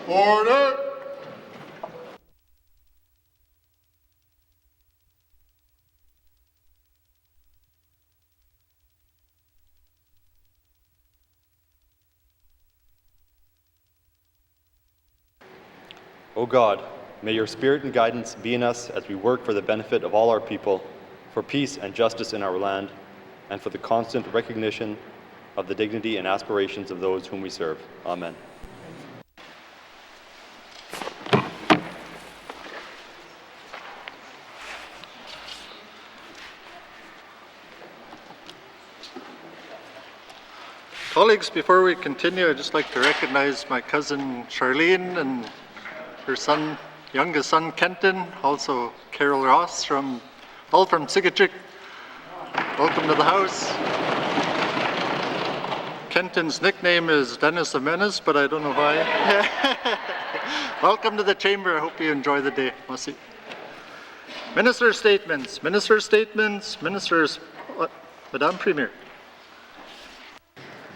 Order! O God, may your spirit and guidance be in us as we work for the benefit of all our people, for peace and justice in our land, and for the constant recognition of the dignity and aspirations of those whom we serve. Amen. Colleagues, before we continue, I'd just like to recognize my cousin Charlene and her son, youngest son Kenton, also Carol Ross, all from Sigachik. Welcome to the house. Kenton's nickname is Dennis the Menace, but I don't know why. Welcome to the chamber. I hope you enjoy the day. Merci. Minister statements. Ministers. Madame Premier.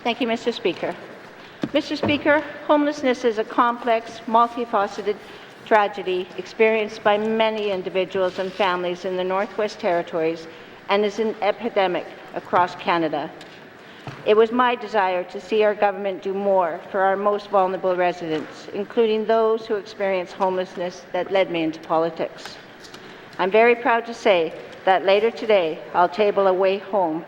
Thank you, Mr. Speaker. Mr. Speaker, homelessness is a complex, multifaceted tragedy experienced by many individuals and families in the Northwest Territories and is an epidemic across Canada. It was my desire to see our government do more for our most vulnerable residents, including those who experience homelessness, that led me into politics. I'm very proud to say that later today, I'll table A Way Home,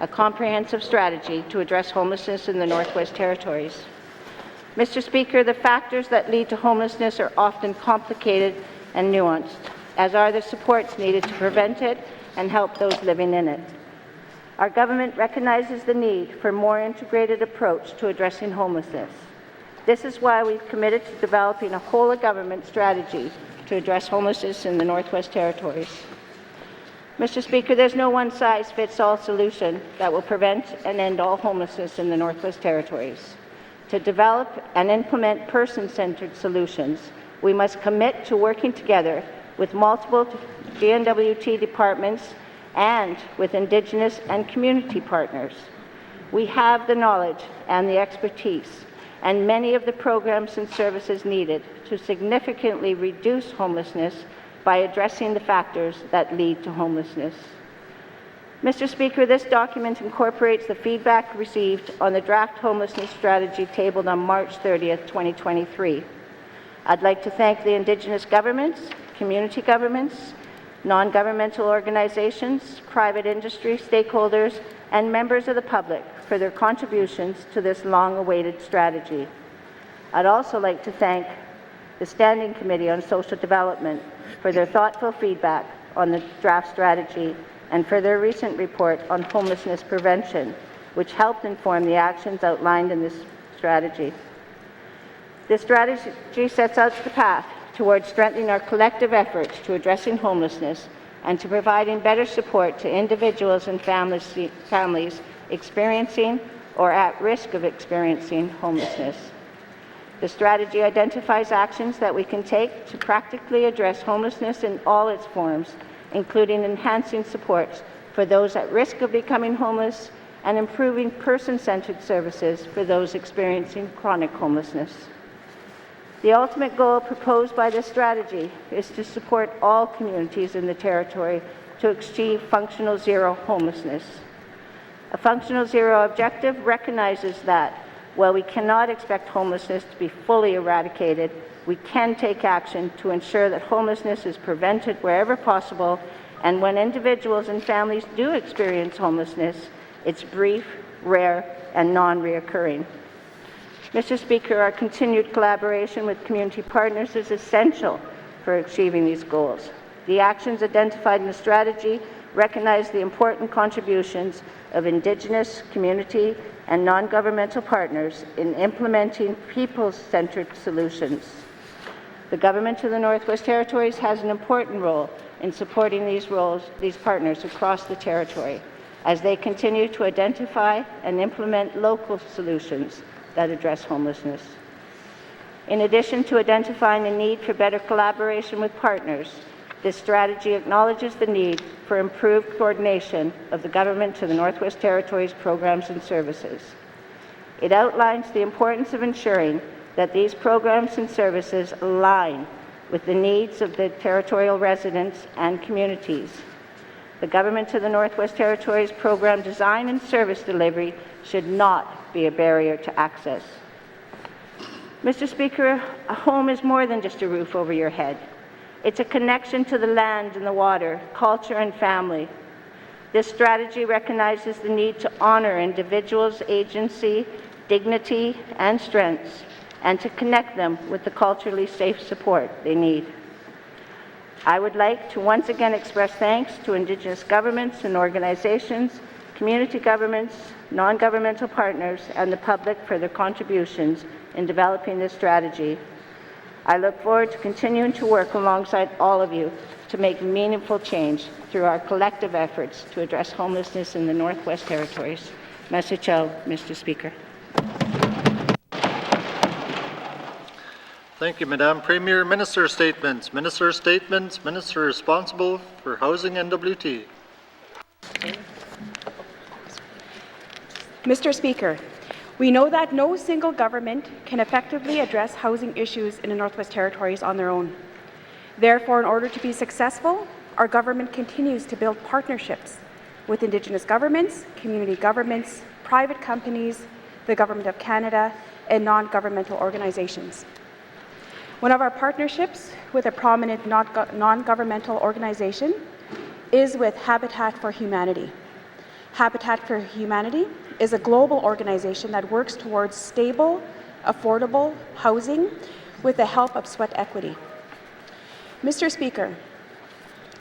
a comprehensive strategy to address homelessness in the Northwest Territories. Mr. Speaker, the factors that lead to homelessness are often complicated and nuanced, as are the supports needed to prevent it and help those living in it. Our government recognizes the need for a more integrated approach to addressing homelessness. This is why we've committed to developing a whole-of-government strategy to address homelessness in the Northwest Territories. Mr. Speaker, there's no one-size-fits-all solution that will prevent and end all homelessness in the Northwest Territories. To develop and implement person-centered solutions, we must commit to working together with multiple N.W.T departments and with Indigenous and community partners. We have the knowledge and the expertise and many of the programs and services needed to significantly reduce homelessness by addressing the factors that lead to homelessness. Mr. Speaker, this document incorporates the feedback received on the draft homelessness strategy tabled on March 30th, 2023. I'd like to thank the Indigenous governments, community governments, non-governmental organizations, private industry stakeholders, and members of the public for their contributions to this long-awaited strategy. I'd also like to thank the Standing Committee on Social Development for their thoughtful feedback on the draft strategy and for their recent report on homelessness prevention, which helped inform the actions outlined in this strategy. This strategy sets out the path towards strengthening our collective efforts to addressing homelessness and to providing better support to individuals and families experiencing or at risk of experiencing homelessness. The strategy identifies actions that we can take to practically address homelessness in all its forms, including enhancing supports for those at risk of becoming homeless and improving person-centered services for those experiencing chronic homelessness. The ultimate goal proposed by this strategy is to support all communities in the Territory to achieve functional zero homelessness. A functional zero objective recognizes that while we cannot expect homelessness to be fully eradicated, we can take action to ensure that homelessness is prevented wherever possible, and when individuals and families do experience homelessness, it's brief, rare, and non-reoccurring. Mr. Speaker, our continued collaboration with community partners is essential for achieving these goals. The actions identified in the strategy recognize the important contributions of Indigenous, community, and non-governmental partners in implementing people-centered solutions. The Government of the Northwest Territories has an important role in supporting these partners across the Territory as they continue to identify and implement local solutions that address homelessness. In addition to identifying the need for better collaboration with partners, this strategy acknowledges the need for improved coordination of the Government of the Northwest Territories programs and services. It outlines the importance of ensuring that these programs and services align with the needs of the territorial residents and communities. The Government of the Northwest Territories program design and service delivery should not be a barrier to access. Mr. Speaker, a home is more than just a roof over your head. It's a connection to the land and the water, culture and family. This strategy recognizes the need to honor individuals' agency, dignity, and strengths, and to connect them with the culturally safe support they need. I would like to once again express thanks to Indigenous governments and organizations, community governments, non-governmental partners, and the public for their contributions in developing this strategy. I look forward to continuing to work alongside all of you to make meaningful change through our collective efforts to address homelessness in the Northwest Territories. Merci, Mr. Speaker. Thank you, Madam Premier. Minister statements. Minister statements. Minister responsible for housing N.W.T. Mr. Speaker, we know that no single government can effectively address housing issues in the Northwest Territories on their own. Therefore, in order to be successful, our government continues to build partnerships with Indigenous governments, community governments, private companies, the Government of Canada, and non-governmental organizations. One of our partnerships with a prominent non-governmental organization is with Habitat for Humanity. Habitat for Humanity is a global organization that works towards stable, affordable housing with the help of sweat equity. Mr. Speaker,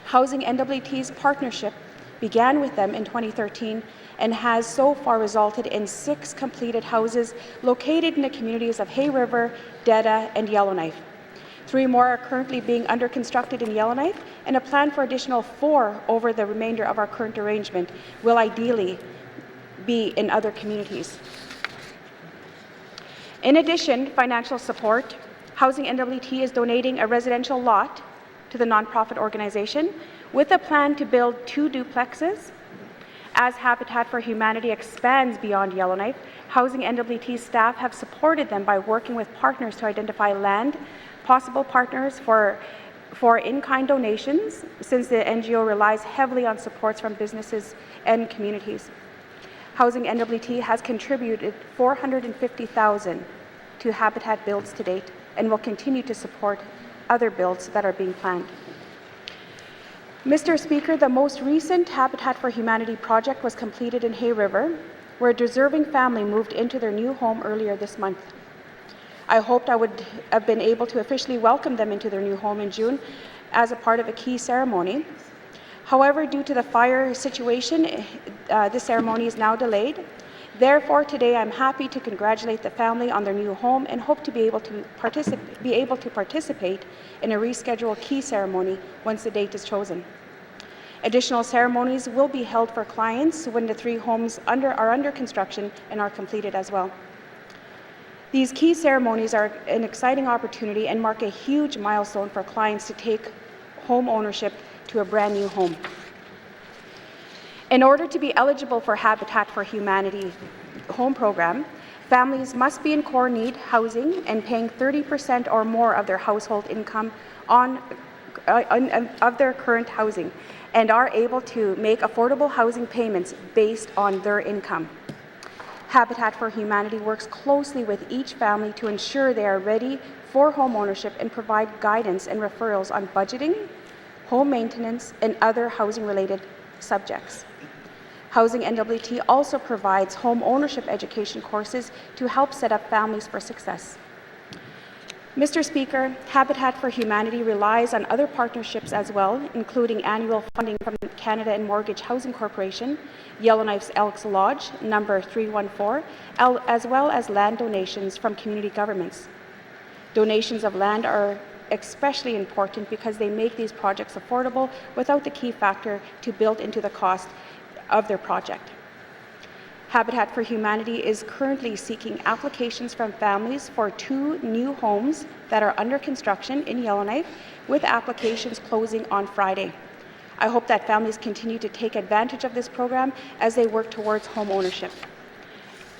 Housing N.W.T's partnership began with them in 2013 and has so far resulted in 6 completed houses located in the communities of Hay River, Deda, and Yellowknife. 3 more are currently being under constructed in Yellowknife, and a plan for additional 4 over the remainder of our current arrangement will ideally be in other communities. In addition, financial support, Housing N.W.T is donating a residential lot to the nonprofit organization with a plan to build 2 duplexes. As Habitat for Humanity expands beyond Yellowknife, Housing N.W.T staff have supported them by working with partners to identify land, possible partners for in-kind donations, since the NGO relies heavily on supports from businesses and communities. Housing N.W.T has contributed $450,000 to Habitat builds to date and will continue to support other builds that are being planned. Mr. Speaker, the most recent Habitat for Humanity project was completed in Hay River, where a deserving family moved into their new home earlier this month. I hoped I would have been able to officially welcome them into their new home in June as a part of a key ceremony. However, due to the fire situation, this ceremony is now delayed. Therefore, today I'm happy to congratulate the family on their new home and hope to be able to participate in a rescheduled key ceremony once the date is chosen. Additional ceremonies will be held for clients when the 3 homes are under construction and are completed as well. These key ceremonies are an exciting opportunity and mark a huge milestone for clients to take home ownership to a brand new home. In order to be eligible for Habitat for Humanity home program, families must be in core need housing and paying 30% or more of their household income of their current housing, and are able to make affordable housing payments based on their income. Habitat for Humanity works closely with each family to ensure they are ready for home ownership and provide guidance and referrals on budgeting, home maintenance, and other housing-related subjects. Housing N.W.T also provides home ownership education courses to help set up families for success. Mr. Speaker, Habitat for Humanity relies on other partnerships as well, including annual funding from Canada and Mortgage Housing Corporation, Yellowknife's Elks Lodge, number 314, as well as land donations from community governments. Donations of land are especially important because they make these projects affordable without the key factor to build into the cost of their project. Habitat for Humanity is currently seeking applications from families for 2 new homes that are under construction in Yellowknife, with applications closing on Friday. I hope that families continue to take advantage of this program as they work towards home ownership.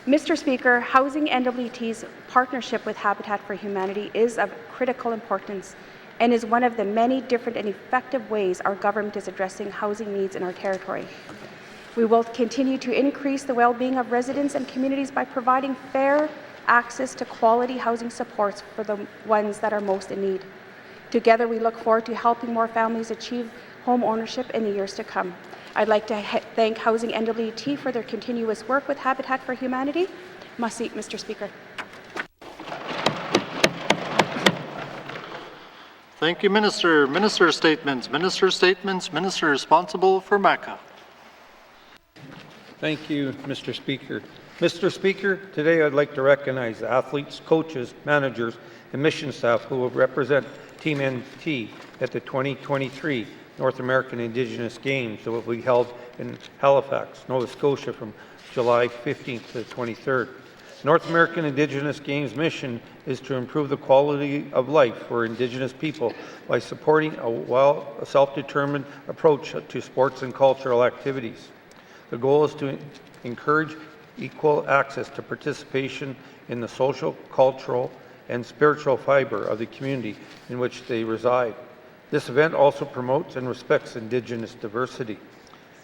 Mr. Speaker, housing N.W.T's partnership with Habitat for Humanity is of critical importance and is one of the many different and effective ways our government is addressing housing needs in our territory. We will continue to increase the well-being of residents and communities by providing fair access to quality housing supports for the ones that are most in need. Together, we look forward to helping more families achieve home ownership in the years to come. I'd like to thank Housing N.W.T for their continuous work with Habitat for Humanity. Merci, Mr. Speaker. Thank you, Minister. Minister statements. Minister statements. Minister responsible for MACA. Thank you, Mr. Speaker. Mr. Speaker, today I'd like to recognize the athletes, coaches, managers, and mission staff who will represent Team N.T at the 2023 North American Indigenous Games that will be held in Halifax, Nova Scotia from July 15th to the 23rd. North American Indigenous Games mission is to improve the quality of life for Indigenous people by supporting a self-determined approach to sports and cultural activities. The goal is to encourage equal access to participation in the social, cultural, and spiritual fiber of the community in which they reside. This event also promotes and respects Indigenous diversity.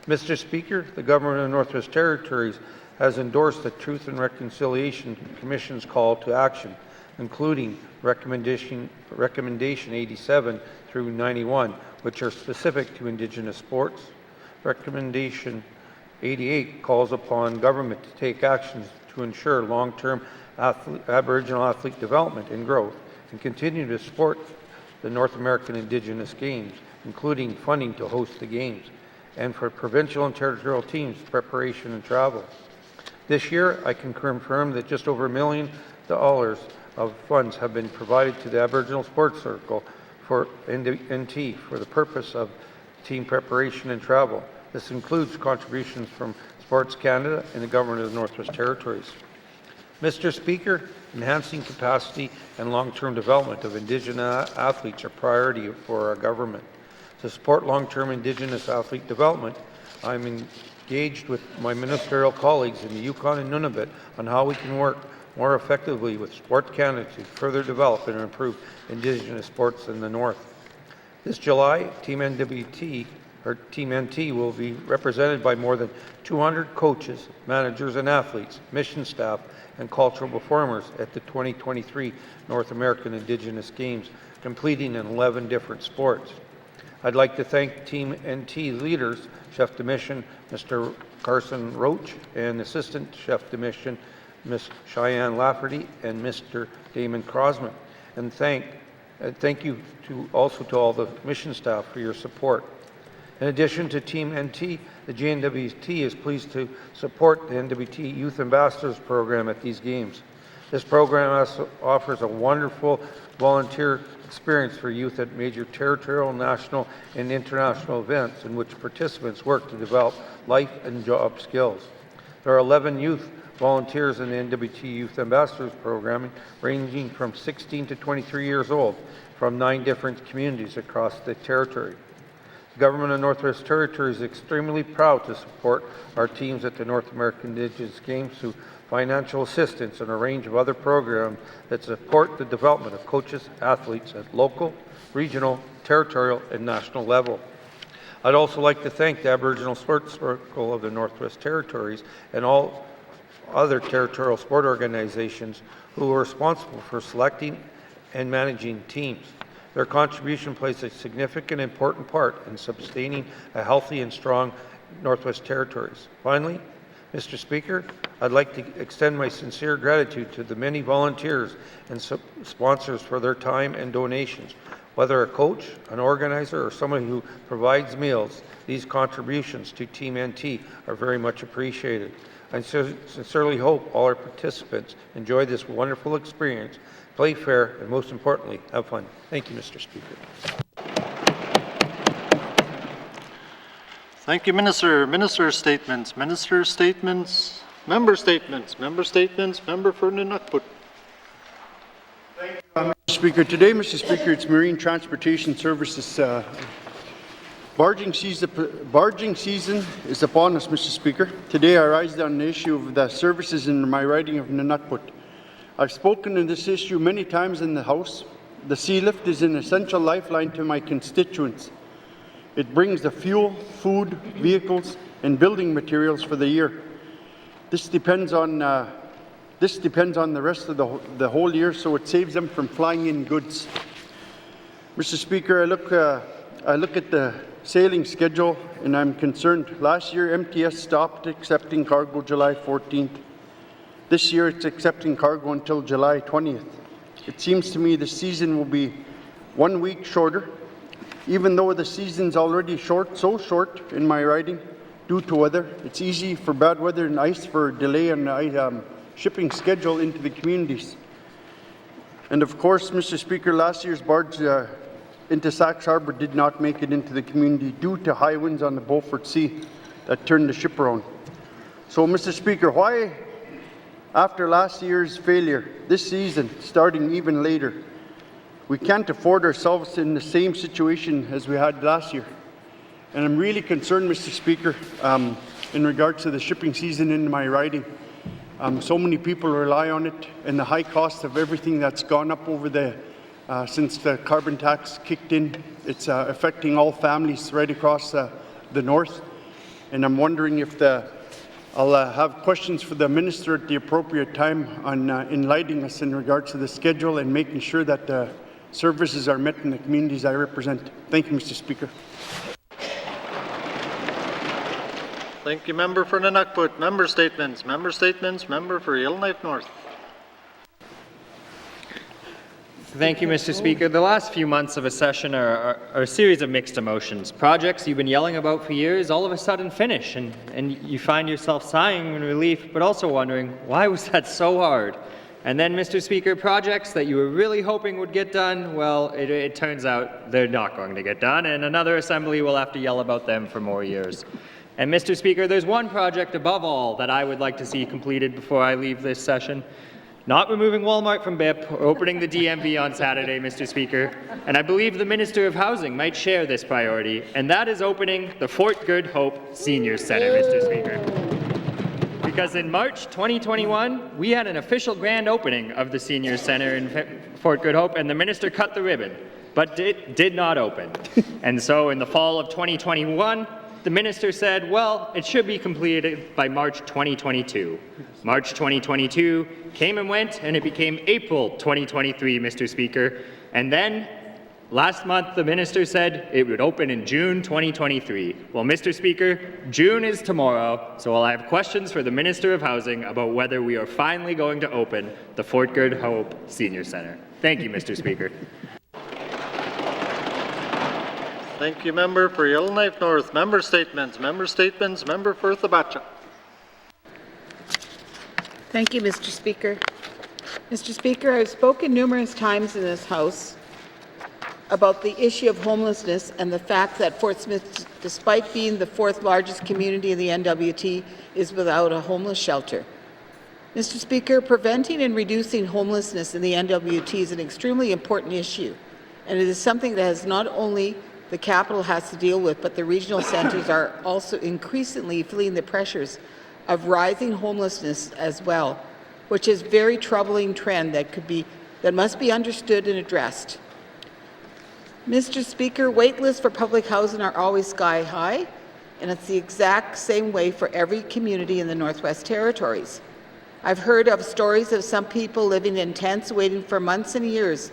Mr. Speaker, the Government of Northwest Territories has endorsed the Truth and Reconciliation Commission's call to action, including Recommendation 87 through 91, which are specific to Indigenous sports. Recommendation 88 calls upon government to take actions to ensure long-term Aboriginal athlete development and growth and continue to support the North American Indigenous Games, including funding to host the Games, and for provincial and territorial teams' preparation and travel. This year, I can confirm that just over $1 million of funds have been provided to the Aboriginal Sports Circle for N.T for the purpose of team preparation and travel. This includes contributions from Sports Canada and the Government of the Northwest Territories. Mr. Speaker, enhancing capacity and long-term development of Indigenous athletes are priority for our government. To support long-term Indigenous athlete development, I'm engaged with my ministerial colleagues in the Yukon and Nunavut on how we can work more effectively with Sports Canada to further develop and improve Indigenous sports in the North. This July, Team N.W.T or Team N.T will be represented by more than 200 coaches, managers, and athletes, mission staff, and cultural performers at the 2023 North American Indigenous Games, completing in 11 different sports. I'd like to thank Team N.T leaders, Chef de Mission Mr. Carson Roach, and Assistant Chef de Mission Ms. Cheyenne Lafferty and Mr. Damon Crosman. And thank you also to all the mission staff for your support. In addition to Team N.T, the N.W.T is pleased to support the N.W.T Youth Ambassadors Program at these games. This program also offers a wonderful volunteer experience for youth at major territorial, national, and international events in which participants work to develop life and job skills. There are 11 youth volunteers in the N.W.T Youth Ambassadors Program, ranging from 16 to 23 years old, from 9 different communities across the territory. The Government of Northwest Territories is extremely proud to support our teams at the North American Indigenous Games through financial assistance and a range of other programs that support the development of coaches, athletes at local, regional, territorial, and national level. I'd also like to thank the Aboriginal Sports Circle of the Northwest Territories and all other territorial sport organizations who are responsible for selecting and managing teams. Their contribution plays a significant important part in sustaining a healthy and strong Northwest Territories. Finally, Mr. Speaker, I'd like to extend my sincere gratitude to the many volunteers and sponsors for their time and donations. Whether a coach, an organizer, or someone who provides meals, these contributions to Team N.T are very much appreciated. I sincerely hope all our participants enjoy this wonderful experience, play fair, and most importantly, have fun. Thank you, Mr. Speaker. Thank you, Minister. Minister statements. Minister statements. Member statements. Member statements. Member for N.W.T. Mr. Speaker, today, Mr. Speaker, it's Marine Transportation Services Barging season is upon us, Mr. Speaker. Today I rise on the issue of the services in my riding of N.W.T. I've spoken on this issue many times in the House. The sea lift is an essential lifeline to my constituents. It brings the fuel, food, vehicles, and building materials for the year. This depends on the rest of the whole year, so it saves them from flying in goods. Mr. Speaker, I look at the sailing schedule and I'm concerned. Last year, MTS stopped accepting cargo July 14th. This year, it's accepting cargo until July 20th. It seems to me the season will be 1 week shorter, even though the season's already so short in my riding due to weather. It's easy for bad weather and ice for delay on shipping schedule into the communities. And of course, Mr. Speaker, last year's barge into Sachs Harbour did not make it into the community due to high winds on the Beaufort Sea that turned the ship around. So, Mr. Speaker, why, after last year's failure, this season starting even later, we can't afford ourselves in the same situation as we had last year? And I'm really concerned, Mr. Speaker, in regards to the shipping season in my riding. So many people rely on it, and the high cost of everything that's gone up over since the carbon tax kicked in. It's affecting all families right across the north. And I'm wondering if I'll have questions for the minister at the appropriate time on enlightening us in regards to the schedule and making sure that the services are met in the communities I represent. Thank you, Mr. Speaker. Thank you, member for N.W.T. Member statements. Member statements. Member for Yellowknife North. Thank you, Mr. Speaker. The last few months of a session are a series of mixed emotions. Projects you've been yelling about for years all of a sudden finish, and you find yourself sighing in relief, but also wondering, why was that so hard? And then, Mr. Speaker, projects that you were really hoping would get done, well, it turns out they're not going to get done, and another assembly will have to yell about them for more years. And Mr. Speaker, there's one project above all that I would like to see completed before I leave this session. Not removing Walmart from BIP or opening the DMV on Saturday, Mr. Speaker. And I believe the Minister of Housing might share this priority, and that is opening the Fort Good Hope Senior Centre, Mr. Speaker. Because in March 2021, we had an official grand opening of the Senior Centre in Fort Good Hope, and the Minister cut the ribbon, but it did not open. And so in the fall of 2021, the Minister said, well, it should be completed by March 2022. March 2022 came and went, and it became April 2023, Mr. Speaker. And then, last month, the Minister said it would open in June 2023. Well, Mr. Speaker, June is tomorrow, so I'll have questions for the Minister of Housing about whether we are finally going to open the Fort Good Hope Senior Centre. Thank you, Mr. Speaker. Thank you, member for Yellowknife North. Member statements. Member statements. Member for Thabacha. Thank you, Mr. Speaker. Mr. Speaker, I've spoken numerous times in this House about the issue of homelessness and the fact that Fort Smith, despite being the fourth largest community in the N.W.T, is without a homeless shelter. Mr. Speaker, preventing and reducing homelessness in the N.W.T is an extremely important issue, and it is something that has not only the capital has to deal with, but the regional centres are also increasingly feeling the pressures of rising homelessness as well, which is a very troubling trend that must be understood and addressed. Mr. Speaker, wait lists for public housing are always sky high, and it's the exact same way for every community in the Northwest Territories. I've heard of stories of some people living in tents waiting for months and years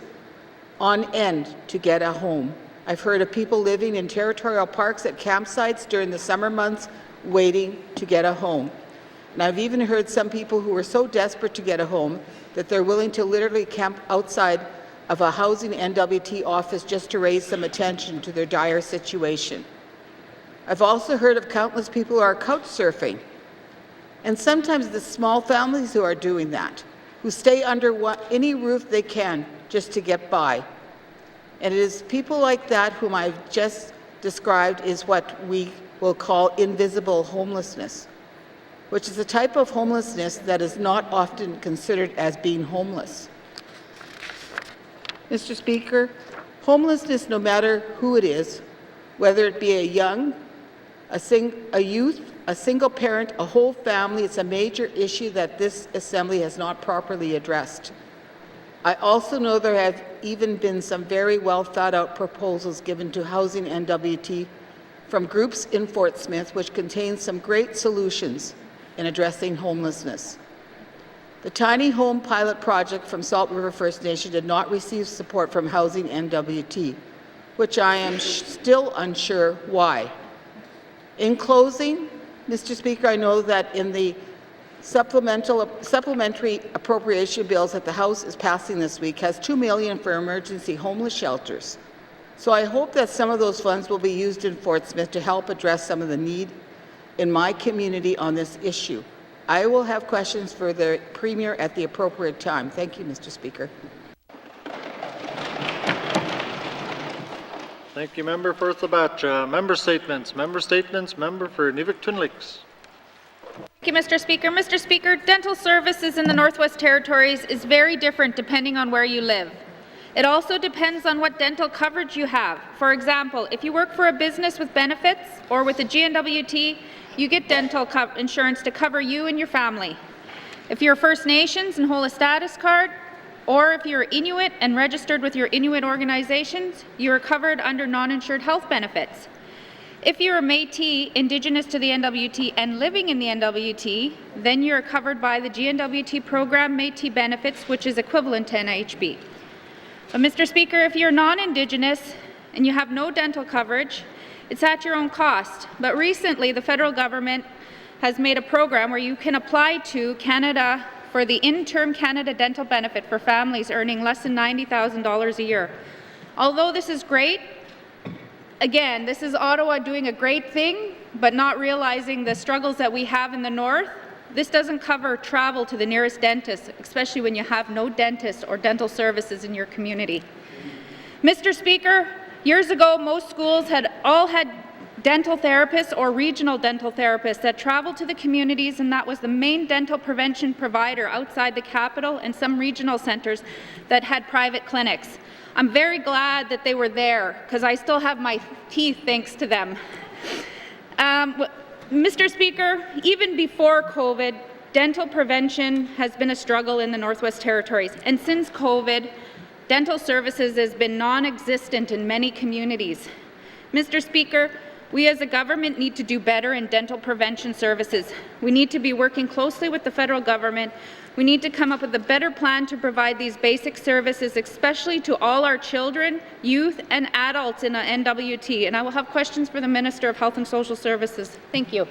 on end to get a home. I've heard of people living in territorial parks at campsites during the summer months waiting to get a home. And I've even heard some people who are so desperate to get a home that they're willing to literally camp outside of a housing N.W.T office just to raise some attention to their dire situation. I've also heard of countless people who are couch surfing, and sometimes the small families who are doing that, who stay under any roof they can just to get by. And it is people like that whom I've just described is what we will call invisible homelessness, which is a type of homelessness that is not often considered as being homeless. Mr. Speaker, homelessness, no matter who it is, Whether it be a young, a youth, a single parent, a whole family, it's a major issue that this Assembly has not properly addressed. I also know there have even been some very well thought out proposals given to Housing N.W.T. from groups in Fort Smith, which contain some great solutions in addressing homelessness. The tiny home pilot project from Salt River First Nation did not receive support from Housing N.W.T., which I am still unsure why. In closing, Mr. Speaker, I know that in the supplementary appropriation bills that the House is passing this week has $2 million for emergency homeless shelters. So I hope that some of those funds will be used in Fort Smith to help address some of the need in my community on this issue. I will have questions for the Premier at the appropriate time. Thank you, Mr. Speaker. Thank you, Member for Thabatcha. Member statements. Member statements. Member for N.W.T. Thank you, Mr. Speaker. Mr. Speaker, dental services in the Northwest Territories is very different depending on where you live. It also depends on what dental coverage you have. For example, if you work for a business with benefits or with a GNWT, you get dental insurance to cover you and your family. If you're First Nations and hold a status card, or if you're Inuit and registered with your Inuit organizations, you are covered under non-insured health benefits. If you're a Métis, Indigenous to the N.W.T. and living in the N.W.T., then you're covered by the GNWT program Métis benefits, which is equivalent to NHB. But Mr. Speaker, if you're non-Indigenous and you have no dental coverage, it's at your own cost. But recently, the federal government has made a program where you can apply to Canada for the interim Canada dental benefit for families earning less than $90,000 a year. Although this is great, again, this is Ottawa doing a great thing, but not realizing the struggles that we have in the north. This doesn't cover travel to the nearest dentist, especially when you have no dentist or dental services in your community. Mr. Speaker, years ago, most schools had dental therapists or regional dental therapists that traveled to the communities, and that was the main dental prevention provider outside the capital and some regional centres that had private clinics. I'm very glad that they were there because I still have my teeth thanks to them. Mr. Speaker, even before COVID, dental prevention has been a struggle in the Northwest Territories, and since COVID, dental services has been non-existent in many communities. Mr. Speaker, we as a government need to do better in dental prevention services. We need to be working closely with the federal government. We need to come up with a better plan to provide these basic services, especially to all our children, youth, and adults in N.W.T. And I will have questions for the Minister of Health and Social Services. Thank you.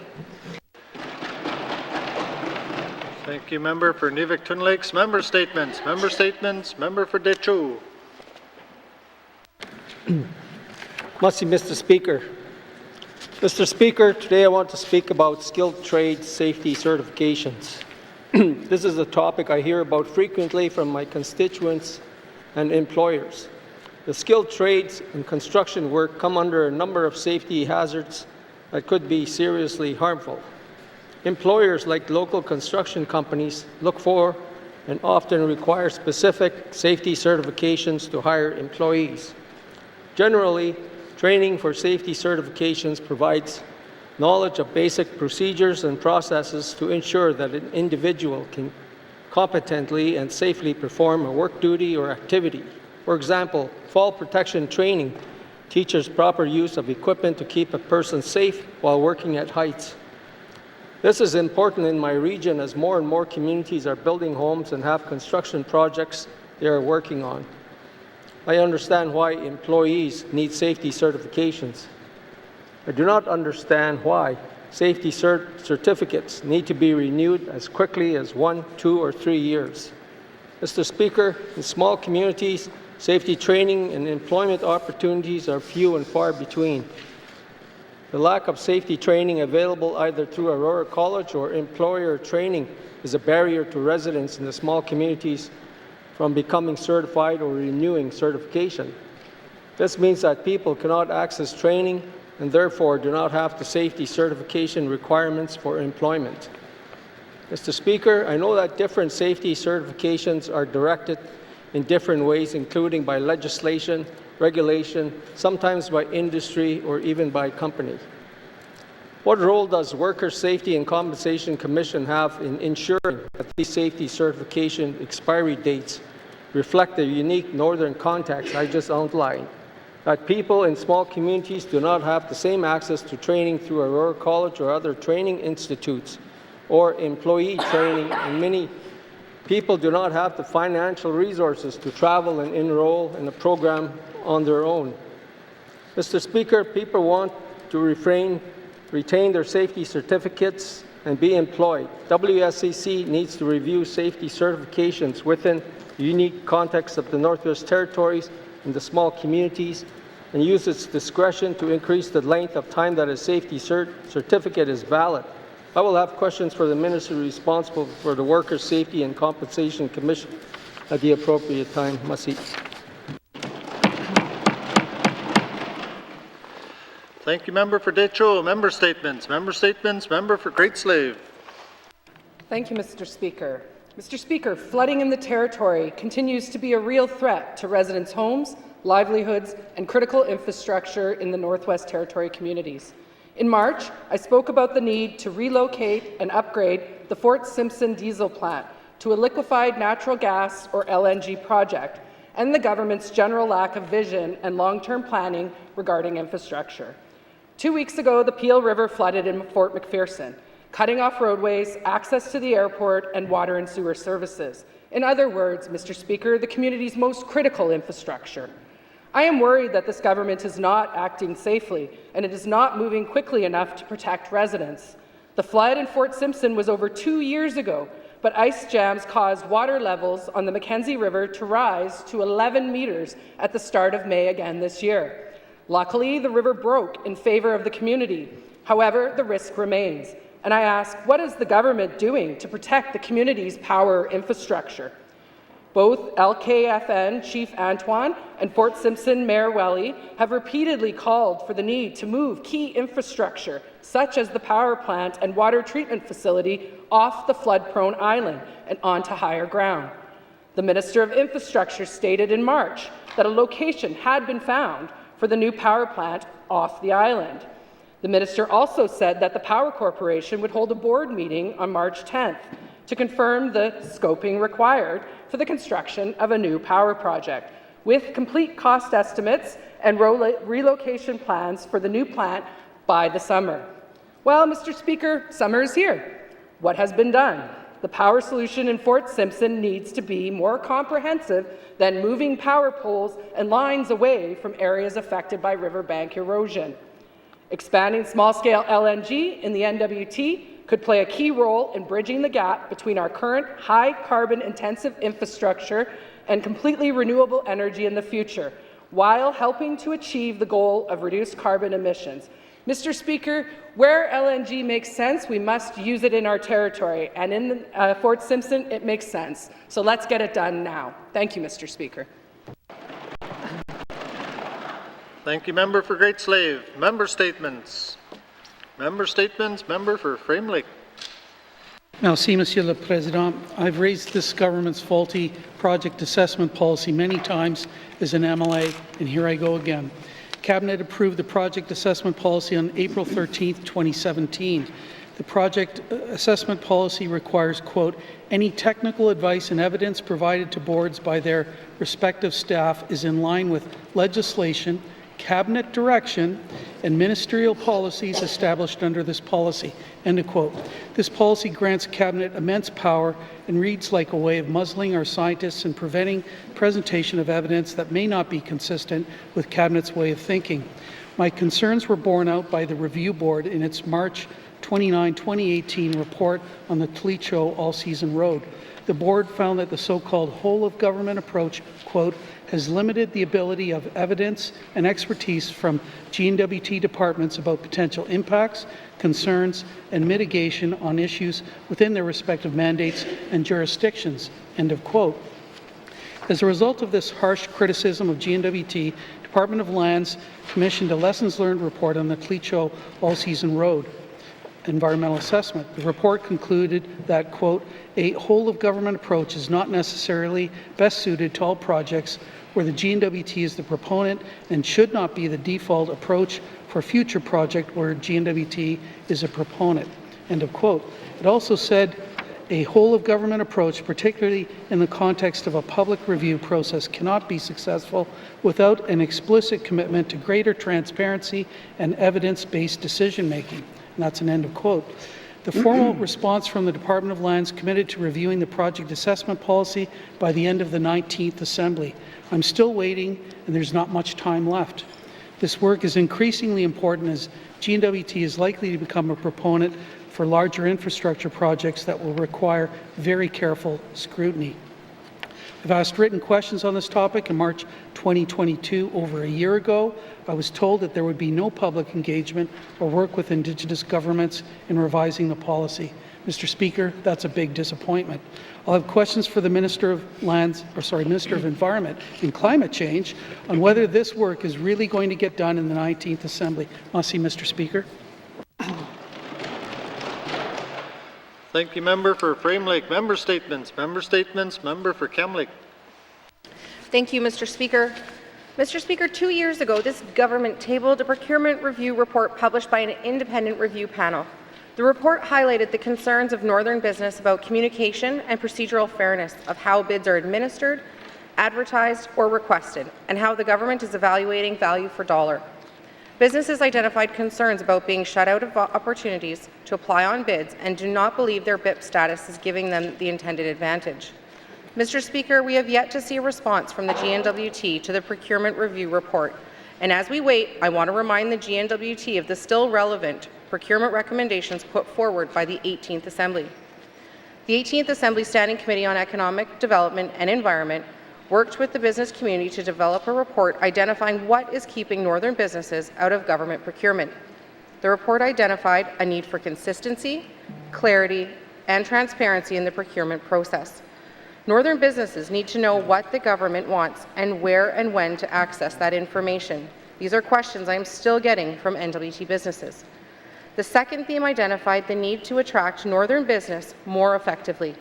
Thank you, Member for N.W.T. Lakes. Member statements. Member statements. Member for Deschutes. Mr. Speaker. Mr. Speaker, today I want to speak about skilled trade safety certifications. This is a topic I hear about frequently from my constituents and employers. The skilled trades in construction work come under a number of safety hazards that could be seriously harmful. Employers like local construction companies look for and often require specific safety certifications to hire employees. Generally, training for safety certifications provides knowledge of basic procedures and processes to ensure that an individual can competently and safely perform a work duty or activity. For example, fall protection training teaches proper use of equipment to keep a person safe while working at heights. This is important in my region as more and more communities are building homes and have construction projects they are working on. I understand why employees need safety certifications. I do not understand why safety certificates need to be renewed as quickly as 1, 2, or 3 years. Mr. Speaker, in small communities, safety training and employment opportunities are few and far between. The lack of safety training available either through Aurora College or employer training is a barrier to residents in the small communities from becoming certified or renewing certification. This means that people cannot access training and therefore do not have the safety certification requirements for employment. Mr. Speaker, I know that different safety certifications are directed in different ways, including by legislation, regulation, sometimes by industry or even by companies. What role does Workers' Safety and Compensation Commission have in ensuring that these safety certification expiry dates reflect the unique northern context I just outlined? That people in small communities do not have the same access to training through a rural college or other training institutes or employee training, and many people do not have the financial resources to travel and enroll in a program on their own. Mr. Speaker, people want to retain their safety certificates and be employed. WSCC needs to review safety certifications within the unique context of the Northwest Territories and the small communities, and use its discretion to increase the length of time that a safety certificate is valid. I will have questions for the Minister responsible for the Workers' Safety and Compensation Commission at the appropriate time. Masi. Thank you, Member for Decho. Member statements. Member statements. Member for Great Slave. Thank you, Mr. Speaker. Mr. Speaker, flooding in the Territory continues to be a real threat to residents' homes, livelihoods, and critical infrastructure in the Northwest Territory communities. In March, I spoke about the need to relocate and upgrade the Fort Simpson diesel plant to a liquefied natural gas or LNG project, and the government's general lack of vision and long-term planning regarding infrastructure. 2 weeks ago, the Peel River flooded in Fort McPherson, cutting off roadways, access to the airport, and water and sewer services. In other words, Mr. Speaker, the community's most critical infrastructure. I am worried that this government is not acting safely, and it is not moving quickly enough to protect residents. The flood in Fort Simpson was over 2 years ago, but ice jams caused water levels on the Mackenzie River to rise to 11 meters at the start of May again this year. Luckily, the river broke in favor of the community. However, the risk remains. And I ask, what is the government doing to protect the community's power infrastructure? Both LKFN Chief Antoine and Fort Simpson Mayor Welly have repeatedly called for the need to move key infrastructure, such as the power plant and water treatment facility, off the flood-prone island and onto higher ground. The Minister of Infrastructure stated in March that a location had been found for the new power plant off the island. The minister also said that the Power Corporation would hold a board meeting on March 10th to confirm the scoping required for the construction of a new power project, with complete cost estimates and relocation plans for the new plant by the summer. Well, Mr. Speaker, summer is here. What has been done? The power solution in Fort Simpson needs to be more comprehensive than moving power poles and lines away from areas affected by riverbank erosion. Expanding small-scale LNG in the N.W.T. could play a key role in bridging the gap between our current high-carbon-intensive infrastructure and completely renewable energy in the future, while helping to achieve the goal of reduced carbon emissions. Mr. Speaker, where LNG makes sense, we must use it in our territory, and in Fort Simpson, it makes sense. So let's get it done now. Thank you, Mr. Speaker. Thank you, Member for Great Slave. Member statements. Member statements. Member for Frame Lake. Merci, Monsieur le Président. I've raised this government's faulty project assessment policy many times as an MLA, and here I go again. Cabinet approved the project assessment policy on April 13, 2017. The project assessment policy requires, quote, any technical advice and evidence provided to boards by their respective staff is in line with legislation, cabinet direction, and ministerial policies established under this policy, end of quote. This policy grants cabinet immense power and reads like a way of muzzling our scientists and preventing presentation of evidence that may not be consistent with cabinet's way of thinking. My concerns were borne out by the review board in its March 29, 2018 report on the Tlicho all-season road. The board found that the so-called whole-of-government approach, quote, has limited the ability of evidence and expertise from N.W.T departments about potential impacts, concerns, and mitigation on issues within their respective mandates and jurisdictions, end of quote. As a result of this harsh criticism of N.W.T, Department of Lands commissioned a lessons learned report on the Tlicho all-season road. environmental assessment. The report concluded that, quote, a whole-of-government approach is not necessarily best suited to all projects where the G&W.T is the proponent and should not be the default approach for future project where G&W.T is a proponent, end of quote. It also said a whole-of-government approach, particularly in the context of a public review process, cannot be successful without an explicit commitment to greater transparency and evidence-based decision-making. And that's an end of quote. The formal response from the Department of Lands committed to reviewing the project assessment policy by the end of the 19th Assembly. I'm still waiting, and there's not much time left. This work is increasingly important as G&W.T is likely to become a proponent for larger infrastructure projects that will require very careful scrutiny. I've asked written questions on this topic in March 2022, over a year ago. I was told that there would be no public engagement or work with Indigenous governments in revising the policy. Mr. Speaker, that's a big disappointment. I'll have questions for the Minister of Minister of Environment and Climate Change on whether this work is really going to get done in the 19th Assembly. Merci, Mr. Speaker. Thank you, member for Frame Lake. Member statements. Member statements. Member for Cam Lake. Thank you, Mr. Speaker. Mr. Speaker, 2 years ago, this government tabled a procurement review report published by an independent review panel. The report highlighted the concerns of Northern business about communication and procedural fairness of how bids are administered, advertised, or requested, and how the government is evaluating value for dollar. Businesses identified concerns about being shut out of opportunities to apply on bids and do not believe their BIP status is giving them the intended advantage. Mr. Speaker, we have yet to see a response from the G&W.T to the procurement review report. And as we wait, I want to remind the G&W.T of the still relevant procurement recommendations put forward by the 18th Assembly. The 18th Assembly Standing Committee on Economic Development and Environment worked with the business community to develop a report identifying what is keeping Northern businesses out of government procurement. The report identified a need for consistency, clarity, and transparency in the procurement process. Northern businesses need to know what the government wants and where and when to access that information. These are questions I am still getting from N.W.T businesses. The second theme identified the need to attract Northern business more effectively.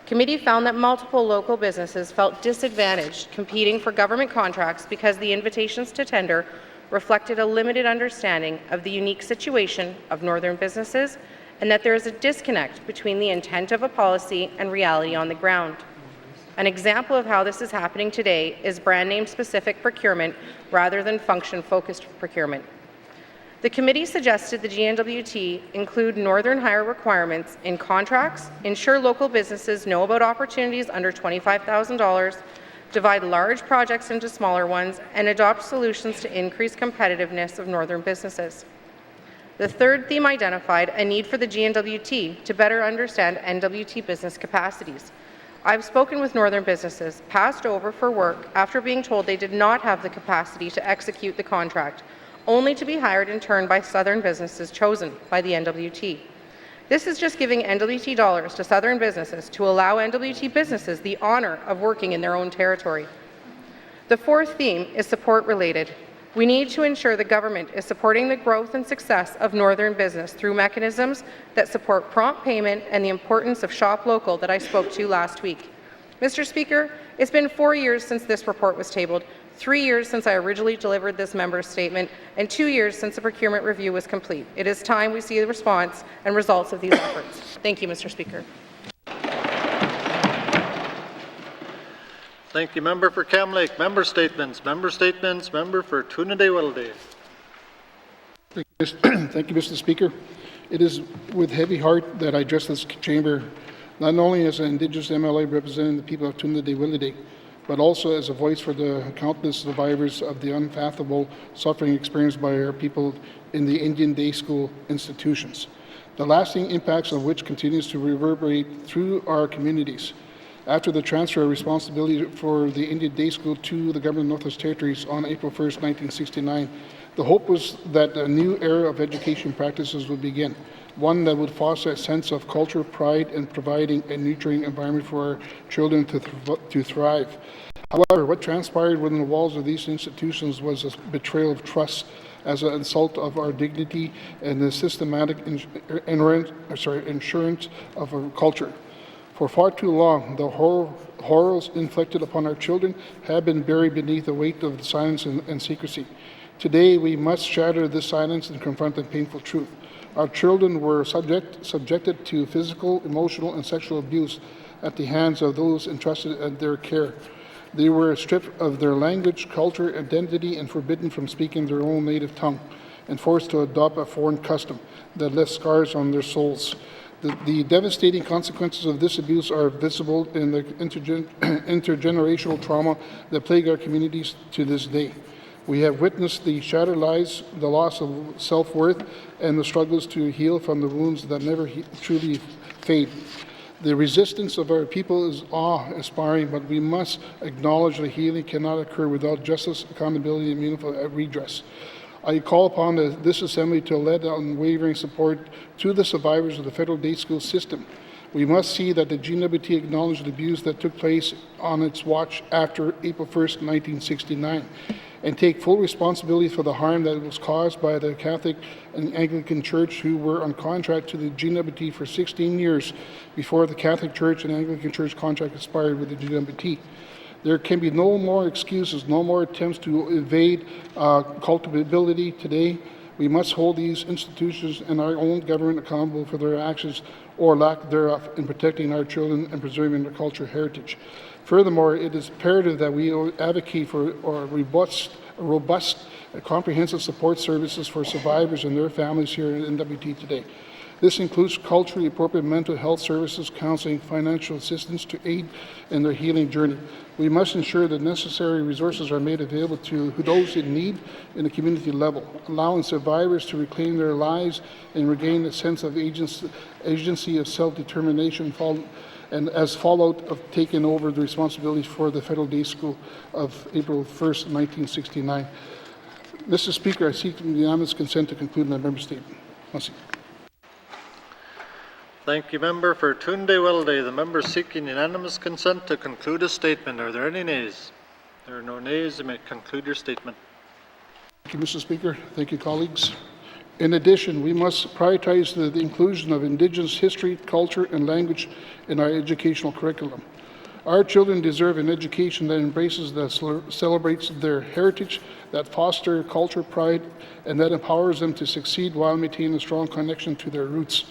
Committee found that multiple local businesses felt disadvantaged competing for government contracts because the invitations to tender reflected a limited understanding of the unique situation of Northern businesses and that there is a disconnect between the intent of a policy and reality on the ground. An example of how this is happening today is brand name specific procurement rather than function focused procurement. The committee suggested the G&W.T include Northern hire requirements in contracts, ensure local businesses know about opportunities under $25,000, divide large projects into smaller ones, and adopt solutions to increase competitiveness of Northern businesses. The third theme identified a need for the G&W.T to better understand N.W.T business capacities. I've spoken with Northern businesses passed over for work after being told they did not have the capacity to execute the contract, only to be hired in turn by Southern businesses chosen by the N.W.T. This is just giving N.W.T dollars to Southern businesses to allow N.W.T businesses the honour of working in their own territory. The fourth theme is support related. We need to ensure the government is supporting the growth and success of Northern business through mechanisms that support prompt payment and the importance of shop local that I spoke to last week. Mr. Speaker, it's been 4 years since this report was tabled, 3 years since I originally delivered this member's statement, and 2 years since the procurement review was complete. It is time we see the response and results of these efforts. Thank you, Mr. Speaker. Thank you, member for Cam Lake. Member statements. Member statements. Member for Tunadee-Willoughby. Thank you, Mr. Speaker. It is with heavy heart that I address this chamber, not only as an Indigenous MLA representing the people of Tunadee-Willoughby, but also as a voice for the countless survivors of the unfathomable suffering experienced by our people in the Indian day school institutions, the lasting impacts of which continues to reverberate through our communities. After the transfer of responsibility for the Indian day school to the government of Northwest Territories on April 1st, 1969, the hope was that a new era of education practices would begin, one that would foster a sense of culture, pride, and providing a nurturing environment for our children to thrive. However, what transpired within the walls of these institutions was a betrayal of trust as an insult of our dignity and the systematic insurance of our culture. For far too long, the horrors inflicted upon our children have been buried beneath the weight of silence and secrecy. Today, we must shatter this silence and confront the painful truth. Our children were subjected to physical, emotional, and sexual abuse at the hands of those entrusted in their care. They were stripped of their language, culture, identity, and forbidden from speaking their own native tongue, and forced to adopt a foreign custom that left scars on their souls. The devastating consequences of this abuse are visible in the intergenerational trauma that plague our communities to this day. We have witnessed the shattered lives, the loss of self-worth, and the struggles to heal from the wounds that never truly fade. The resistance of our people is awe-inspiring, but we must acknowledge that healing cannot occur without justice, accountability, and meaningful redress. I call upon this Assembly to lend unwavering support to the survivors of the federal day school system. We must see that the N.W.T acknowledged the abuse that took place on its watch after April 1st, 1969, and take full responsibility for the harm that was caused by the Catholic and Anglican Church, who were on contract to the N.W.T for 16 years before the Catholic Church and Anglican Church contract expired with the N.W.T. There can be no more excuses, no more attempts to evade culpability today. We must hold these institutions and our own government accountable for their actions or lack thereof in protecting our children and preserving their cultural heritage. Furthermore, it is imperative that we advocate for robust comprehensive support services for survivors and their families here at N.W.T today. This includes culturally appropriate mental health services, counseling, financial assistance to aid in their healing journey. We must ensure that necessary resources are made available to those in need in the community level, allowing survivors to reclaim their lives and regain a sense of agency of self-determination and as fallout of taking over the responsibilities for the Federal Day School of April 1st, 1969. Mr. Speaker, I seek unanimous consent to conclude my member statement. Merci. Thank you, Member for Tunde-Weldy. The member seeking unanimous consent to conclude a statement. Are there any nays? There are no nays. You may conclude your statement. Thank you, Mr. Speaker. Thank you, colleagues. In addition, we must prioritize the inclusion of Indigenous history, culture, and language in our educational curriculum. Our children deserve an education that embraces, that celebrates their heritage, that fosters culture pride, and that empowers them to succeed while maintaining a strong connection to their roots.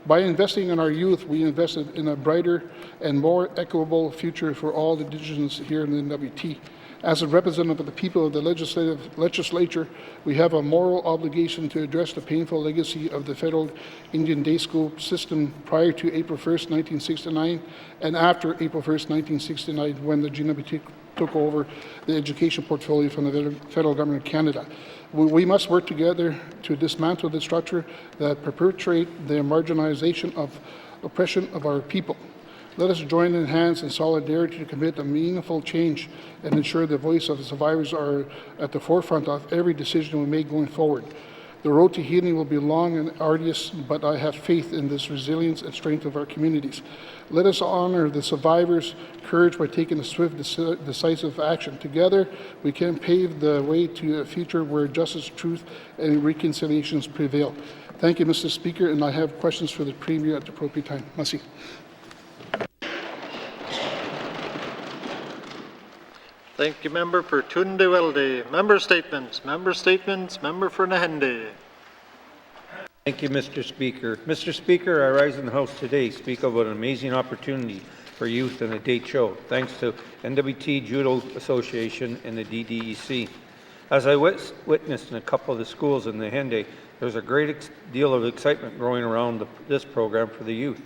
By investing in our youth, we invested in a brighter and more equitable future for all Indigenous here in the N.W.T. As a representative of the people of the legislature, we have a moral obligation to address the painful legacy of the federal Indian day school system prior to April 1st, 1969, and after April 1st, 1969, when the N.W.T took over the education portfolio from the federal government of Canada. We must work together to dismantle the structure that perpetuates the marginalization of oppression of our people. Let us join in hands in solidarity to commit a meaningful change and ensure the voice of the survivors are at the forefront of every decision we make going forward. The road to healing will be long and arduous, but I have faith in this resilience and strength of our communities. Let us honor the survivors' courage by taking a swift, decisive action. Together, we can pave the way to a future where justice, truth, and reconciliations prevail. Thank you, Mr. Speaker, and I have questions for the Premier at the appropriate time. Merci. Thank you, Member for Tunde-Weldy. Member statements. Member statements. Member for Nahende. Thank you, Mr. Speaker. Mr. Speaker, I rise in the House today to speak about an amazing opportunity for youth and a date show, thanks to N.W.T Judo Association and the DDEC. As I witnessed in a couple of the schools in the Nahende, there's a great deal of excitement growing around this program for the youth.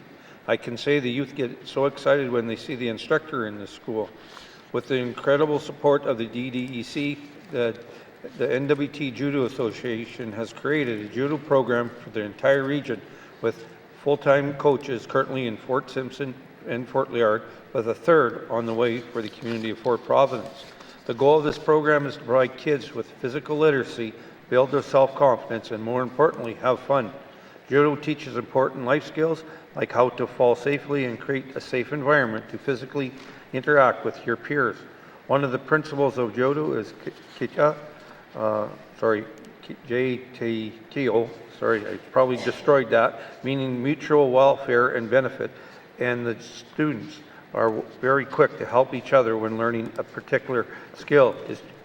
I can say the youth get so excited when they see the instructor in the school. With the incredible support of the DDEC, the N.W.T Judo Association has created a judo program for the entire region with full-time coaches currently in Fort Simpson and Fort Liard, with a third on the way for the community of Fort Providence. The goal of this program is to provide kids with physical literacy, build their self-confidence, and more importantly, have fun. Judo teaches important life skills like how to fall safely and create a safe environment to physically interact with your peers. One of the principles of judo is JTTO, sorry, I probably destroyed that, meaning mutual welfare and benefit, and the students are very quick to help each other when learning a particular skill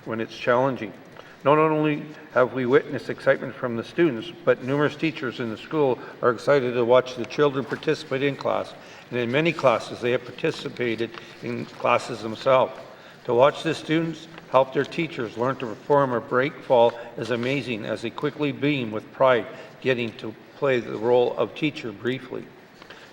when it's challenging. Not only have we witnessed excitement from the students, but numerous teachers in the school are excited to watch the children participate in class. And in many classes, they have participated in classes themselves. To watch the students help their teachers learn to perform a break fall is amazing, as they quickly beam with pride getting to play the role of teacher briefly.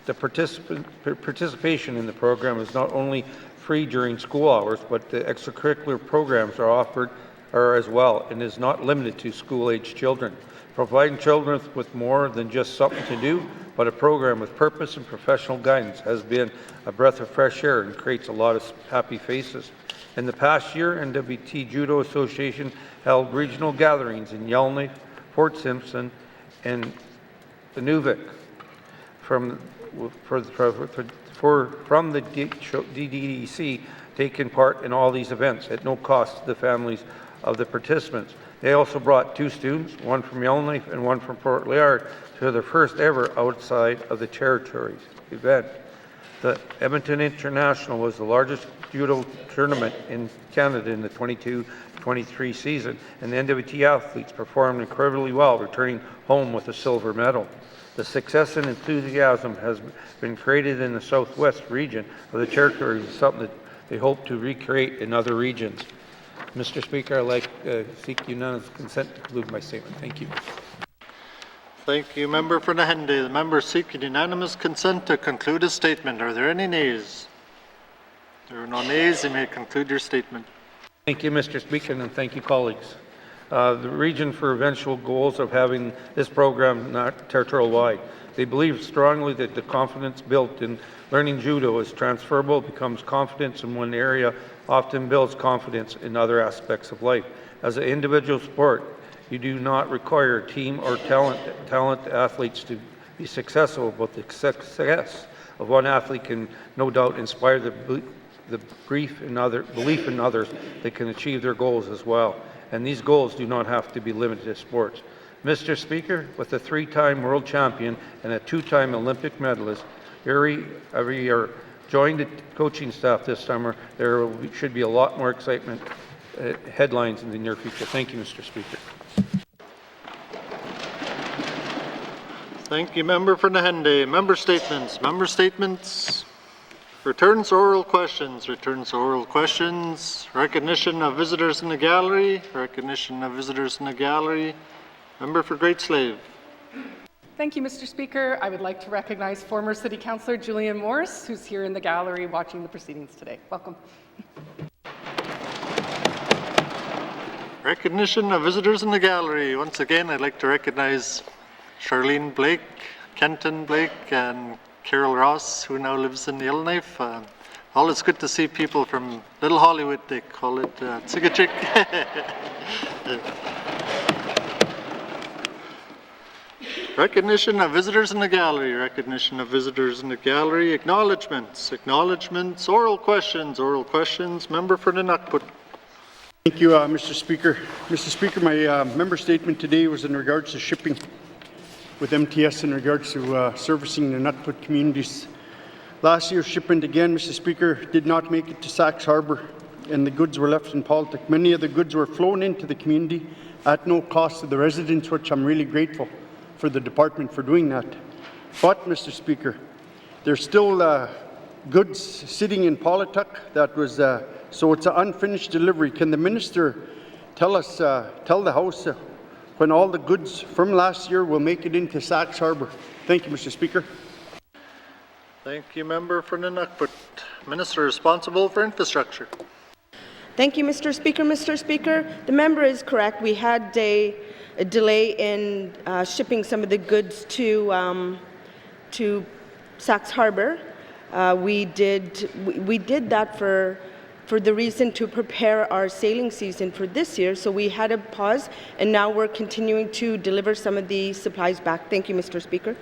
The participation in the program is not only free during school hours, but the extracurricular programs are offered as well, and is not limited to school-age children. Providing children with more than just something to do, but a program with purpose and professional guidance has been a breath of fresh air and creates a lot of happy faces. In the past year, N.W.T. Judo Association held regional gatherings in Yellowknife, Fort Simpson, and N.W.T. From the DDEC taking part in all these events at no cost to the families of the participants. They also brought 2 students, one from Yellowknife and one from Fort Liard, to their first ever outside of the territories event. The Edmonton International was the largest judo tournament in Canada in the 22-23 season, and the N.W.T. athletes performed incredibly well, returning home with a silver medal. The success and enthusiasm has been created in the southwest region of the territories is something that they hope to recreate in other regions. Mr. Speaker, I'd like to seek unanimous consent to conclude my statement. Thank you. Thank you, Member for Nahende. The member seeking unanimous consent to conclude his statement. Are there any nays? There are no nays. You may conclude your statement. Thank you, Mr. Speaker, and thank you, colleagues. The region for eventual goals of having this program not territorial-wide. They believe strongly that the confidence built in learning judo is transferable, becomes confidence in one area, often builds confidence in other aspects of life. As an individual sport, you do not require team or talent athletes to be successful, but the success of one athlete can no doubt inspire the belief in others that can achieve their goals as well. And these goals do not have to be limited to sports. Mr. Speaker, with a 3-time world champion and a 2-time Olympic medalist, every year join the coaching staff this summer, there should be a lot more excitement headlines in the near future. Thank you, Mr. Speaker. Thank you, Member for Nahende. Member statements. Member statements. Returns to oral questions. Returns to oral questions. Recognition of visitors in the gallery. Recognition of visitors in the gallery. Member for Great Slave. Thank you, Mr. Speaker. I would like to recognize former City Councillor Julian Morris, who's here in the gallery watching the proceedings today. Welcome. Recognition of visitors in the gallery. Once again, I'd like to recognize Charlene Blake, Kenton Blake, and Carol Ross, who now lives in Yellowknife. Always good to see people from Little Hollywood. They call it Sigachik. Recognition of visitors in the gallery. Recognition of visitors in the gallery. Acknowledgements. Acknowledgements. Oral questions. Oral questions. Member for N.W.T. Thank you, Mr. Speaker. Mr. Speaker, my member statement today was in regards to shipping with MTS in regards to servicing the N.W.T. communities. Last year's shipment, again, Mr. Speaker, did not make it to Sachs Harbour, and the goods were left in Baltic. Many of the goods were flown into the community at no cost to the residents, which I'm really grateful for the department for doing that. But, Mr. Speaker, there's still goods sitting in Polituk that was, so it's an unfinished delivery. Can the minister tell the House when all the goods from last year will make it into Sachs Harbour? Thank you, Mr. Speaker. Thank you, Member for N.W.T. Minister responsible for infrastructure. Thank you, Mr. Speaker. Mr. Speaker, the member is correct. We had a delay in shipping some of the goods to Sachs Harbour. We did that for the reason to prepare our sailing season for this year. So we had a pause, and now we're continuing to deliver some of the supplies back. Thank you, Mr. Speaker.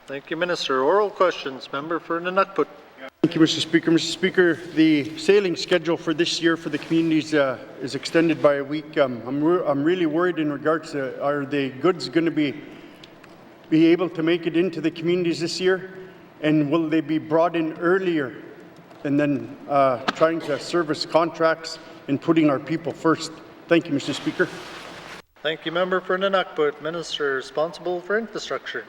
Thank you, Minister. Oral questions. Member for N.W.T. Thank you, Mr. Speaker. Mr. Speaker, the sailing schedule for this year for the communities is extended by a week. I'm really worried in regards to, are the goods going to be able to make it into the communities this year? And will they be brought in earlier and then trying to service contracts and putting our people first? Thank you, Mr. Speaker. Thank you, Member for Nunavut, Minister responsible for infrastructure.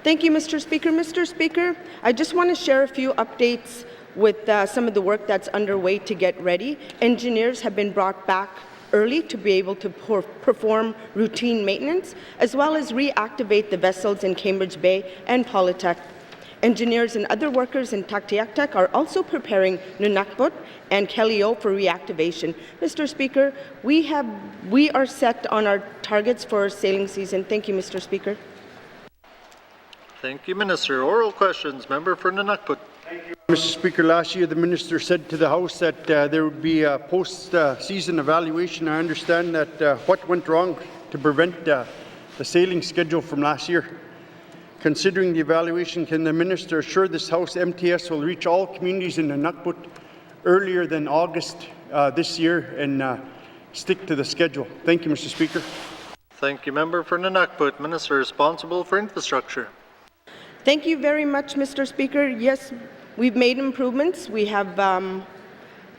Thank you, Mr. Speaker. Mr. Speaker, I just want to share a few updates with some of the work that's underway to get ready. Engineers have been brought back early to be able to perform routine maintenance, as well as reactivate the vessels in Cambridge Bay and Polytech. Engineers and other workers in Tuktoyaktuk are also preparing Nunavut and Kellyo for reactivation. Mr. Speaker, we are set on our targets for sailing season. Thank you, Mr. Speaker. Thank you, Minister. Oral questions. Member for Nunavut. Mr. Speaker, last year the Minister said to the House that there would be a post-season evaluation. I understand that what went wrong to prevent the sailing schedule from last year. Considering the evaluation, can the Minister assure this House MTS will reach all communities in Nunavut earlier than August this year and stick to the schedule? Thank you, Mr. Speaker. Thank you, Member for Nunavut, Minister responsible for infrastructure. Thank you very much, Mr. Speaker. Yes, we've made improvements. We have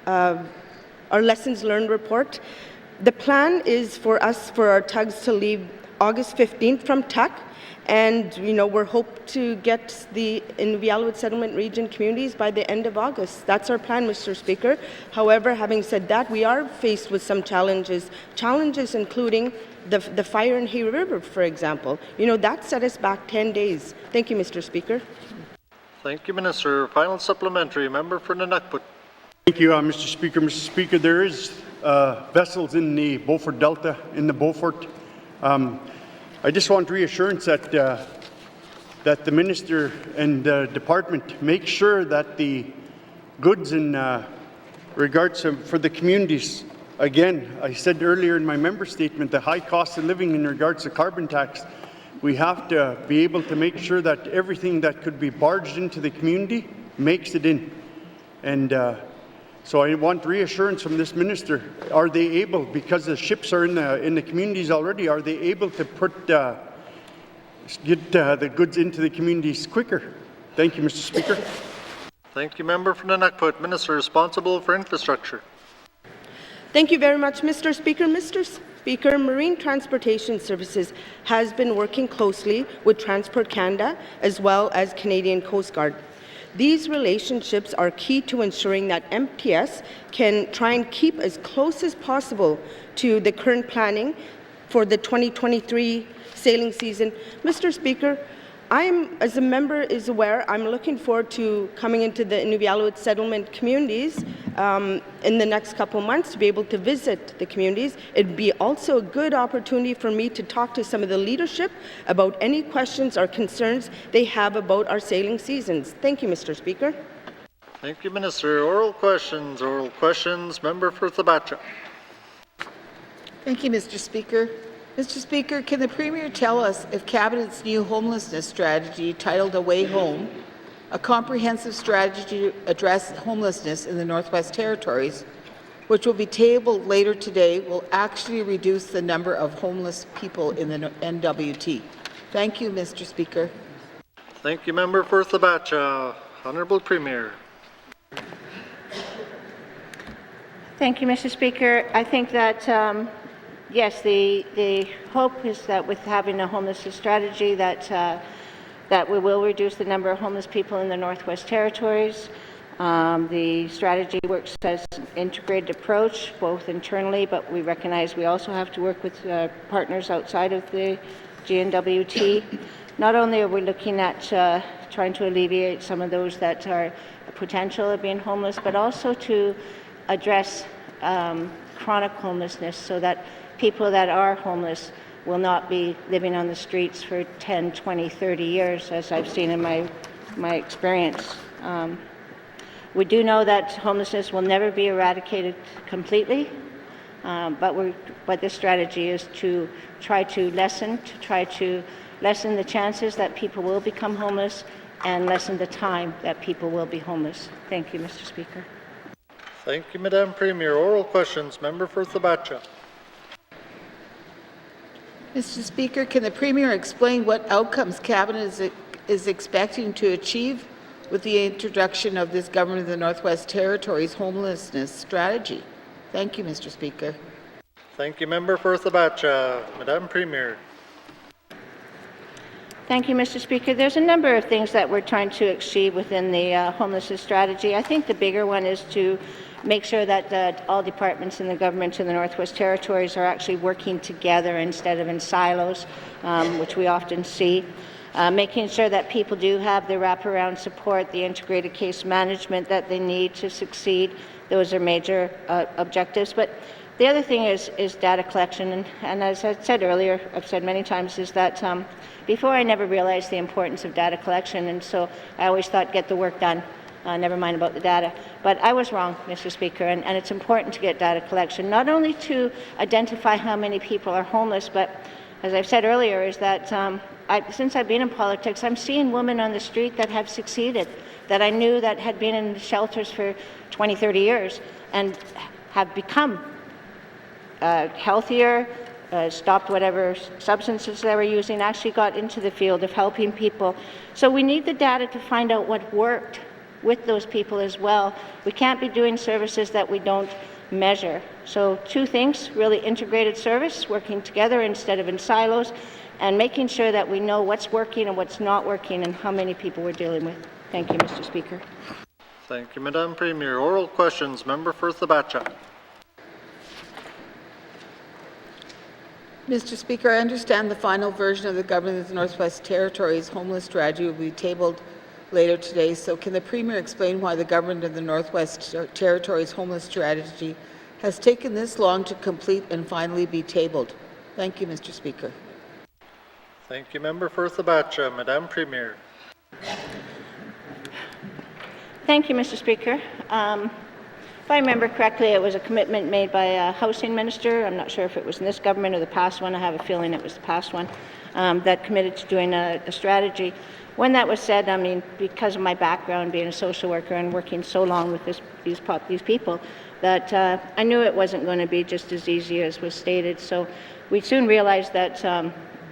our lessons learned report. The plan is for our tugs to leave August 15th from Tuk, and we're hope to get the Inuvialuit Settlement Region communities by the end of August. That's our plan, Mr. Speaker. However, having said that, we are faced with some challenges including the fire in Hay River, for example. That set us back 10 days. Thank you, Mr. Speaker. Thank you, Minister. Final supplementary. Member for Nunavut. Thank you, Mr. Speaker. Mr. Speaker, there is vessels in the Beaufort Delta, in the Beaufort. I just want reassurance that that the Minister and the Department make sure that the goods in regards to, for the communities. Again, I said earlier in my member statement, the high cost of living in regards to carbon tax, we have to be able to make sure that everything that could be barged into the community makes it in. And so I want reassurance from this Minister. Are they able, because the ships are in the communities already, are they able to get the goods into the communities quicker? Thank you, Mr. Speaker. Thank you, Member for Nunavut, Minister responsible for infrastructure. Thank you very much, Mr. Speaker. Mr. Speaker, Marine Transportation Services has been working closely with Transport Canada as well as Canadian Coast Guard. These relationships are key to ensuring that MTS can try and keep as close as possible to the current planning for the 2023 sailing season. Mr. Speaker, as a member is aware, I'm looking forward to coming into the Inuvialuit settlement communities in the next couple months to be able to visit the communities. It'd be also a good opportunity for me to talk to some of the leadership about any questions or concerns they have about our sailing seasons. Thank you, Mr. Speaker. Thank you, Minister. Oral questions. Oral questions. Member for Thabacha. Thank you, Mr. Speaker. Mr. Speaker, can the Premier tell us if Cabinet's new homelessness strategy, titled A Way Home, a comprehensive strategy to address homelessness in the Northwest Territories, which will be tabled later today, will actually reduce the number of homeless people in the N.W.T? Thank you, Mr. Speaker. Thank you, Member for Thabacha. Honourable Premier. Thank you, Mr. Speaker. I think that yes, the hope is that with having a homelessness strategy that we will reduce the number of homeless people in the Northwest Territories. The strategy works as an integrated approach, both internally, but we recognize we also have to work with partners outside of the N.W.T. Not only are we looking at trying to alleviate some of those that are potential of being homeless, but also to address chronic homelessness so that people that are homeless will not be living on the streets for 10, 20, 30 years, as I've seen in my experience. We do know that homelessness will never be eradicated completely, but this strategy is to try to lessen the chances that people will become homeless and lessen the time that people will be homeless. Thank you, Mr. Speaker. Thank you, Madam Premier. Oral questions. Member for Thabacha. Mr. Speaker, can the Premier explain what outcomes Cabinet is expecting to achieve with the introduction of this Government of the Northwest Territories homelessness strategy? Thank you, Mr. Speaker. Thank you, Member for Thabacha. Madam Premier. Thank you, Mr. Speaker. There's a number of things that we're trying to achieve within the homelessness strategy. I think the bigger one is to make sure that all departments in the government in the Northwest Territories are actually working together instead of in silos, which we often see. Making sure that people do have the wraparound support, the integrated case management that they need to succeed. Those are major objectives. But the other thing is data collection. And as I said earlier, I've said many times, is that before I never realized the importance of data collection, and so I always thought, get the work done. Never mind about the data. But I was wrong, Mr. Speaker, and it's important to get data collection, not only to identify how many people are homeless, but as I've said earlier, is that since I've been in politics, I'm seeing women on the street that have succeeded, that I knew that had been in shelters for 20, 30 years and have become healthier, stopped whatever substances they were using, actually got into the field of helping people. So we need the data to find out what worked with those people as well. We can't be doing services that we don't measure. So two things, really integrated service, working together instead of in silos, and making sure that we know what's working and what's not working and how many people we're dealing with. Thank you, Mr. Speaker. Thank you, Madam Premier. Oral questions. Member for Thabacha. Mr. Speaker, I understand the final version of the Government of the Northwest Territories homeless strategy will be tabled later today. So can the Premier explain why the Government of the Northwest Territories homeless strategy has taken this long to complete and finally be tabled? Thank you, Mr. Speaker. Thank you, Member for Thabacha. Madam Premier. Thank you, Mr. Speaker. If I remember correctly, it was a commitment made by a housing minister. I'm not sure if it was in this government or the past one. I have a feeling it was the past one that committed to doing a strategy. When that was said, I mean, because of my background being a social worker and working so long with these people, that I knew it wasn't going to be just as easy as was stated. So we soon realized that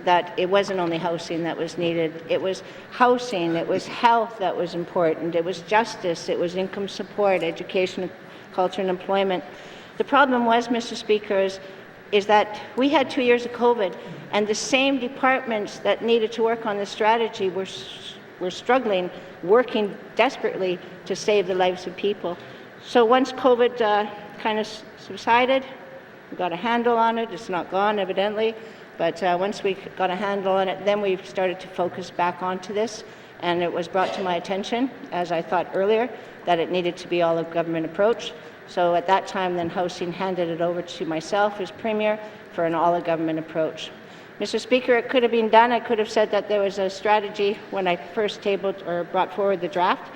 that it wasn't only housing that was needed. It was housing, it was health that was important, it was justice, it was income support, education, culture, and employment. The problem was, Mr. Speaker, is that we had 2 years of COVID, and the same departments that needed to work on this strategy were struggling, working desperately to save the lives of people. So once COVID kind of subsided, we got a handle on it. It's not gone, evidently, but once we got a handle on it, then we started to focus back onto this, and it was brought to my attention, as I thought earlier, that it needed to be all a government approach. So at that time, then Housing handed it over to myself as Premier for an all-government approach. Mr. Speaker, it could have been done. I could have said that there was a strategy when I first tabled or brought forward the draft,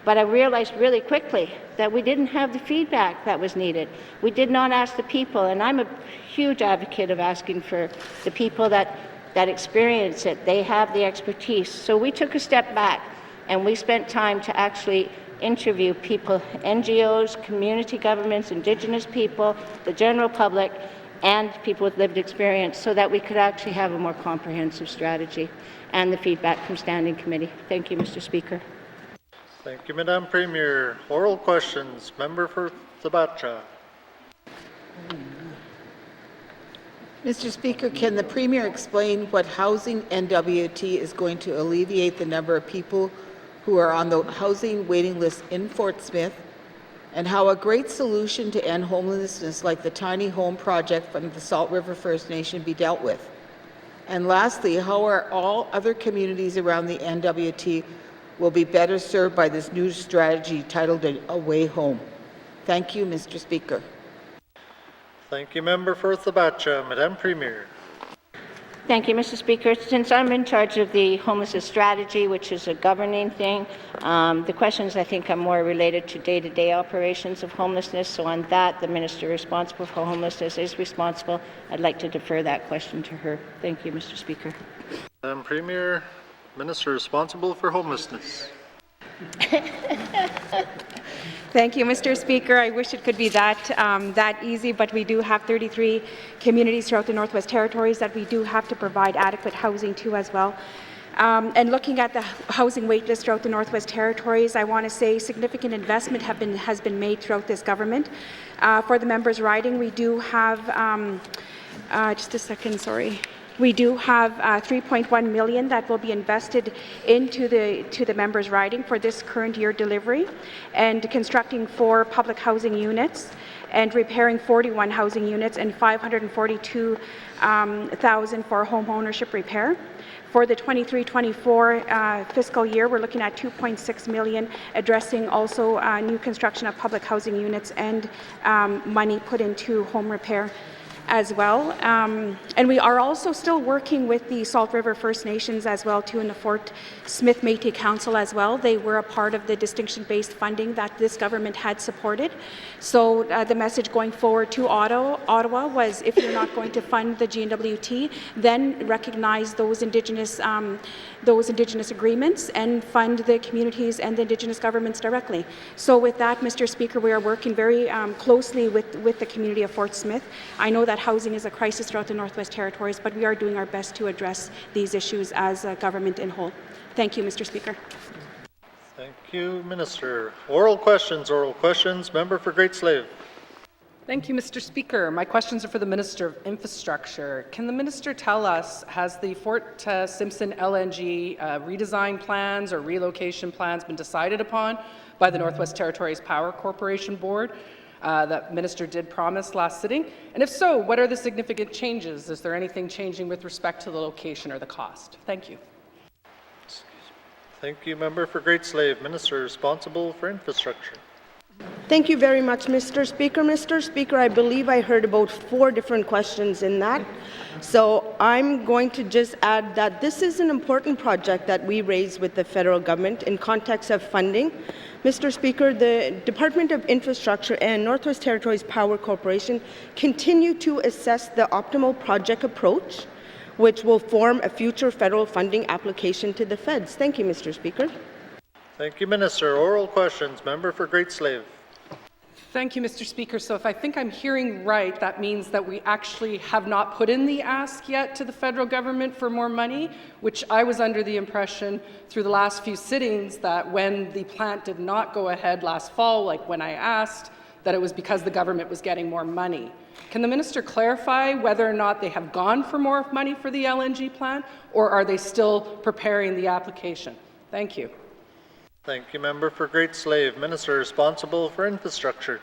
but I realized really quickly that we didn't have the feedback that was needed. We did not ask the people, and I'm a huge advocate of asking for the people that experience it. They have the expertise. So we took a step back, and we spent time to actually interview people, NGOs, community governments, Indigenous people, the general public, and people with lived experience, so that we could actually have a more comprehensive strategy and the feedback from Standing Committee. Thank you, Mr. Speaker. Thank you, Madam Premier. Oral questions. Member for Thabacha. Mr. Speaker, can the Premier explain what housing N.W.T is going to alleviate the number of people who are on the housing waiting list in Fort Smith, and how a great solution to end homelessness like the tiny home project from the Salt River First Nation be dealt with? And lastly, how are all other communities around the N.W.T will be better served by this new strategy titled A Way Home? Thank you, Mr. Speaker. Thank you, Member for Thabacha. Madam Premier. Thank you, Mr. Speaker. Since I'm in charge of the homelessness strategy, which is a governing thing, the questions I think are more related to day-to-day operations of homelessness. So on that, the minister responsible for homelessness is responsible. I'd like to defer that question to her. Thank you, Mr. Speaker. Madam Premier. Minister responsible for homelessness. Thank you, Mr. Speaker. I wish it could be that easy, but we do have 33 communities throughout the Northwest Territories that we do have to provide adequate housing to as well. And looking at the housing wait list throughout the Northwest Territories, I want to say significant investment has been made throughout this government. For the members' riding, we do have, just a second, sorry. We do have 3.1 million that will be invested into the members' riding for this current year delivery, and constructing 4 public housing units and repairing 41 housing units and 542,000 for home ownership repair. For the 23-24 fiscal year, we're looking at 2.6 million, addressing also new construction of public housing units and money put into home repair as well. And we are also still working with the Salt River First Nations as well too, in the Fort Smith Métis Council as well. They were a part of the distinction-based funding that this government had supported. So the message going forward to Ottawa was, if you're not going to fund the N.W.T, then recognize those Indigenous agreements and fund the communities and the Indigenous governments directly. So with that, Mr. Speaker, we are working very closely with the community of Fort Smith. I know that housing is a crisis throughout the Northwest Territories, but we are doing our best to address these issues as a government in whole. Thank you, Mr. Speaker. Thank you, Minister. Oral questions. Member for Great Slave. Thank you, Mr. Speaker. My questions are for the Minister of Infrastructure. Can the Minister tell us, has the Fort Simpson LNG redesign plans or relocation plans been decided upon by the Northwest Territories Power Corporation Board that Minister did promise last sitting? And if so, what are the significant changes? Is there anything changing with respect to the location or the cost? Thank you. Thank you, Member for Great Slave. Minister responsible for infrastructure. Thank you very much, Mr. Speaker. Mr. Speaker, I believe I heard about 4 different questions in that. So I'm going to just add that this is an important project that we raised with the federal government in context of funding. Mr. Speaker, the Department of Infrastructure and Northwest Territories Power Corporation continue to assess the optimal project approach, which will form a future federal funding application to the feds. Thank you, Mr. Speaker. Thank you, Minister. Oral questions. Member for Great Slave. Thank you, Mr. Speaker. So if I think I'm hearing right, that means that we actually have not put in the ask yet to the federal government for more money, which I was under the impression through the last few sittings that when the plant did not go ahead last fall, like when I asked, that it was because the government was getting more money. Can the minister clarify whether or not they have gone for more money for the LNG plant, or are they still preparing the application? Thank you. Thank you, Member for Great Slave. Minister responsible for infrastructure.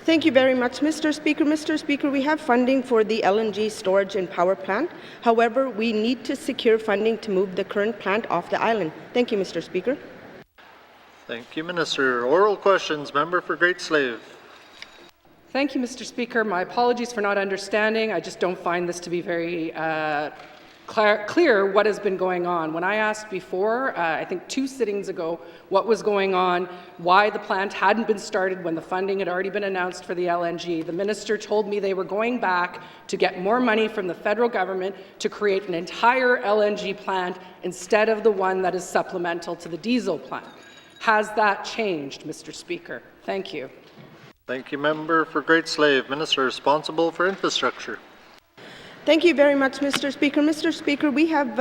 Thank you very much, Mr. Speaker. Mr. Speaker, we have funding for the LNG storage and power plant. However, we need to secure funding to move the current plant off the island. Thank you, Mr. Speaker. Thank you, Minister. Oral questions. Member for Great Slave. Thank you, Mr. Speaker. My apologies for not understanding. I just don't find this to be very clear what has been going on. When I asked before, I think 2 sittings ago, what was going on, why the plant hadn't been started when the funding had already been announced for the LNG, the minister told me they were going back to get more money from the federal government to create an entire LNG plant instead of the one that is supplemental to the diesel plant. Has that changed, Mr. Speaker? Thank you. Thank you, Member for Great Slave. Minister responsible for infrastructure. Thank you very much, Mr. Speaker. Mr. Speaker, we have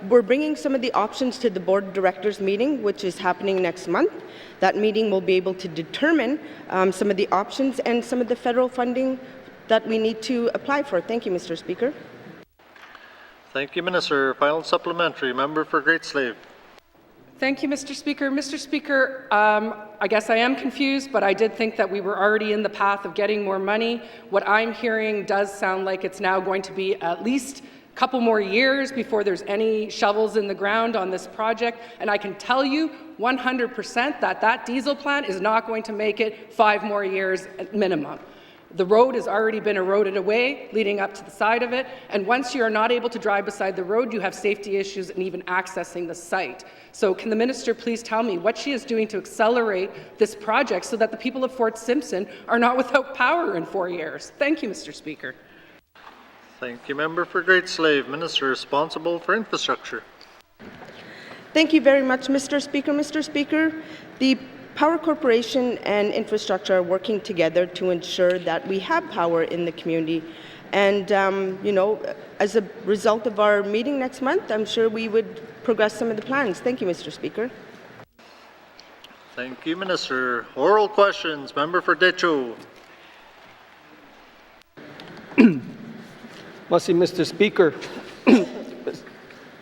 we're bringing some of the options to the Board of Directors meeting, which is happening next month. That meeting will be able to determine some of the options and some of the federal funding that we need to apply for. Thank you, Mr. Speaker. Thank you, Minister. Final supplementary. Member for Great Slave. Thank you, Mr. Speaker. Mr. Speaker, I guess I am confused, but I did think that we were already in the path of getting more money. What I'm hearing does sound like it's now going to be at least a couple more years before there's any shovels in the ground on this project. And I can tell you 100% that that diesel plant is not going to make it 5 more years at minimum. The road has already been eroded away leading up to the side of it, and once you are not able to drive beside the road, you have safety issues in even accessing the site. So can the minister please tell me what she is doing to accelerate this project so that the people of Fort Simpson are not without power in 4 years? Thank you, Mr. Speaker. Thank you, Member for Great Slave. Minister responsible for infrastructure. Thank you very much, Mr. Speaker. Mr. Speaker, the Power Corporation and infrastructure are working together to ensure that we have power in the community. And, you know, as a result of our meeting next month, I'm sure we would progress some of the plans. Thank you, Mr. Speaker. Thank you, Minister. Oral questions. Member for Decho. Mr. Speaker.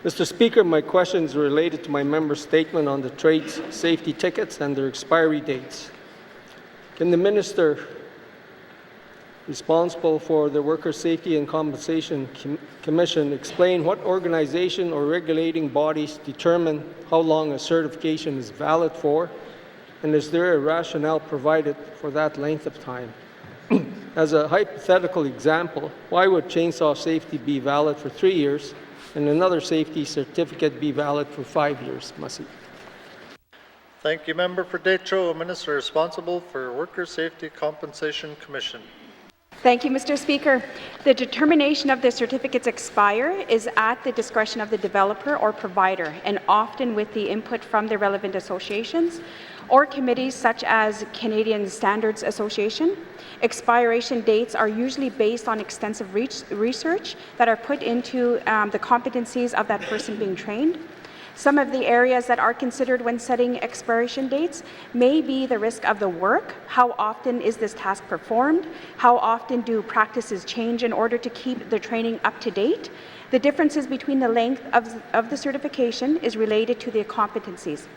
Mr. Speaker, my question is related to my member's statement on the trade safety tickets and their expiry dates. Can the minister responsible for the Worker Safety and Compensation Commission explain what organization or regulating bodies determine how long a certification is valid for, and is there a rationale provided for that length of time? As a hypothetical example, why would chainsaw safety be valid for 3 years and another safety certificate be valid for 5 years? Masi. Thank you, Member for Decho. Minister responsible for Worker Safety Compensation Commission. Thank you, Mr. Speaker. The determination of the certificates expire is at the discretion of the developer or provider, and often with the input from the relevant associations or committees such as Canadian Standards Association. Expiration dates are usually based on extensive research that are put into the competencies of that person being trained. Some of the areas that are considered when setting expiration dates may be the risk of the work, how often is this task performed, how often do practices change in order to keep the training up to date. The differences between the length of the certification is related to the competencies.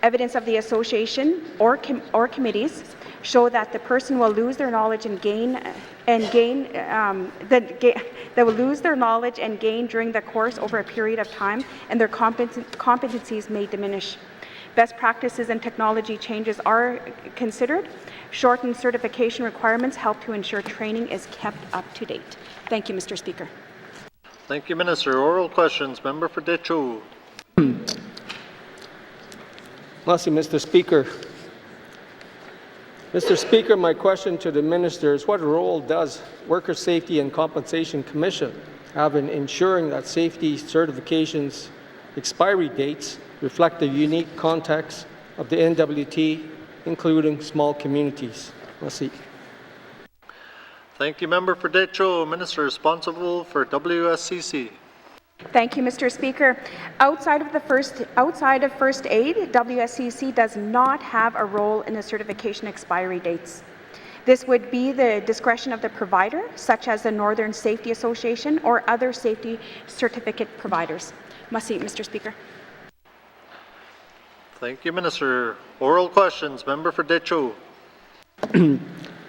Evidence of the association or committees show that the person will lose their knowledge and gain they will lose their knowledge and gain during the course over a period of time, and their competencies may diminish. Best practices and technology changes are considered. Shortened certification requirements help to ensure training is kept up to date. Thank you, Mr. Speaker. Thank you, Minister. Oral questions. Member for Decho. Mr. Speaker. Mr. Speaker, my question to the Minister is what role does Worker Safety and Compensation Commission have in ensuring that safety certifications expiry dates reflect the unique context of the N.W.T, including small communities? Merci. Thank you, Member for Decho. Minister responsible for WSCC. Thank you, Mr. Speaker. Outside of first aid, WSCC does not have a role in the certification expiry dates. This would be the discretion of the provider, such as the Northern Safety Association or other safety certificate providers. Merci, Mr. Speaker. Thank you, Minister. Oral questions. Member for Decho.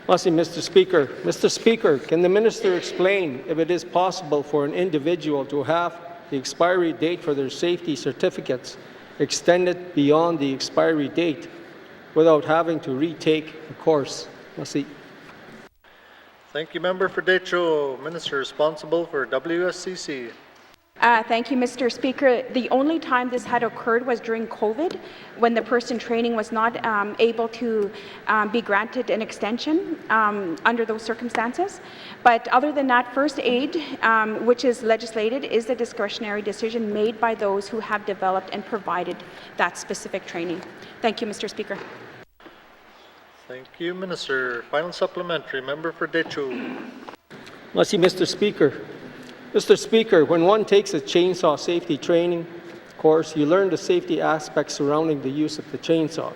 Mr. Speaker. Mr. Speaker, can the Minister explain if it is possible for an individual to have the expiry date for their safety certificates extended beyond the expiry date without having to retake the course? Merci. Thank you, Member for Decho. Minister responsible for WSCC. Thank you, Mr. Speaker. The only time this had occurred was during COVID, when the person training was not able to be granted an extension under those circumstances. But other than that, first aid, which is legislated, is the discretionary decision made by those who have developed and provided that specific training. Thank you, Mr. Speaker. Thank you, Minister. Final supplementary. Member for Decho. Merci, Mr. Speaker. Mr. Speaker, when one takes a chainsaw safety training course, you learn the safety aspects surrounding the use of the chainsaw.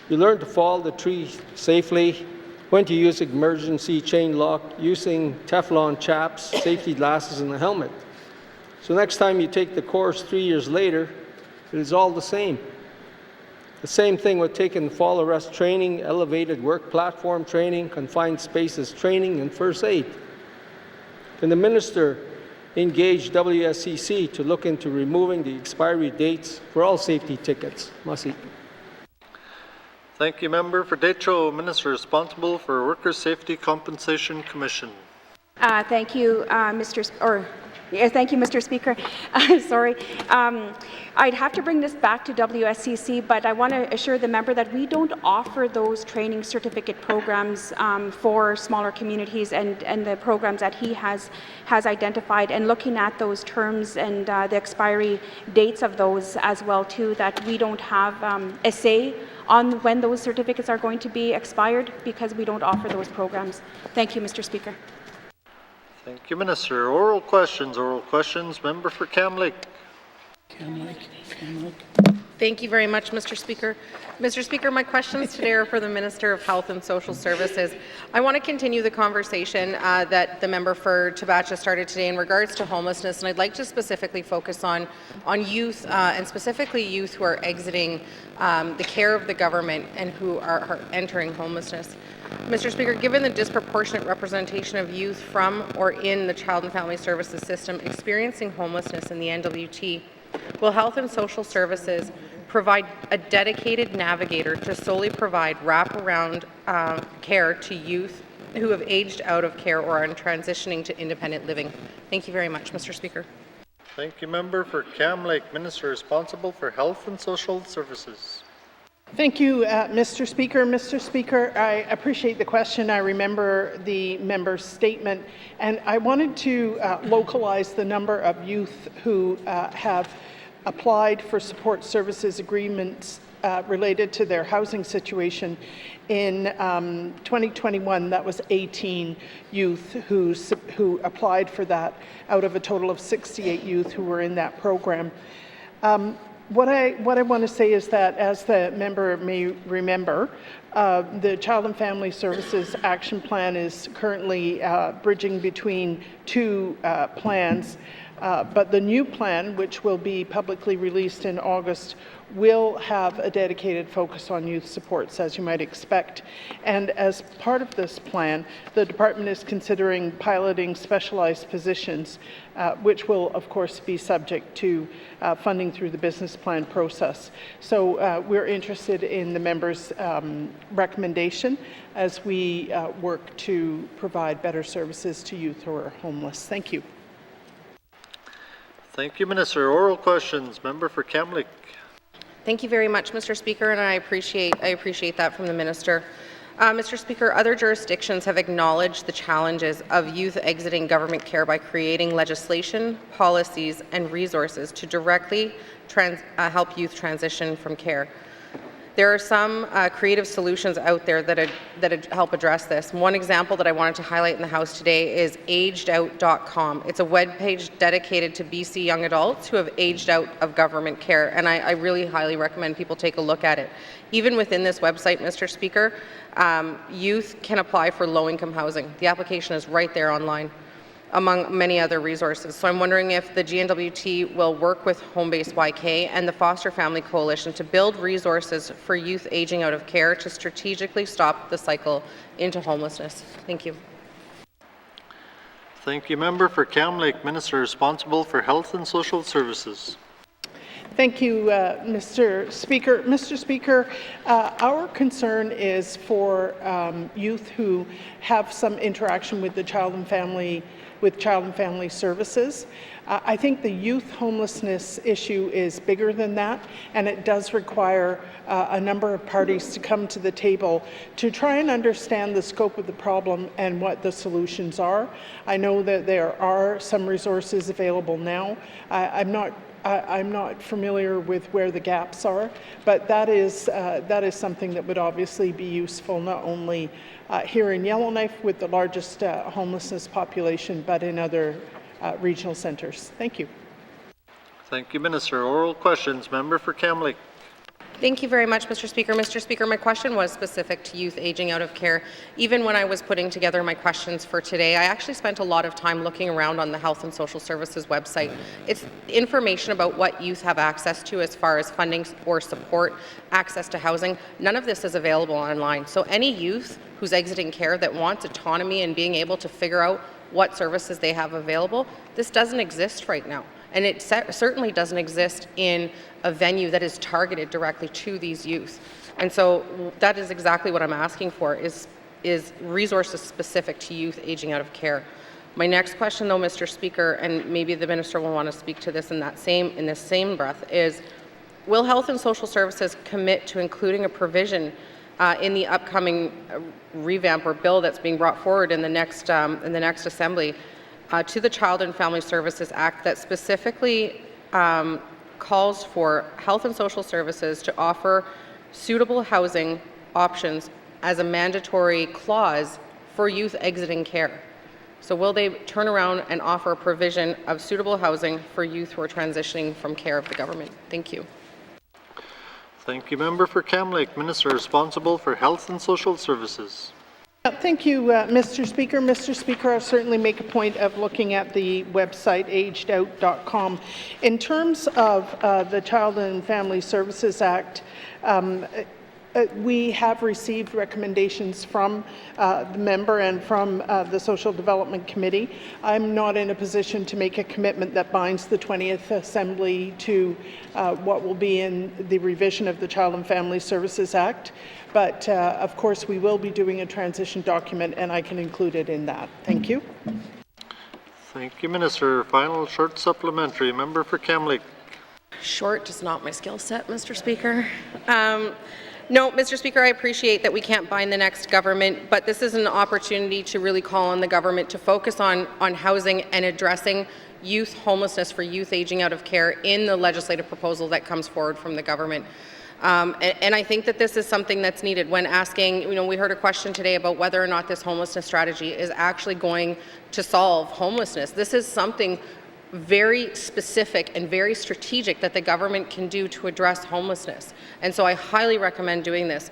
You learn to fall the tree safely, when to use emergency chain lock, using Teflon chaps, safety glasses, and a helmet. So next time you take the course 3 years later, it is all the same. The same thing with taking fall arrest training, elevated work platform training, confined spaces training, and first aid. Can the Minister engage WSCC to look into removing the expiry dates for all safety tickets? Merci. Thank you, Member for Decho. Minister responsible for Worker Safety Compensation Commission. Thank you, Yeah, thank you, Mr. Speaker. Sorry. I'd have to bring this back to WSCC, but I want to assure the member that we don't offer those training certificate programs for smaller communities, and the programs that he has identified, and looking at those terms and the expiry dates of those as well too, that we don't have a say on when those certificates are going to be expired, because we don't offer those programs. Thank you, Mr. Speaker. Thank you, Minister. Oral questions. Member for Kamloops. Thank you very much, Mr. Speaker. Mr. Speaker, my questions today are for the Minister of Health and Social Services. I want to continue the conversation that the member for Tabacha started today in regards to homelessness, and I'd like to specifically focus on youth, and specifically youth who are exiting the care of the government and who are entering homelessness. Mr. Speaker, given the disproportionate representation of youth from or in the Child and Family Services system experiencing homelessness in the N.W.T, will Health and Social Services provide a dedicated navigator to solely provide wraparound care to youth who have aged out of care or are transitioning to independent living? Thank you very much, Mr. Speaker. Thank you, Member for Kamloops. Minister responsible for Health and Social Services. Thank you, Mr. Speaker. Mr. Speaker, I appreciate the question. I remember the member's statement, and I wanted to localize the number of youth who have applied for support services agreements related to their housing situation. In 2021, that was 18 youth who applied for that out of a total of 68 youth who were in that program. What I want to say is that, as the member may remember, the Child and Family Services Action Plan is currently bridging between two plans, but the new plan, which will be publicly released in August, will have a dedicated focus on youth supports, as you might expect. And as part of this plan, the department is considering piloting specialized positions, which will, of course, be subject to funding through the business plan process. So we're interested in the member's recommendation as we work to provide better services to youth who are homeless. Thank you. Thank you, Minister. Oral questions. Member for Kamloops. Thank you very much, Mr. Speaker, and I appreciate that from the Minister. Mr. Speaker, other jurisdictions have acknowledged the challenges of youth exiting government care by creating legislation, policies, and resources to directly help youth transition from care. There are some creative solutions out there that help address this. One example that I wanted to highlight in the House today is AgedOut.com. It's a webpage dedicated to BC young adults who have aged out of government care, and I really highly recommend people take a look at it. Even within this website, Mr. Speaker, youth can apply for low-income housing. The application is right there online, among many other resources. So I'm wondering if the GNWT will work with Homebase YK and the Foster Family Coalition to build resources for youth aging out of care to strategically stop the cycle into homelessness. Thank you. Thank you, Member for Kamloops. Minister responsible for Health and Social Services. Thank you, Mr. Speaker. Mr. Speaker, our concern is for youth who have some interaction with the Child and Family Services. I think the youth homelessness issue is bigger than that, and it does require a number of parties to come to the table to try and understand the scope of the problem and what the solutions are. I know that there are some resources available now. I'm not familiar with where the gaps are, but that is something that would obviously be useful not only here in Yellowknife with the largest homelessness population, but in other regional centres. Thank you. Thank you, Minister. Oral questions. Member for Kamloops. Thank you very much, Mr. Speaker. Mr. Speaker, my question was specific to youth aging out of care. Even when I was putting together my questions for today, I actually spent a lot of time looking around on the Health and Social Services website. It's information about what youth have access to as far as funding or support, access to housing. None of this is available online. So any youth who's exiting care that wants autonomy and being able to figure out what services they have available, this doesn't exist right now. And it certainly doesn't exist in a venue that is targeted directly to these youth. And so that is exactly what I'm asking for, is resources specific to youth aging out of care. My next question, though, Mr. Speaker, and maybe the minister will want to speak to this in this same breath, is will Health and Social Services commit to including a provision in the upcoming revamp or bill that's being brought forward in the next assembly to the Child and Family Services Act that specifically calls for Health and Social Services to offer suitable housing options as a mandatory clause for youth exiting care? So will they turn around and offer a provision of suitable housing for youth who are transitioning from care of the government? Thank you. Thank you, Member for Cam Lake. Minister responsible for Health and Social Services. Thank you, Mr. Speaker. Mr. Speaker, I'll certainly make a point of looking at the website agedout.com. In terms of the Child and Family Services Act, we have received recommendations from the member and from the Social Development Committee. I'm not in a position to make a commitment that binds the 20th Assembly to what will be in the revision of the Child and Family Services Act. But of course, we will be doing a transition document, and I can include it in that. Thank you. Thank you, Minister. Final short supplementary. Member for Cam Lake. Short is not my skill set, Mr. Speaker. No, Mr. Speaker, I appreciate that we can't bind the next government, but this is an opportunity to really call on the government to focus on housing and addressing youth homelessness for youth aging out of care in the legislative proposal that comes forward from the government. And I think that this is something that's needed when asking, we heard a question today about whether or not this homelessness strategy is actually going to solve homelessness. This is something very specific and very strategic that the government can do to address homelessness. And so I highly recommend doing this.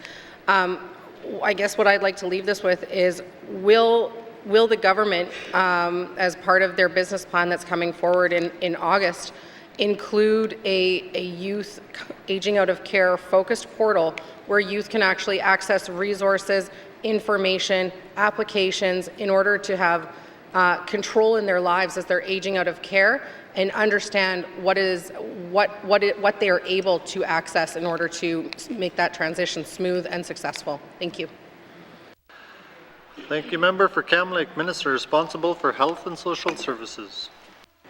I guess what I'd like to leave this with is, will the government, as part of their business plan that's coming forward in August, include a youth aging out of care focused portal where youth can actually access resources, information, applications in order to have control in their lives as they're aging out of care and understand what they are able to access in order to make that transition smooth and successful. Thank you. Thank you, Member for Cam Lake. Minister responsible for Health and Social Services.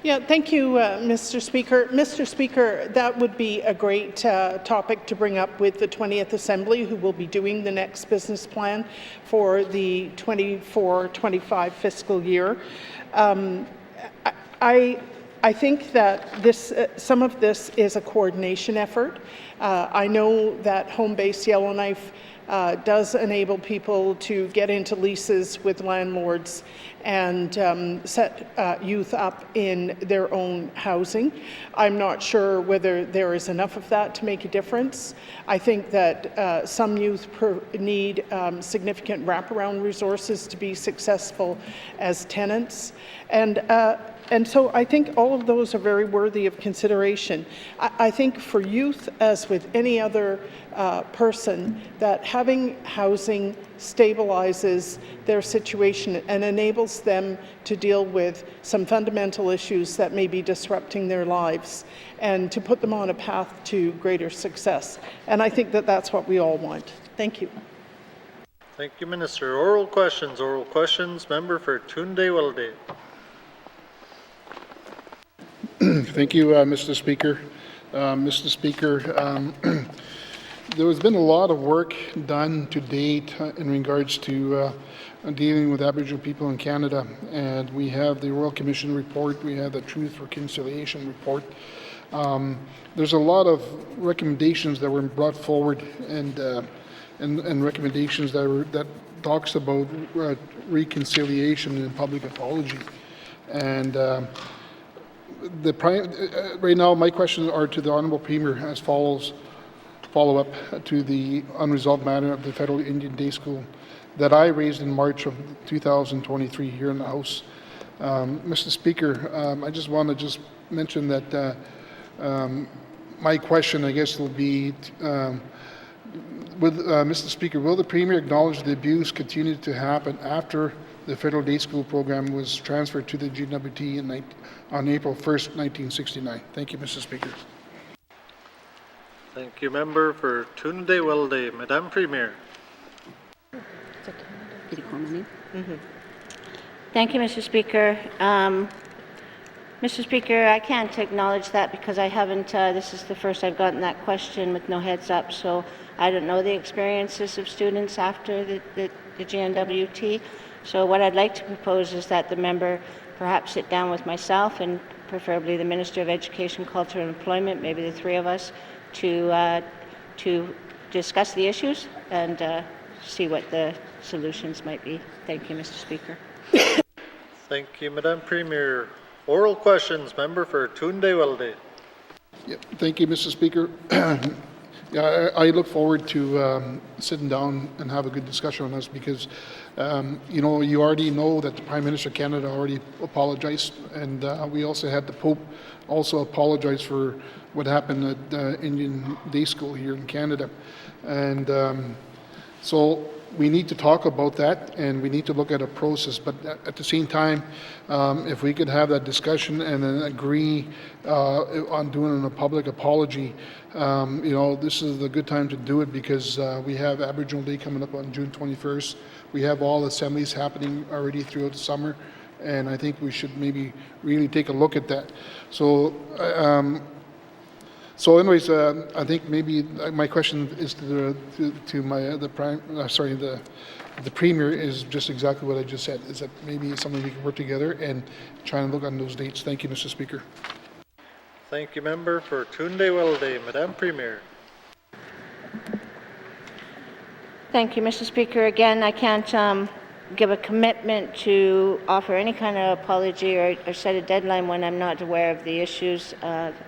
Yeah, thank you, Mr. Speaker. Mr. Speaker, that would be a great topic to bring up with the 20th Assembly, who will be doing the next business plan for the 24-25 fiscal year. I think that some of this is a coordination effort. I know that home-based Yellowknife does enable people to get into leases with landlords and set youth up in their own housing. I'm not sure whether there is enough of that to make a difference. I think that some youth need significant wraparound resources to be successful as tenants. And so I think all of those are very worthy of consideration. I think for youth, as with any other person, that having housing stabilizes their situation and enables them to deal with some fundamental issues that may be disrupting their lives and to put them on a path to greater success. And I think that that's what we all want. Thank you. Thank you, Minister. Oral questions. Oral questions. Member for Tunde-Welleday. Thank you, Mr. Speaker. Mr. Speaker, there has been a lot of work done to date in regards to dealing with Aboriginal people in Canada, and we have the Royal Commission report, we have the Truth Reconciliation report. There's a lot of recommendations that were brought forward and recommendations that talks about reconciliation and public apology. And right now, my questions are to the Honourable Premier as follows. Follow-up to the unresolved matter of the Federal Indian Day School that I raised in March of 2023 here in the House. Mr. Speaker, I just want to mention that my question, I guess, will be, Mr. Speaker, will the Premier acknowledge the abuse continued to happen after the Federal Day School program was transferred to the N.W.T on April 1st, 1969? Thank you, Mr. Speaker. Thank you, Member for Tunde-Welleday. Madame Premier. Thank you, Mr. Speaker. Mr. Speaker, I can't acknowledge that because I haven't, this is the first I've gotten that question with no heads up, so I don't know the experiences of students after the N.W.T. So what I'd like to propose is that the member perhaps sit down with myself and preferably the Minister of Education, Culture and Employment, maybe the three of us, to discuss the issues and see what the solutions might be. Thank you, Mr. Speaker. Thank you, Madam Premier. Oral questions, member for Tunde-Weldy. Yeah, thank you, Mr. Speaker. Yeah, I look forward to sitting down and have a good discussion on this because, you know, you already know that the Prime Minister of Canada already apologized, and we also had the Pope also apologize for what happened at Indian Day School here in Canada. And so we need to talk about that, and we need to look at a process. But at the same time, if we could have that discussion and then agree on doing a public apology, you know, this is a good time to do it because we have Aboriginal Day coming up on June 21st. We have all assemblies happening already throughout the summer, and I think we should maybe really take a look at that. So. So anyways, I think maybe my question is to the Premier is just exactly what I just said, is that maybe something we can work together and try and look on those dates. Thank you, Mr. Speaker. Thank you, member for Tunde-Weldy. Madam Premier. Thank you, Mr. Speaker. Again, I can't give a commitment to offer any kind of apology or set a deadline when I'm not aware of the issues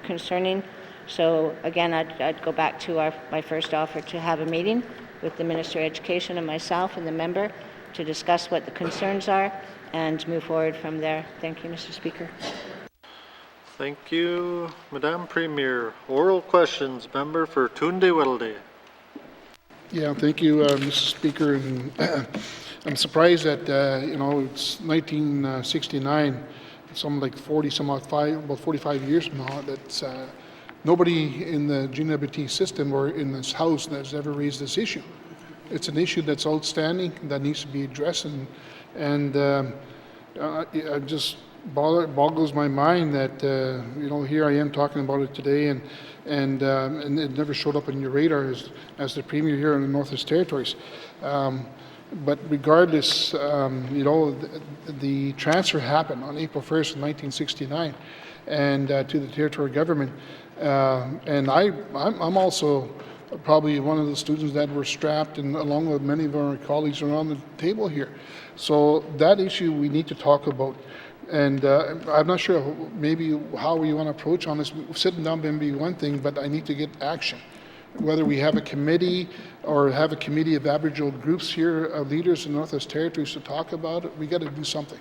concerning. So again, I'd go back to my first offer to have a meeting with the Minister of Education and myself and the member to discuss what the concerns are and move forward from there. Thank you, Mr. Speaker. Thank you, Madam Premier. Oral questions, member for Tunde-Weldy. Yeah, thank you, Mr. Speaker. And I'm surprised that you know, it's 1969, something like 45 years from now. That's nobody in the N.W.T system or in this House has ever raised this issue. It's an issue that's outstanding that needs to be addressed, and it just boggles my mind that you know, here I am talking about it today, and it never showed up on your radar as the Premier here in the Northwest Territories. But regardless, you know, the transfer happened on April 1st, 1969, and to the territory government. And I'm also probably one of the students that were strapped, and along with many of our colleagues around the table here. So that issue we need to talk about. And I'm not sure maybe how we want to approach on this. Sitting down may be one thing, but I need to get action. Whether we have a committee or have a committee of Aboriginal groups here, leaders in Northwest Territories to talk about it, we got to do something.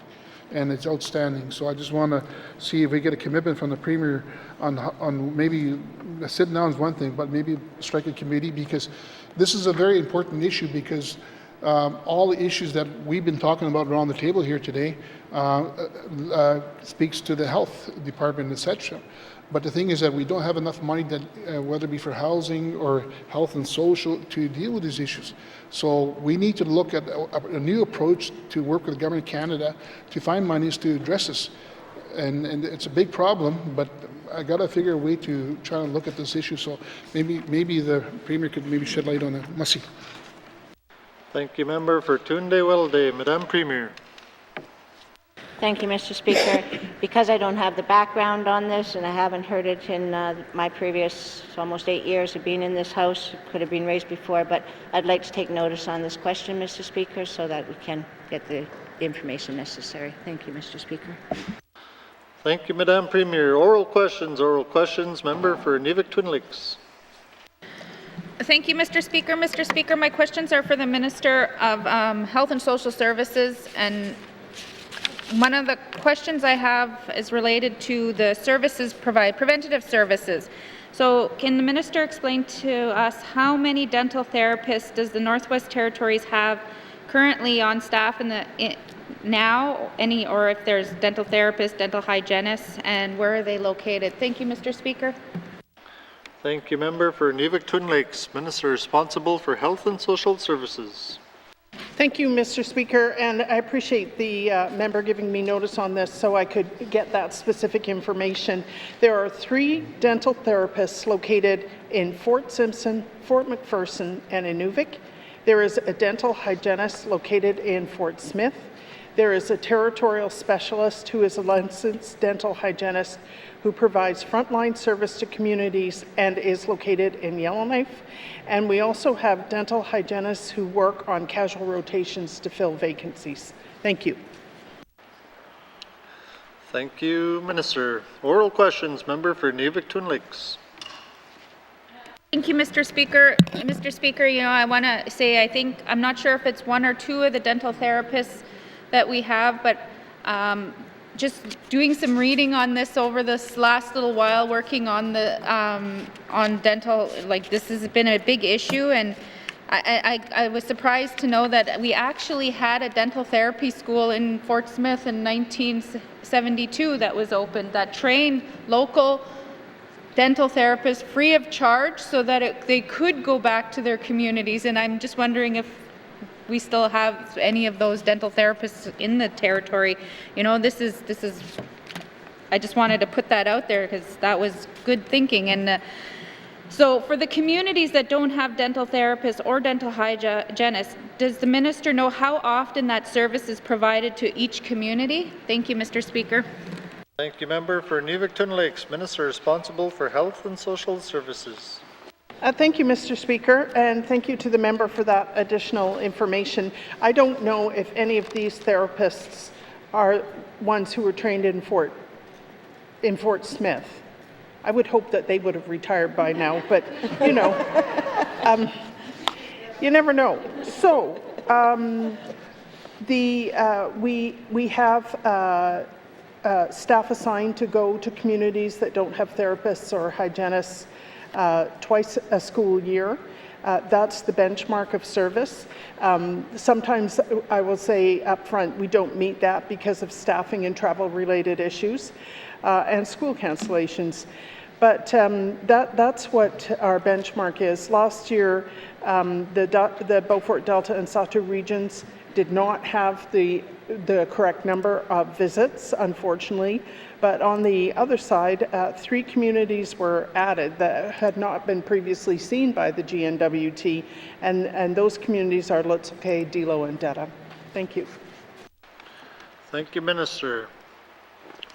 And it's outstanding. So I just want to see if we get a commitment from the Premier on maybe sitting down is one thing, but maybe strike a committee, because this is a very important issue, because all the issues that we've been talking about around the table here today speaks to the health department, etc. But the thing is that we don't have enough money that, whether it be for housing or health and social, to deal with these issues. So we need to look at a new approach to work with the Government of Canada to find monies to address this. And it's a big problem, but I got to figure a way to try to look at this issue. So maybe the Premier could maybe shed light on it. Merci. Thank you, member for Tunde-Weldy. Madam Premier. Thank you, Mr. Speaker. Because I don't have the background on this and I haven't heard it in my previous almost 8 years of being in this House, it could have been raised before, but I'd like to take notice on this question, Mr. Speaker, so that we can get the information necessary. Thank you, Mr. Speaker. Thank you, Madam Premier. Oral questions, member for N.W.T. Lakes. Thank you, Mr. Speaker. Mr. Speaker, my questions are for the Minister of Health and Social Services, and one of the questions I have is related to the services preventative services. So can the Minister explain to us how many dental therapists does the Northwest Territories have currently on staff now, or if there's dental therapists, dental hygienists, and where are they located? Thank you, Mr. Speaker. Thank you, member for N.W.T. Lakes. Minister responsible for Health and Social Services. Thank you, Mr. Speaker, and I appreciate the member giving me notice on this so I could get that specific information. There are 3 dental therapists located in Fort Simpson, Fort McPherson, and Inuvik. There is a dental hygienist located in Fort Smith. There is a territorial specialist who is a licensed dental hygienist who provides frontline service to communities and is located in Yellowknife. And we also have dental hygienists who work on casual rotations to fill vacancies. Thank you. Thank you, Minister. Oral questions, member for Inuvik Twin Lakes. Thank you, Mr. Speaker. Mr. Speaker, I want to say I'm not sure if it's 1 or 2 of the dental therapists that we have, but just doing some reading on this over this last little while, working on the on dental, this has been a big issue, and I was surprised to know that we actually had a dental therapy school in Fort Smith in 1972 that was opened that trained local dental therapists free of charge so that they could go back to their communities. And I'm just wondering if we still have any of those dental therapists in the territory. This is I just wanted to put that out there because that was good thinking. And so for the communities that don't have dental therapists or dental hygienists, does the minister know how often that service is provided to each community? Thank you, Mr. Speaker. Thank you, member for Inuvik Twin Lakes. Minister responsible for Health and Social Services. Thank you, Mr. Speaker, and thank you to the member for that additional information. I don't know if any of these therapists are ones who were trained in Fort Smith. I would hope that they would have retired by now, but you never know. So we have staff assigned to go to communities that don't have therapists or hygienists twice a school year. That's the benchmark of service. Sometimes I will say up front, we don't meet that because of staffing and travel related issues and school cancellations. But that's what our benchmark is. Last year, the Beaufort Delta and Sato regions did not have the correct number of visits, unfortunately. But on the other side, 3 communities were added that had not been previously seen by the N.W.T, and those communities are Lutsuke, Dilo, and Deta. Thank you. Thank you, Minister.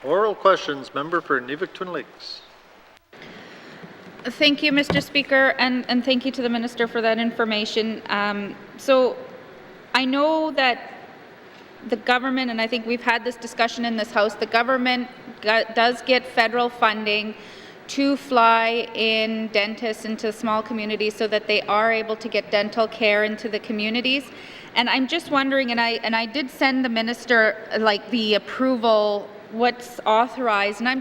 Oral questions, member for Inuvik Twin Lakes. Thank you, Mr. Speaker, and thank you to the Minister for that information. So I know that the government, and I think we've had this discussion in this House, the government does get federal funding to fly in dentists into small communities so that they are able to get dental care into the communities. And I'm just wondering, and I did send the minister the approval, what's authorized, and I'm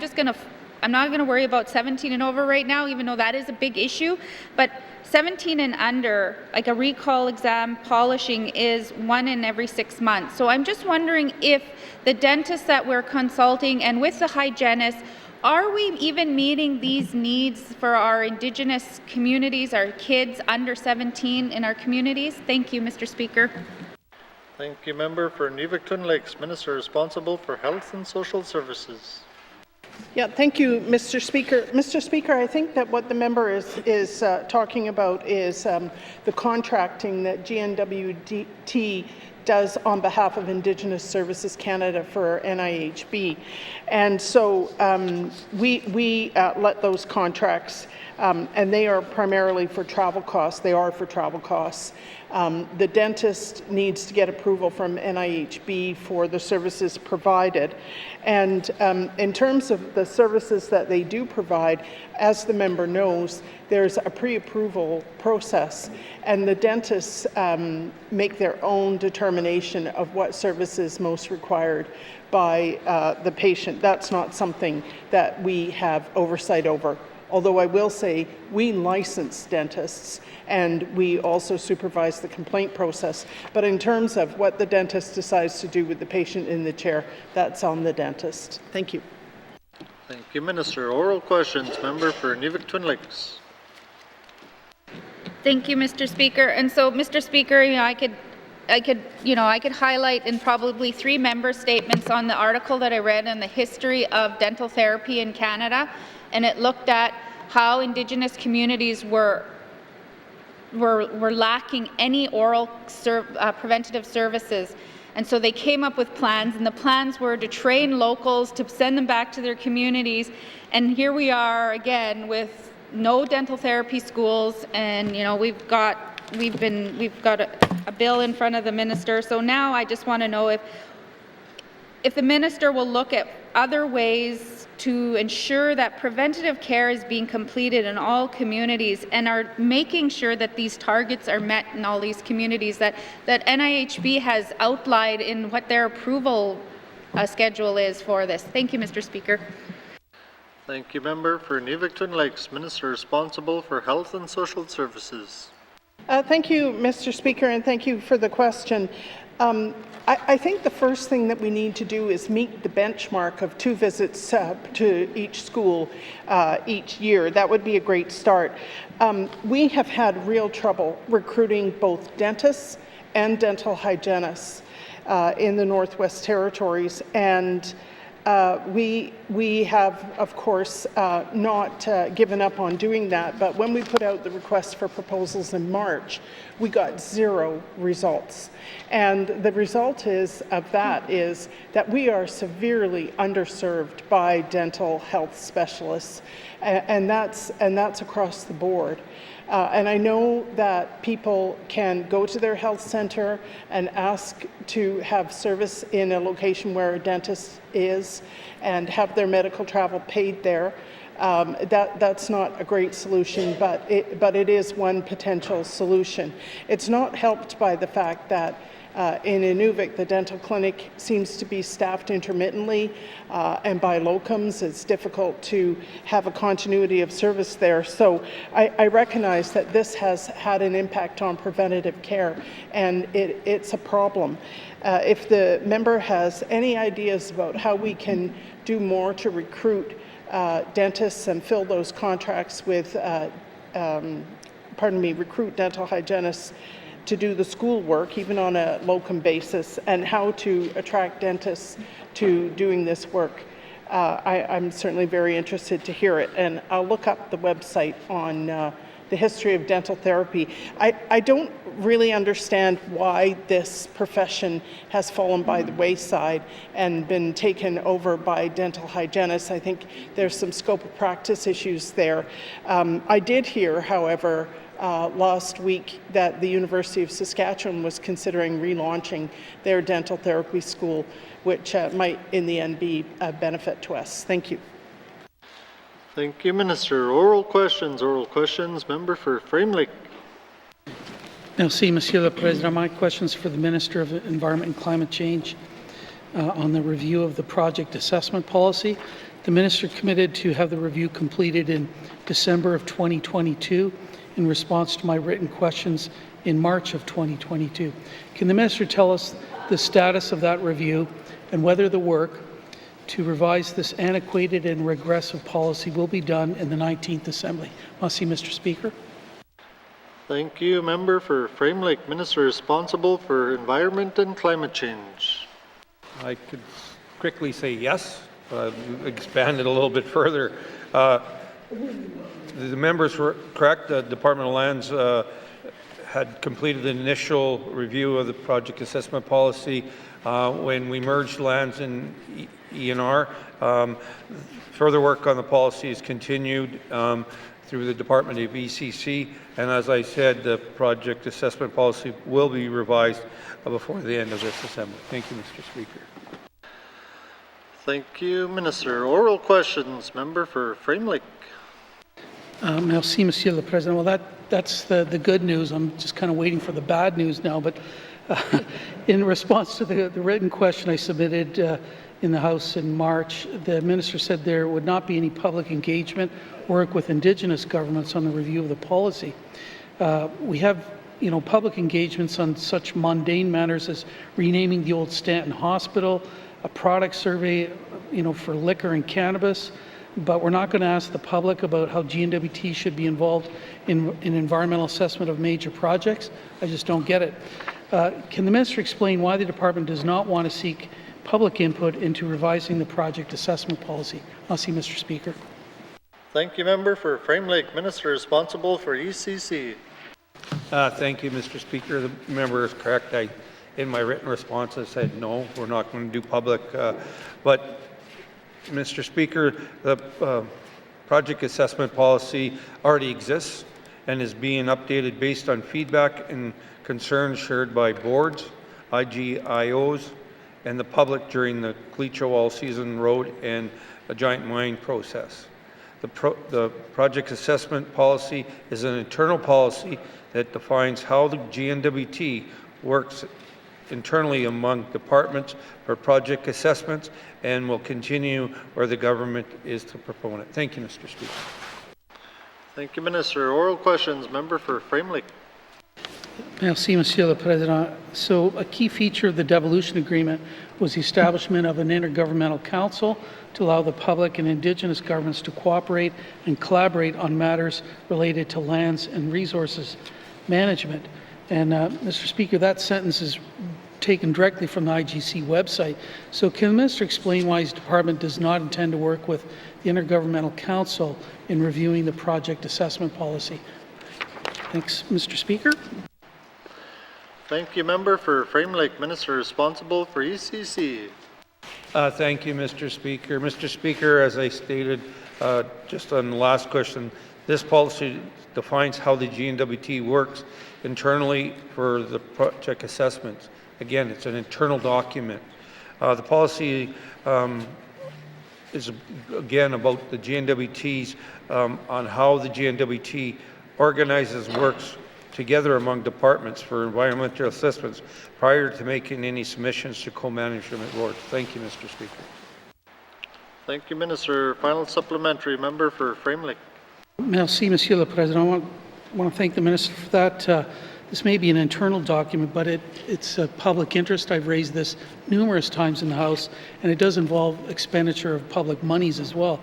not going to worry about 17 and over right now, even though that is a big issue, but 17 and under, like a recall exam polishing, is 1 in every 6 months. So I'm just wondering if the dentists that we're consulting and with the hygienists, are we even meeting these needs for our Indigenous communities, our kids under 17 in our communities? Thank you, Mr. Speaker. Thank you, member for Inuvik Twin Lakes. Minister responsible for Health and Social Services. Yeah, thank you, Mr. Speaker. Mr. Speaker, I think that what the member is talking about is the contracting that N.W.T does on behalf of Indigenous Services Canada for NIHB. And so we let those contracts, and they are primarily for travel costs. They are for travel costs. The dentist needs to get approval from NIHB for the services provided. And in terms of the services that they do provide, as the member knows, there's a pre-approval process, and the dentists make their own determination of what service is most required by the patient. That's not something that we have oversight over. Although I will say we license dentists and we also supervise the complaint process. But in terms of what the dentist decides to do with the patient in the chair, that's on the dentist. Thank you. Thank you, Minister. Oral questions, member for Inuvik Twin Lakes. Thank you, Mr. Speaker. And so, Mr. Speaker, I could I could highlight in probably 3 member statements on the article that I read on the history of dental therapy in Canada, and it looked at how Indigenous communities were lacking any oral preventative services. And so they came up with plans, and the plans were to train locals, to send them back to their communities. And here we are again with no dental therapy schools, and we've got a bill in front of the minister. So now I just want to know if the minister will look at other ways to ensure that preventative care is being completed in all communities and are making sure that these targets are met in all these communities that NIHB has outlined in what their approval schedule is for this. Thank you, Mr. Speaker. Thank you, member for Nevicton Lakes, Minister responsible for Health and Social Services. Thank you, Mr. Speaker, and thank you for the question. I think the first thing that we need to do is meet the benchmark of 2 visits to each school each year. That would be a great start. We have had real trouble recruiting both dentists and dental hygienists in the Northwest Territories, and we have, of course, not given up on doing that, but when we put out the request for proposals in March, we got 0 results. And the result is that we are severely underserved by dental health specialists, and that's across the board. And I know that people can go to their health center and ask to have service in a location where a dentist is and have their medical travel paid there. That's not a great solution, but it is one potential solution. It's not helped by the fact that in Inuvik, the dental clinic seems to be staffed intermittently, and by locums, it's difficult to have a continuity of service there. So I recognize that this has had an impact on preventative care, and it's a problem. If the member has any ideas about how we can do more to recruit dentists and fill those contracts with, recruit dental hygienists to do the school work, even on a locum basis, and how to attract dentists to doing this work, I'm certainly very interested to hear it. And I'll look up the website on the history of dental therapy. I don't really understand why this profession has fallen by the wayside and been taken over by dental hygienists. I think there's some scope of practice issues there. I did hear, however, last week that the University of Saskatchewan was considering relaunching their dental therapy school, which might in the end be a benefit to us. Thank you. Thank you, Minister. Oral questions, member for Frame Lake. Merci, Monsieur le Président. My questions for the Minister of Environment and Climate Change on the review of the project assessment policy. The Minister committed to have the review completed in December of 2022 in response to my written questions in March of 2022. Can the Minister tell us the status of that review and whether the work to revise this antiquated and regressive policy will be done in the 19th Assembly? Merci, Mr. Speaker. Thank you, member for Frame Lake, Minister responsible for Environment and Climate Change. I could quickly say yes, expand it a little bit further. The members were correct. The Department of Lands had completed an initial review of the project assessment policy when we merged lands in ENR. Further work on the policy is continued through the Department of ECC, and as I said, the project assessment policy will be revised before the end of this Assembly. Thank you, Mr. Speaker. Thank you, Minister. Oral questions, member for Frame Lake. Merci, Monsieur le Président. Well, that's the good news. I'm just kind of waiting for the bad news now. But in response to the written question I submitted in the House in March, the Minister said there would not be any public engagement work with Indigenous governments on the review of the policy. We have, public engagements on such mundane matters as renaming the old Stanton Hospital, a product survey, for liquor and cannabis. But we're not going to ask the public about how N.W.T should be involved in environmental assessment of major projects. I just don't get it. Can the minister explain why the department does not want to seek public input into revising the project assessment policy? Merci, Mr. Speaker. Thank you, member for Frame Lake. Minister responsible for ECC. Thank you, Mr. Speaker. The member is correct. In my written response, I said no, we're not going to do public. But, Mr. Speaker, the project assessment policy already exists and is being updated based on feedback and concerns shared by boards, IGIOs, and the public during the Cleacho All-Season Road and a Giant Mine process. The project assessment policy is an internal policy that defines how the GNWT works internally among departments for project assessments and will continue where the government is the proponent. Thank you, Mr. Speaker. Thank you, Minister. Oral questions. Member for Frame Lake. Merci, Monsieur le Président. So a key feature of the devolution agreement was the establishment of an intergovernmental council to allow the public and Indigenous governments to cooperate and collaborate on matters related to lands and resources management. And Mr. Speaker, that sentence is taken directly from the IGC website. So can the minister explain why his department does not intend to work with the Intergovernmental Council in reviewing the project assessment policy? Thanks, Mr. Speaker. Thank you, member for Frame Lake. Minister responsible for ECC. Thank you, Mr. Speaker. Mr. Speaker, as I stated just on the last question, this policy defines how the GNWT works internally for the project assessments. Again, it's an internal document. The policy is, again, about the GNWTs on how the GNWT organizes and works together among departments for environmental assessments prior to making any submissions to co-management boards. Thank you, Mr. Speaker. Thank you, Minister. Final supplementary. Member for Frame Lake. Merci, Monsieur le Président. I want to thank the Minister for that. This may be an internal document, but it's a public interest. I've raised this numerous times in the House, and it does involve expenditure of public monies as well.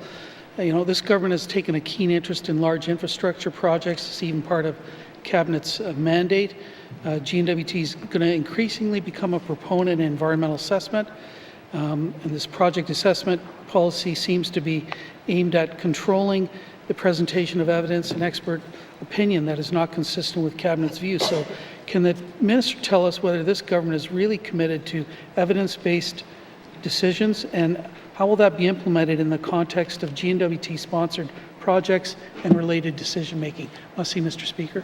You know, this government has taken a keen interest in large infrastructure projects. It's even part of Cabinet's mandate. GNWT is going to increasingly become a proponent in environmental assessment, and this project assessment policy seems to be aimed at controlling the presentation of evidence and expert opinion that is not consistent with Cabinet's views. So can the Minister tell us whether this government is really committed to evidence-based decisions, and how will that be implemented in the context of GNWT-sponsored projects and related decision-making? Merci, Mr. Speaker.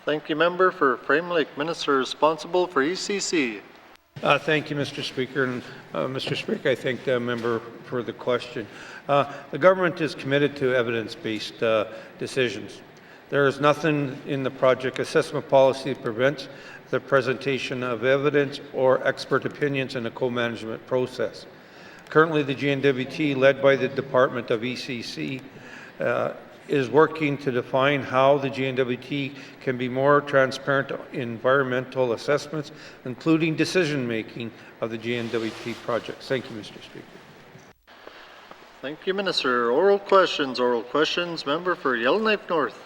Thank you, member for Frame Lake. Minister responsible for ECC. Thank you, Mr. Speaker. And Mr. Speaker, I thank the member for the question. The government is committed to evidence-based decisions. There is nothing in the project assessment policy that prevents the presentation of evidence or expert opinions in a co-management process. Currently, the GNWT, led by the Department of ECC, is working to define how the GNWT can be more transparent in environmental assessments, including decision-making of the GNWT projects. Thank you, Mr. Speaker. Thank you, Minister. Oral questions. Oral questions. Member for Yellowknife North.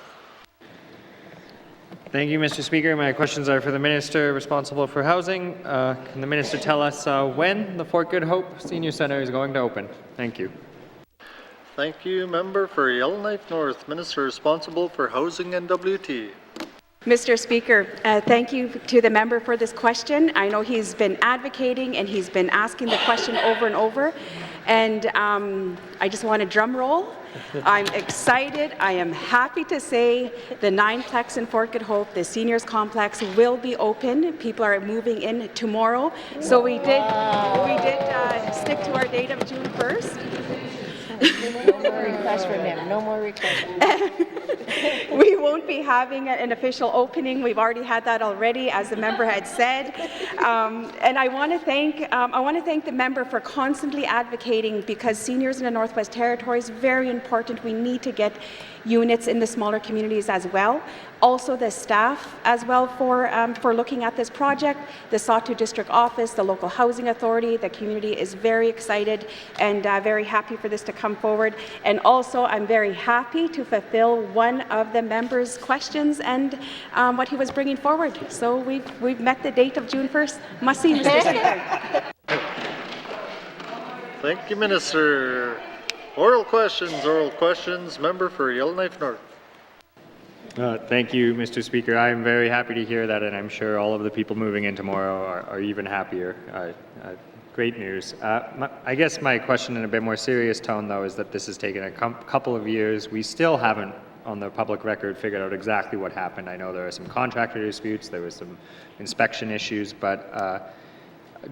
Thank you, Mr. Speaker. My questions are for the Minister responsible for housing. Can the Minister tell us when the Fort Good Hope Senior Centre is going to open? Thank you. Thank you, member for Yellowknife North. Minister responsible for housing and N.W.T. Mr. Speaker, thank you to the member for this question. I know he's been advocating and he's been asking the question over and over, and I just want a drum roll. I'm excited. I am happy to say the 9plex in Fort Good Hope, the seniors complex, will be open. People are moving in tomorrow, so we did stick to our date of June 1st. No more requests from him. No more requests. We won't be having an official opening. We've already had that already, as the member had said. And I want to thank the member for constantly advocating, because seniors in the Northwest Territories, very important. We need to get units in the smaller communities as well. Also the staff as well for looking at this project. The Sato District Office, the Local Housing Authority, the community is very excited and very happy for this to come forward. And also I'm very happy to fulfill one of the members' questions and what he was bringing forward. So we've met the date of June 1st. Must see, Mr. Speaker. Thank you, Minister. Oral questions. Member for Yellowknife North. Thank you, Mr. Speaker. I am very happy to hear that, and I'm sure all of the people moving in tomorrow are even happier. Great news. I guess my question in a bit more serious tone, though, is that this has taken a couple of years. We still haven't, on the public record, figured out exactly what happened. I know there are some contractor disputes, there was some inspection issues, but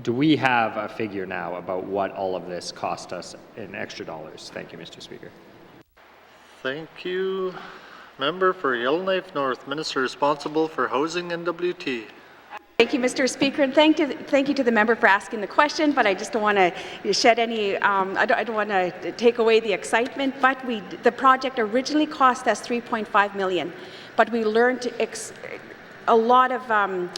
do we have a figure now about what all of this cost us in extra dollars? Thank you, Mr. Speaker. Thank you. Member for Yellowknife North, Minister responsible for Housing and N.W.T. Thank you, Mr. Speaker, and thank you to the member for asking the question, but I just don't want to shed any, I don't want to take away the excitement, but the project originally cost us $3.5 million, but we learned a lot of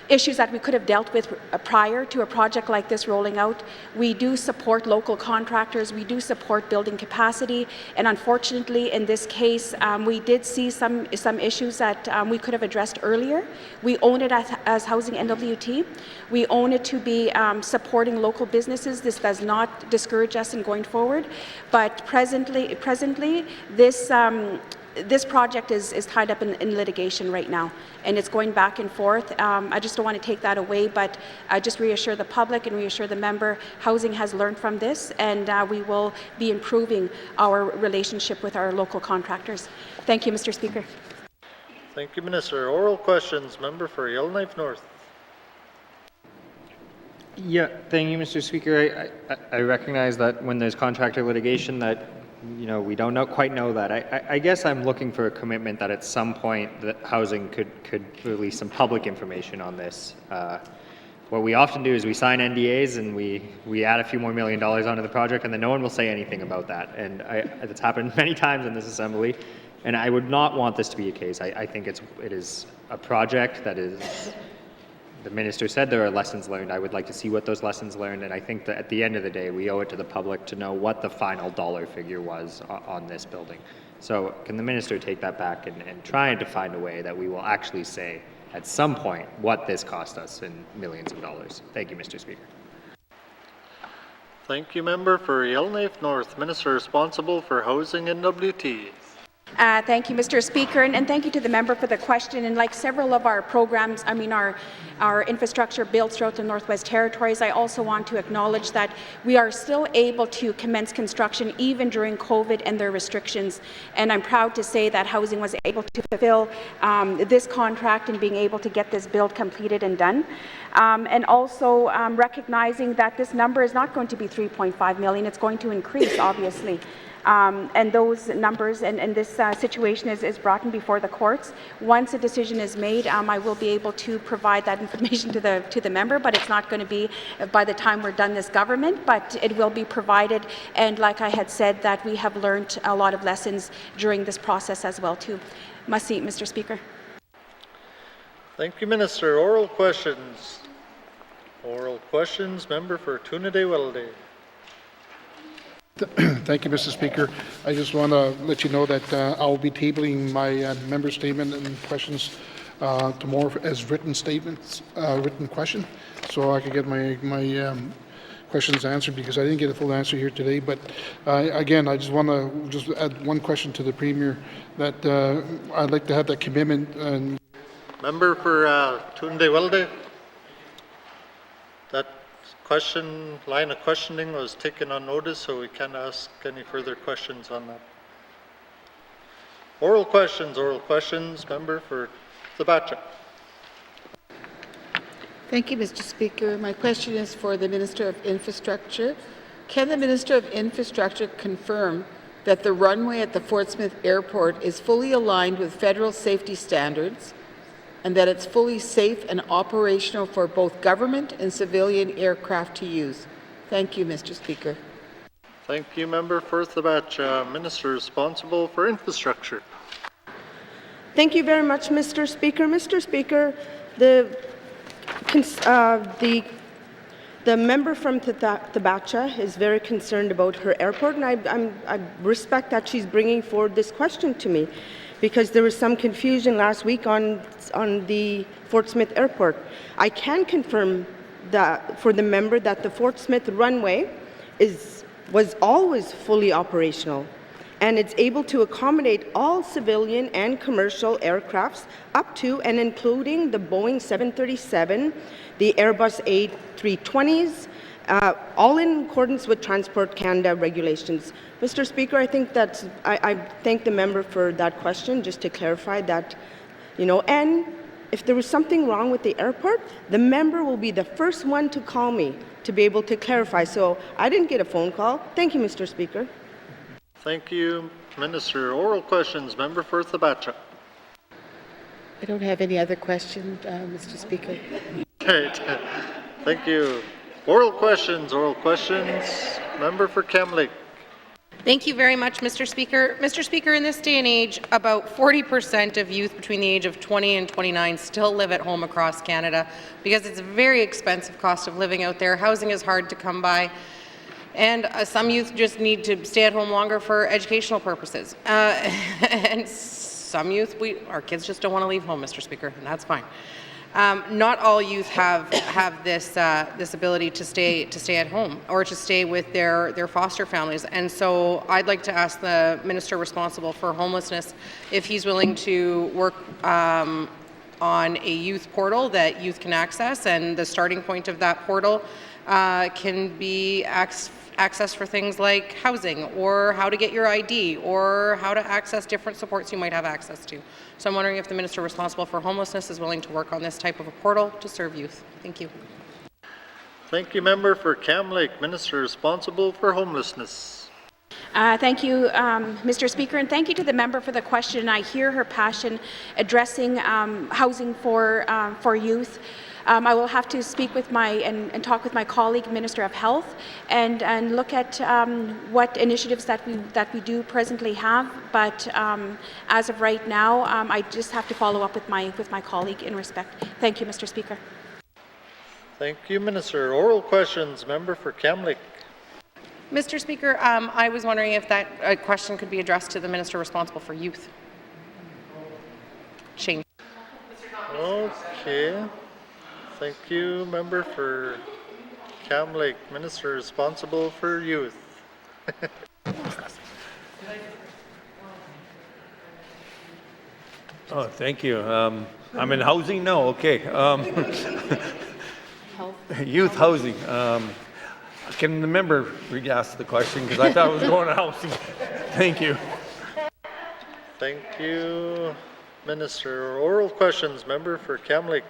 issues that we could have dealt with prior to a project like this rolling out. We do support local contractors, we do support building capacity, and unfortunately in this case we did see some issues that we could have addressed earlier. We own it as Housing N.W.T. We own it to be supporting local businesses. This does not discourage us in going forward, but presently this project is tied up in litigation right now, and it's going back and forth. I just don't want to take that away, but just reassure the public and reassure the member, Housing has learned from this, and we will be improving our relationship with our local contractors. Thank you, Mr. Speaker. Thank you, Minister. Oral questions. Member for Yellowknife North. Yeah, thank you, Mr. Speaker. I recognize that when there's contractor litigation that we don't quite know that. I guess I'm looking for a commitment that at some point that Housing could release some public information on this. What we often do is we sign NDAs and we add a few more $1 million onto the project, and then no one will say anything about that. And it's happened many times in this assembly, and I would not want this to be a case. I think it is a project that is. The minister said there are lessons learned. I would like to see what those lessons learned, and I think that at the end of the day, we owe it to the public to know what the final dollar figure was on this building. So can the minister take that back and try to find a way that we will actually say at some point what this cost us in millions of dollars? Thank you, Mr. Speaker. Thank you, Member for Yellowknife North, Minister responsible for Housing and N.W.T. Thank you, Mr. Speaker, and thank you to the member for the question. And like several of our programs, our infrastructure built throughout the Northwest Territories, I also want to acknowledge that we are still able to commence construction even during COVID and their restrictions. And I'm proud to say that Housing was able to fulfill this contract and being able to get this build completed and done. And also recognizing that this number is not going to be $3.5 million, it's going to increase, obviously. And those numbers and this situation is brought in before the courts. Once a decision is made, I will be able to provide that information to the member, but it's not going to be by the time we're done this government, but it will be provided. And like I had said, that we have learned a lot of lessons during this process as well too. Must see, Mr. Speaker. Thank you, Minister. Oral questions. Oral questions. Member for Tuna-Day-Welleday. Thank you, Mr. Speaker. I just want to let you know that I'll be tabling my member statement and questions tomorrow as written statements, written question, so I can get my questions answered, because I didn't get a full answer here today. But again, I just want to add one question to the Premier, that I'd like to have that commitment. And Member for Tuna-Day-Welleday. That line of questioning was taken on notice, so we can't ask any further questions on that. Oral questions. Member for Sabacha. Thank you, Mr. Speaker. My question is for the Minister of Infrastructure. Can the Minister of Infrastructure confirm that the runway at the Fort Smith Airport is fully aligned with federal safety standards, and that it's fully safe and operational for both government and civilian aircraft to use? Thank you, Mr. Speaker. Thank you, Member for Sabacha. Minister responsible for Infrastructure. Thank you very much, Mr. Speaker. Mr. Speaker, the member from Tabacha is very concerned about her airport, and I respect that she's bringing forward this question to me, because there was some confusion last week on the Fort Smith Airport. I can confirm that for the member that the Fort Smith runway was always fully operational, and it's able to accommodate all civilian and commercial aircrafts up to and including the Boeing 737, the Airbus A320s, all in accordance with Transport Canada regulations. Mr. Speaker, I think that I thank the member for that question, just to clarify that, and if there was something wrong with the airport, the member will be the first one to call me to be able to clarify. So I didn't get a phone call. Thank you, Mr. Speaker. Thank you, Minister. Oral questions, member for Tabacha. I don't have any other questions, Mr. Speaker. Right. Thank you. Oral questions, member for Kamloops. Thank you very much, Mr. Speaker. Mr. Speaker, in this day and age, about 40% of youth between the age of 20 and 29 still live at home across Canada because it's a very expensive cost of living out there. Housing is hard to come by. And some youth just need to stay at home longer for educational purposes. And some youth, our kids just don't want to leave home, Mr. Speaker, and that's fine. Not all youth have this ability to stay at home or to stay with their foster families, and so I'd like to ask the minister responsible for homelessness if he's willing to work on a youth portal that youth can access, and the starting point of that portal can be access for things like housing, or how to get your ID, or how to access different supports you might have access to. So I'm wondering if the minister responsible for homelessness is willing to work on this type of a portal to serve youth. Thank you. Thank you, member for Kamloops. Minister responsible for homelessness. Thank you, Mr. Speaker, and thank you to the member for the question. I hear her passion addressing housing for youth. I will have to speak with and talk with my colleague, Minister of Health, and look at what initiatives that we do presently have. But as of right now, I just have to follow up with my colleague in respect. Thank you, Mr. Speaker. Thank you, Minister. Oral questions, member for Kamloops. Mr. Speaker, I was wondering if that question could be addressed to the minister responsible for youth. Shane. Okay. Thank you, member for Kamloops. Minister responsible for youth. Oh, thank you. I'm in housing? No, okay. Youth housing. Can the member re-ask the question, because I thought it was going to housing. Thank you. Thank you, Minister. Oral questions, member for Kamloops.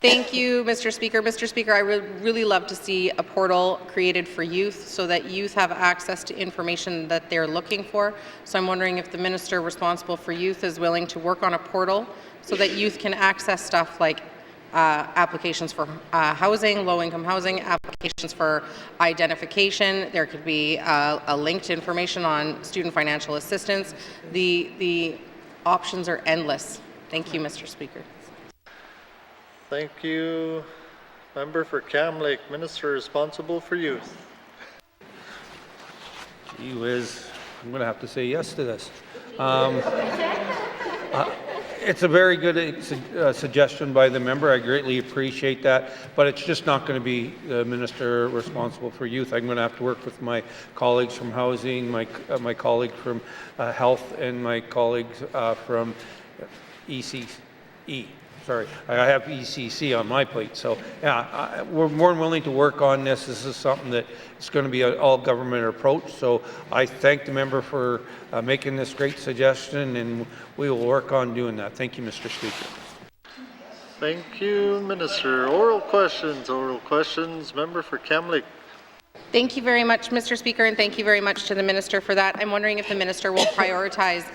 Thank you, Mr. Speaker. Mr. Speaker, I would really love to see a portal created for youth so that youth have access to information that they're looking for. So I'm wondering if the minister responsible for youth is willing to work on a portal so that youth can access stuff like applications for housing, low-income housing, applications for identification. There could be a link to information on student financial assistance. The options are endless. Thank you, Mr. Speaker. Thank you, member for Kamloops. Minister responsible for youth. Gee whiz, I'm going to have to say yes to this. It's a very good suggestion by the member. I greatly appreciate that, but it's just not going to be the minister responsible for youth. I'm going to have to work with my colleagues from housing, my colleague from health, and my colleagues from ECE. Sorry, I have ECC on my plate. So yeah, we're more than willing to work on this. This is something that it's going to be an all-government approach. So I thank the member for making this great suggestion, and we will work on doing that. Thank you, Mr. Speaker. Thank you, Minister. Oral questions, member for Kamloops. Thank you very much, Mr. Speaker, and thank you very much to the minister for that. I'm wondering if the minister will prioritize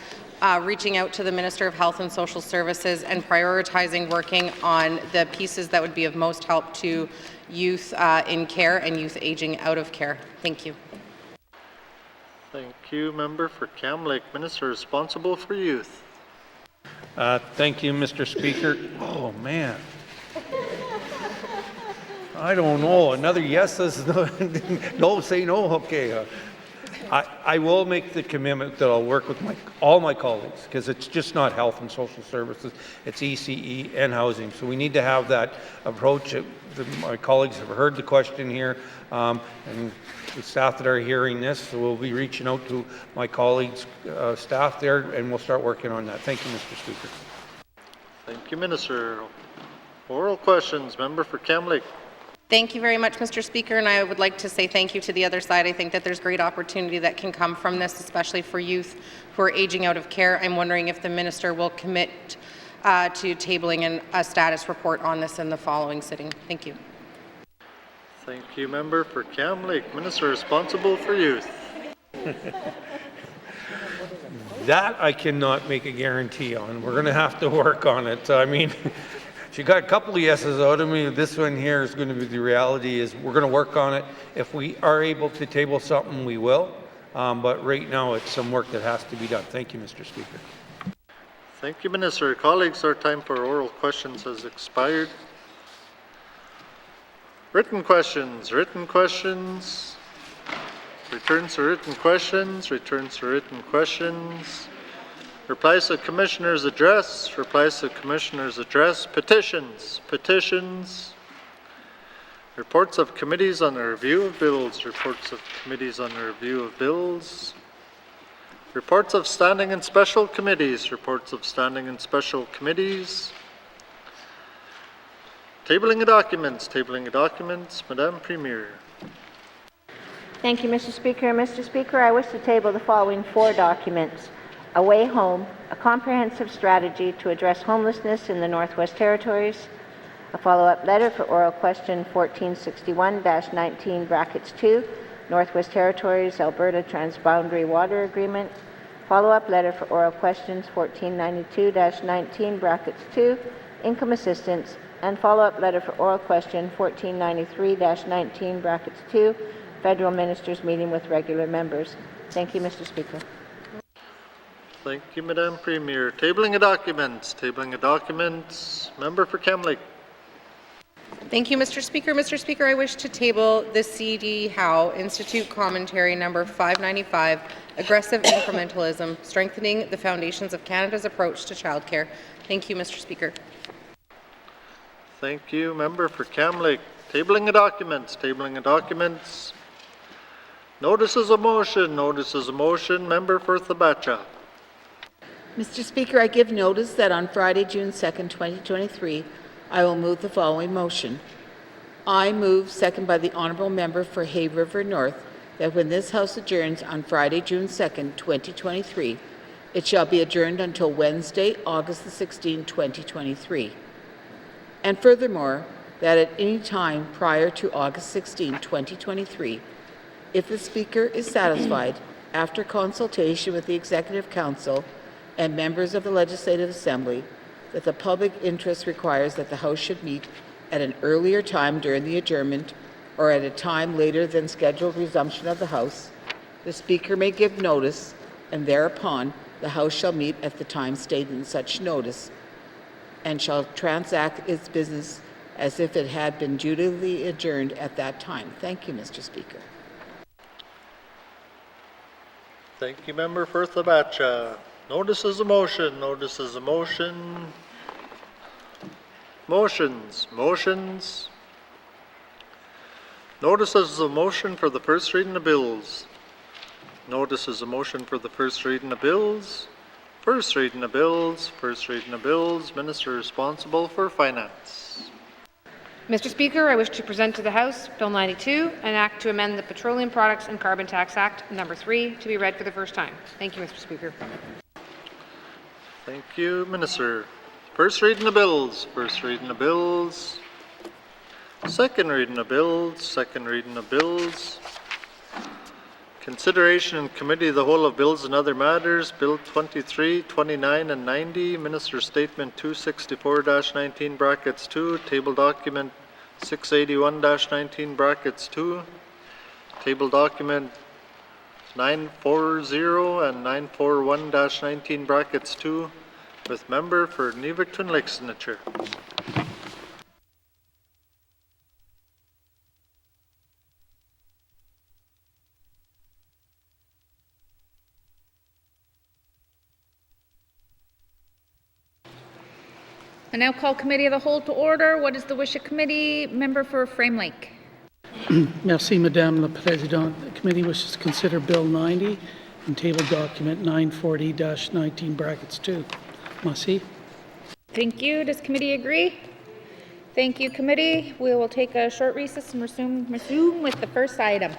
reaching out to the Minister of Health and Social Services and prioritizing working on the pieces that would be of most help to youth in care and youth aging out of care. Thank you. Thank you, member for Kamloops. Minister responsible for youth. Thank you, Mr. Speaker. Oh, man. I don't know. Another yes is no, say no. Okay. I will make the commitment that I'll work with all my colleagues, because it's just not health and social services, it's ECE and housing. So we need to have that approach. My colleagues have heard the question here, and the staff that are hearing this, so we'll be reaching out to my colleagues, staff there, and we'll start working on that. Thank you, Mr. Speaker. Thank you, Minister. Oral questions. Member for Kamloops. Thank you very much, Mr. Speaker, and I would like to say thank you to the other side. I think that there's great opportunity that can come from this, especially for youth who are aging out of care. I'm wondering if the Minister will commit to tabling a status report on this in the following sitting. Thank you. Thank you, Member for Kamloops. Minister responsible for youth. That I cannot make a guarantee on. We're going to have to work on it. I mean, she got a couple of yeses out of me. This one here is going to be the reality is we're going to work on it. If we are able to table something, we will. But right now, it's some work that has to be done. Thank you, Mr. Speaker. Thank you, Minister. Colleagues, our time for oral questions has expired. Written questions. Written questions. Returns to written questions. Returns to written questions. Replies to Commissioner's address. Replies to Commissioner's address. Petitions. Petitions. Reports of committees on the review of bills. Reports of committees on the review of bills. Reports of standing and special committees. Reports of standing and special committees. Tabling of documents. Tabling of documents. Madame Premier. Thank you, Mr. Speaker. Mr. Speaker, I wish to table the following 4 documents. A Way Home, a comprehensive strategy to address homelessness in the Northwest Territories. A follow-up letter for oral question 1461-19 brackets 2, Northwest Territories, Alberta Transboundary Water Agreement. Follow-up letter for oral questions 1492-19 brackets 2, Income Assistance. And follow-up letter for oral question 1493-19 brackets 2, Federal Ministers meeting with regular members. Thank you, Mr. Speaker. Thank you, Madame Premier. Tabling of documents. Tabling of documents. Member for Kamloops. Thank you, Mr. Speaker. Mr. Speaker, I wish to table the C.D. Howe Institute Commentary number 595, Aggressive Incrementalism, Strengthening the Foundations of Canada's Approach to Childcare. Thank you, Mr. Speaker. Thank you, Member for Kamloops. Tabling of documents. Tabling of documents. Notices of motion. Notices of motion. Member for Thabacha. Mr. Speaker, I give notice that on Friday, June 2nd, 2023, I will move the following motion. I move, second by the Honourable Member for Hay River North, that when this House adjourns on Friday, June 2nd, 2023, it shall be adjourned until Wednesday, August the 16th, 2023. And furthermore, that at any time prior to August 16, 2023, if the Speaker is satisfied, after consultation with the Executive Council and members of the Legislative Assembly, that the public interest requires that the House should meet at an earlier time during the adjournment or at a time later than scheduled resumption of the House, the Speaker may give notice, and thereupon the House shall meet at the time stated in such notice and shall transact its business as if it had been duly adjourned at that time. Thank you, Mr. Speaker. Thank you, Member for Thabacha. Notices of motion. Notices of motion. Motions. Motions. Notices of motion for the first reading of bills. Notices of motion for the first reading of bills. First reading of bills. First reading of bills. Minister responsible for finance. Mr. Speaker, I wish to present to the House Bill 92, an act to amend the Petroleum Products and Carbon Tax Act, number 3, to be read for the first time. Thank you, Mr. Speaker. Thank you, Minister. First reading of bills. First reading of bills. Second reading of bills. Second reading of bills. Consideration in Committee of the Whole of Bills and Other Matters, Bill 23, 29, and 90, Minister's Statement 264-19 brackets 2, Table Document 681-19 brackets 2, Table Document 940 and 941-19 brackets 2, with member for Nevis-Twin Lakes in the chair. I now call Committee of the Whole to order. What is the wish of committee? Member for Frame Lake. Merci, Madame la Présidente. The committee wishes to consider Bill 90 and table document 940-19 brackets 2. Merci. Thank you. Does committee agree? Thank you, committee. We will take a short recess and resume with the first item.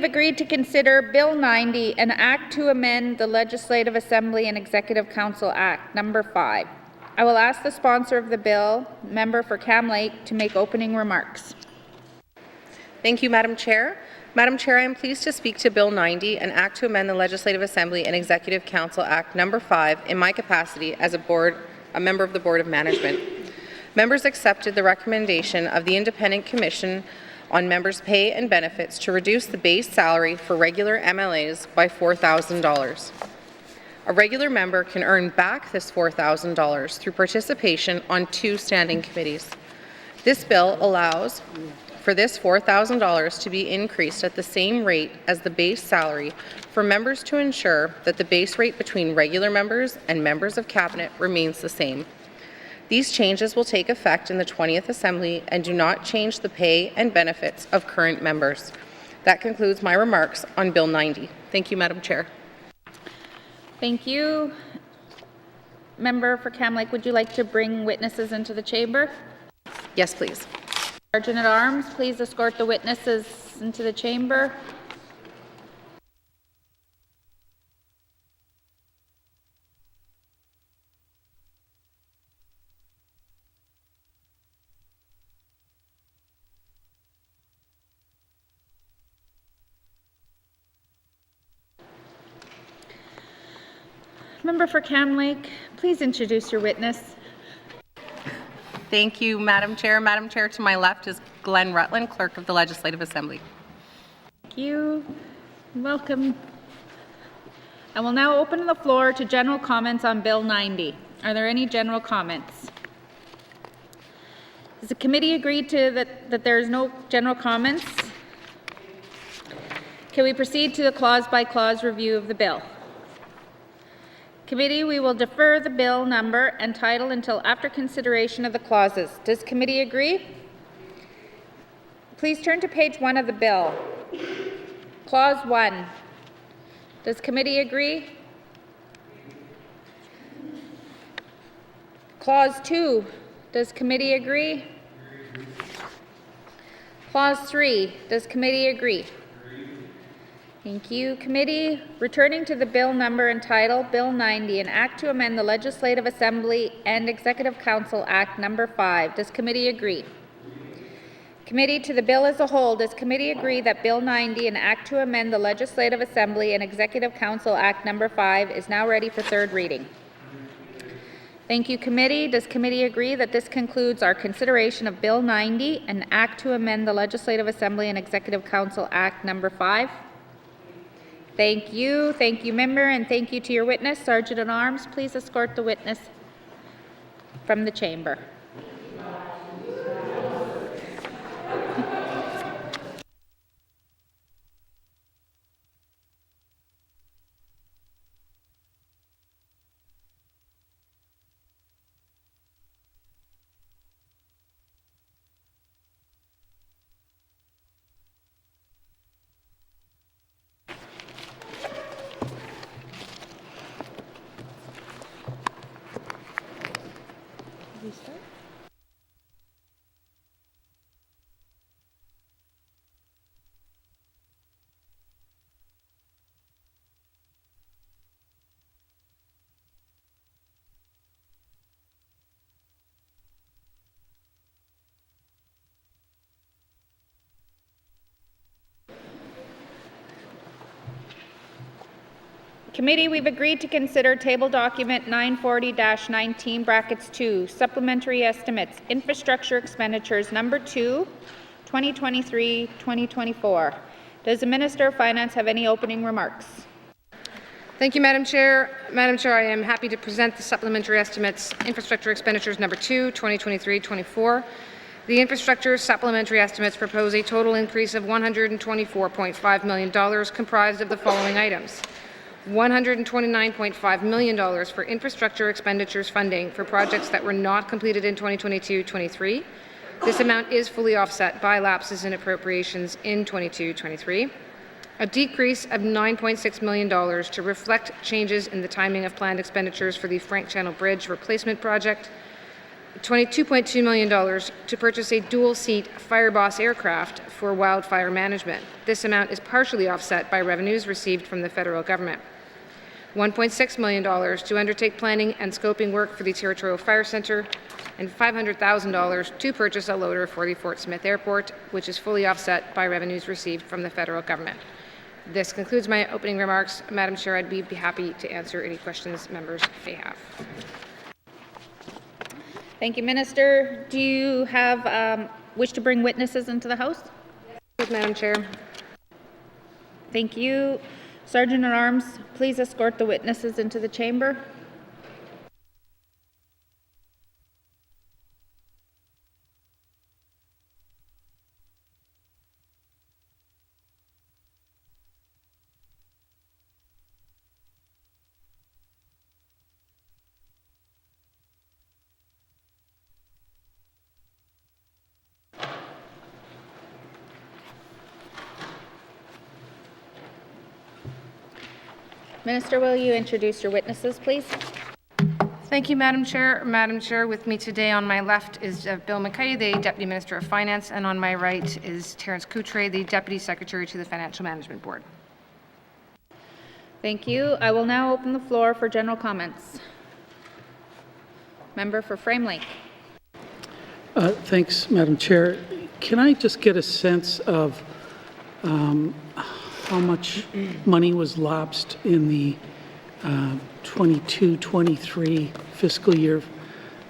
agreed to consider Bill 90, an act to amend the Legislative Assembly and Executive Council Act, number 5. I will ask the sponsor of the bill, member for Cam Lake, to make opening remarks. Thank you, Madam Chair. Madam Chair, I am pleased to speak to Bill 90, an act to amend the Legislative Assembly and Executive Council Act number 5 in my capacity as a member of the Board of Management. Members accepted the recommendation of the Independent Commission on Members' Pay and Benefits to reduce the base salary for regular MLAs by $4,000. A regular member can earn back this $4,000 through participation on 2 standing committees. This bill allows for this $4,000 to be increased at the same rate as the base salary for members to ensure that the base rate between regular members and members of Cabinet remains the same. These changes will take effect in the 20th Assembly and do not change the pay and benefits of current members. That concludes my remarks on Bill 90. Thank you, Madam Chair. Thank you. Member for Cam Lake, would you like to bring witnesses into the chamber? Yes, please. Sergeant at Arms, please escort the witnesses into the chamber. Member for Cam Lake, please introduce your witness. Thank you, Madam Chair. Madam Chair, to my left is Glenn Rutland, Clerk of the Legislative Assembly. Thank you. Welcome. I will now open the floor to general comments on Bill 90. Are there any general comments? Has the committee agreed to that there is no general comments? Can we proceed to the clause-by-clause review of the bill? Committee, we will defer the bill number and title until after consideration of the clauses. Does committee agree? Please turn to page 1 of the bill. Clause 1. Does committee agree? Clause 2. Does committee agree? Clause 3. Does committee agree? Thank you, committee. Returning to the bill number and title, Bill 90, an act to amend the Legislative Assembly and Executive Council Act number 5. Does committee agree? Committee, to the bill as a whole, does committee agree that Bill 90, an act to amend the Legislative Assembly and Executive Council Act number 5 is now ready for third reading? Thank you, committee. Does committee agree that this concludes our consideration of Bill 90, an act to amend the Legislative Assembly and Executive Council Act number 5? Thank you, member, and thank you to your witness. Sergeant at Arms, please escort the witness from the chamber. Committee, we've agreed to consider table document 940-19 brackets 2, supplementary estimates, infrastructure expenditures number 2, 2023-2024. Does the Minister of Finance have any opening remarks? Thank you, Madam Chair. Madam Chair, I am happy to present the supplementary estimates, infrastructure expenditures number 2, 2023-24. The infrastructure supplementary estimates propose a total increase of $124.5 million comprised of the following items. $129.5 million for infrastructure expenditures funding for projects that were not completed in 2022-23. This amount is fully offset by lapses in appropriations in 22-23. A decrease of $9.6 million to reflect changes in the timing of planned expenditures for the Frank Channel Bridge replacement project. $22.2 million to purchase a dual-seat Fireboss aircraft for wildfire management. This amount is partially offset by revenues received from the federal government. $1.6 million to undertake planning and scoping work for the Territorial Fire Centre, and $500,000 to purchase a loader for the Fort Smith Airport, which is fully offset by revenues received from the federal government. This concludes my opening remarks. Madam Chair, I'd be happy to answer any questions members may have. Thank you, Minister. Do you have wish to bring witnesses into the House? Yes, Madam Chair. Thank you. Sergeant-at-Arms, please escort the witnesses into the chamber. Minister, will you introduce your witnesses, please? Thank you, Madam Chair. Madam Chair, with me today on my left is Bill McKay, the Deputy Minister of Finance, and on my right is Terence Coutre, the Deputy Secretary to the Financial Management Board. Thank you. I will now open the floor for general comments. Member for Frame Lake. Thanks, Madam Chair. Can I just get a sense of how much money was lapsed in the 22-23 fiscal year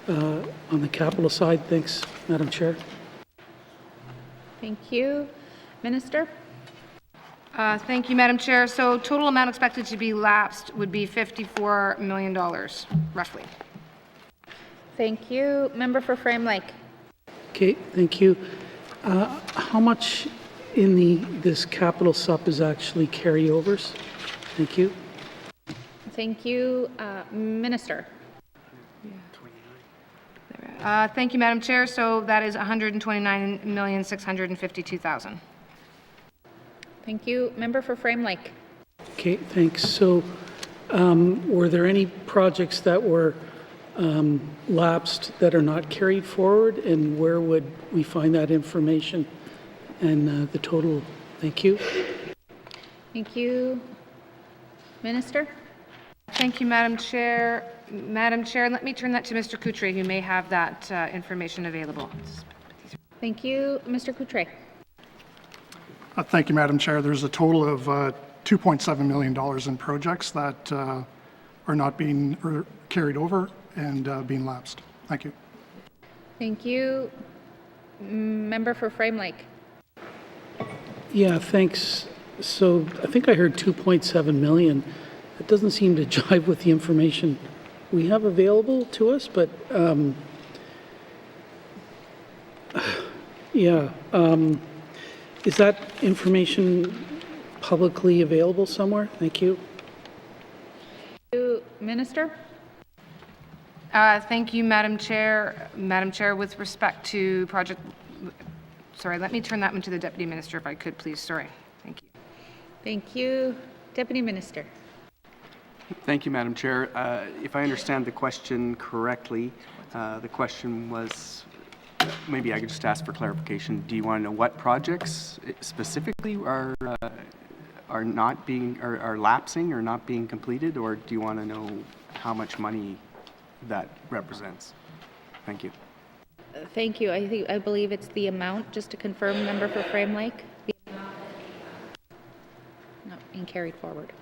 on the capital side? Thanks, Madam Chair. Thank you. Minister? Thank you, Madam Chair. So total amount expected to be lapsed would be $54 million, roughly. Thank you. Member for Frame Lake. Okay, thank you. How much in this capital sup is actually carryovers? Thank you. Thank you. Minister. Thank you, Madam Chair. So that is $129,652,000. Thank you. Member for Frame Lake. Okay, thanks. So were there any projects that were lapsed that are not carried forward, and where would we find that information and the total? Thank you. Thank you. Minister? Thank you, Madam Chair. Madam Chair, let me turn that to Mr. Coutre, who may have that information available. Thank you. Mr. Coutre. Thank you, Madam Chair. There's a total of $2.7 million in projects that are not being carried over and being lapsed. Thank you. Thank you. Member for Frame Lake. Yeah, thanks. So I think I heard 2.7 million. It doesn't seem to jive with the information we have available to us, but yeah. Is that information publicly available somewhere? Thank you. Minister? Thank you, Madam Chair. Madam Chair, with respect to project, sorry, let me turn that one to the Deputy Minister if I could, please. Sorry. Thank you. Thank you. Deputy Minister. Thank you, Madam Chair. If I understand the question correctly, the question was, maybe I could just ask for clarification. Do you want to know what projects specifically are lapsing or not being completed, or do you want to know how much money that represents? Thank you. Thank you. I believe it's the amount, just to confirm, member for Frame Lake. Not being carried forward.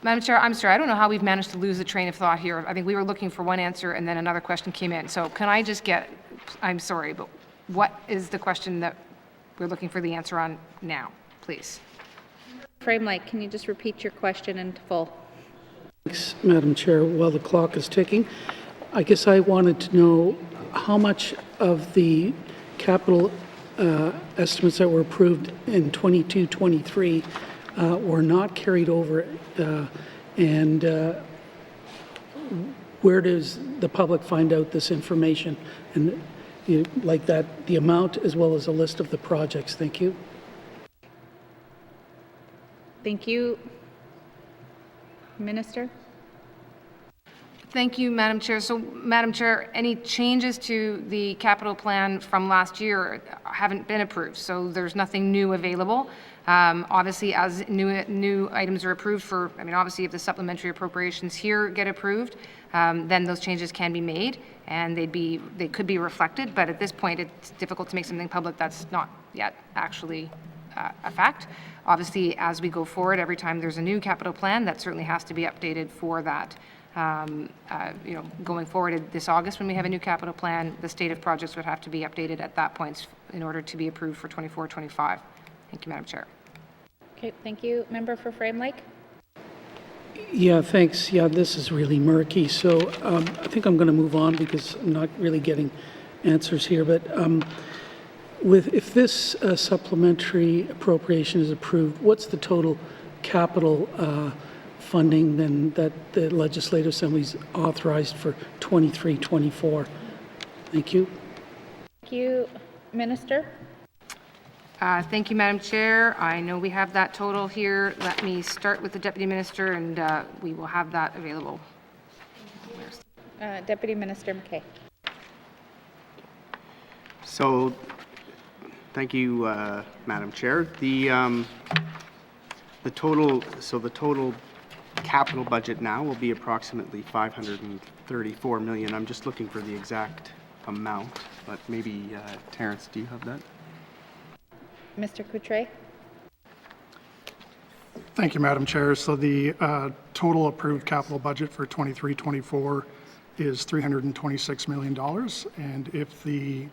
Madam Chair, I'm sorry, I don't know how we've managed to lose the train of thought here. I think we were looking for one answer and then another question came in. So can I just get, I'm sorry, but what is the question that we're looking for the answer on now, please? Frame Lake, can you just repeat your question in full? Thanks, Madam Chair. While the clock is ticking, I guess I wanted to know how much of the capital estimates that were approved in 22-23 were not carried over, and where does the public find out this information? And like that, the amount as well as a list of the projects. Thank you. Thank you. Minister? Thank you, Madam Chair. So, Madam Chair, any changes to the capital plan from last year haven't been approved, so there's nothing new available. Obviously, as new items are approved for, obviously if the supplementary appropriations here get approved, then those changes can be made and they could be reflected, but at this point it's difficult to make something public that's not yet actually a fact. Obviously, as we go forward, every time there's a new capital plan, that certainly has to be updated for that. Going forward this August when we have a new capital plan, the state of projects would have to be updated at that point in order to be approved for 24-25. Thank you, Madam Chair. Okay, thank you. Member for Frame Lake? Yeah, thanks. Yeah, this is really murky. So I think I'm going to move on because I'm not really getting answers here. But if this supplementary appropriation is approved, what's the total capital funding then that the Legislative Assembly's authorized for 23-24? Thank you. Thank you. Minister? Thank you, Madam Chair. I know we have that total here. Let me start with the Deputy Minister and we will have that available. Deputy Minister McKay. So, thank you, Madam Chair. The total capital budget now will be approximately $534 million. I'm just looking for the exact amount, but maybe Terrence, do you have that? Mr. Coutre? Thank you, Madam Chair. So the total approved capital budget for 23-24 is $326 million. And if the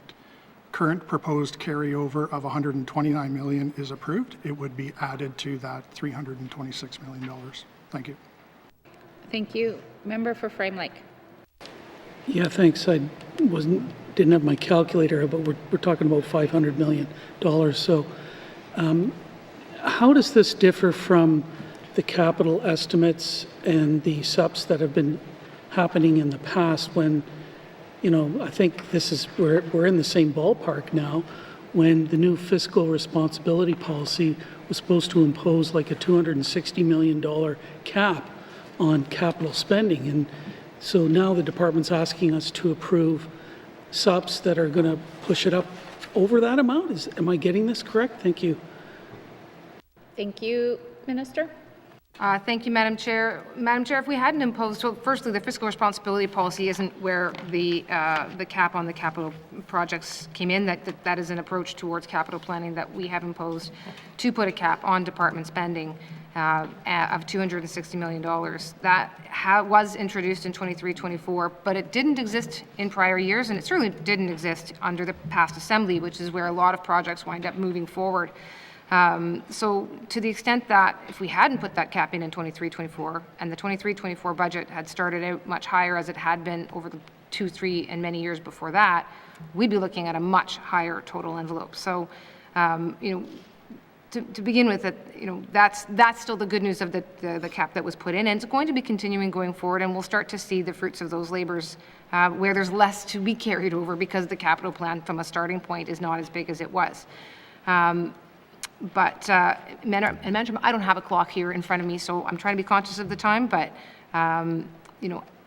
current proposed carryover of $129 million is approved, it would be added to that $326 million. Thank you. Thank you. Member for Frame Lake? Yeah, thanks. I didn't have my calculator, but we're talking about $500 million. So how does this differ from the capital estimates and the subs that have been happening in the past when, I think we're in the same ballpark now, when the new fiscal responsibility policy was supposed to impose like a $260 million cap on capital spending. And so now the department's asking us to approve subs that are going to push it up over that amount. Am I getting this correct? Thank you. Thank you, Minister. Thank you, Madam Chair. Madam Chair, if we hadn't imposed, so firstly, the fiscal responsibility policy isn't where the cap on the capital projects came in. That is an approach towards capital planning that we have imposed to put a cap on department spending of $260 million. That was introduced in 23-24, but it didn't exist in prior years, and it certainly didn't exist under the past Assembly, which is where a lot of projects wind up moving forward. So to the extent that if we hadn't put that cap in 23-24 and the 23-24 budget had started out much higher as it had been over the 2, 3 and many years before that, we'd be looking at a much higher total envelope. So, to begin with, that's still the good news of the cap that was put in, and it's going to be continuing going forward, and we'll start to see the fruits of those labors where there's less to be carried over because the capital plan from a starting point is not as big as it was. But Madam, I don't have a clock here in front of me, so I'm trying to be conscious of the time, but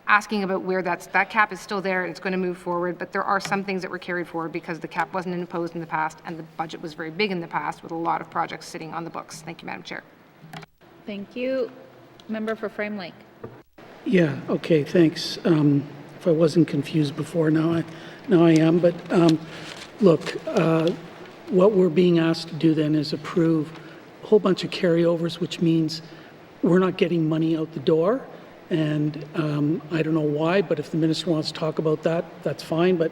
asking about where that cap is still there, it's going to move forward, but there are some things that were carried forward because the cap wasn't imposed in the past and the budget was very big in the past with a lot of projects sitting on the books. Thank you, Madam Chair. Thank you. Member for Frame Lake. Yeah, okay, thanks. If I wasn't confused before, now I am, but look, what we're being asked to do then is approve a whole bunch of carryovers, which means we're not getting money out the door. And I don't know why, but if the minister wants to talk about that, that's fine. But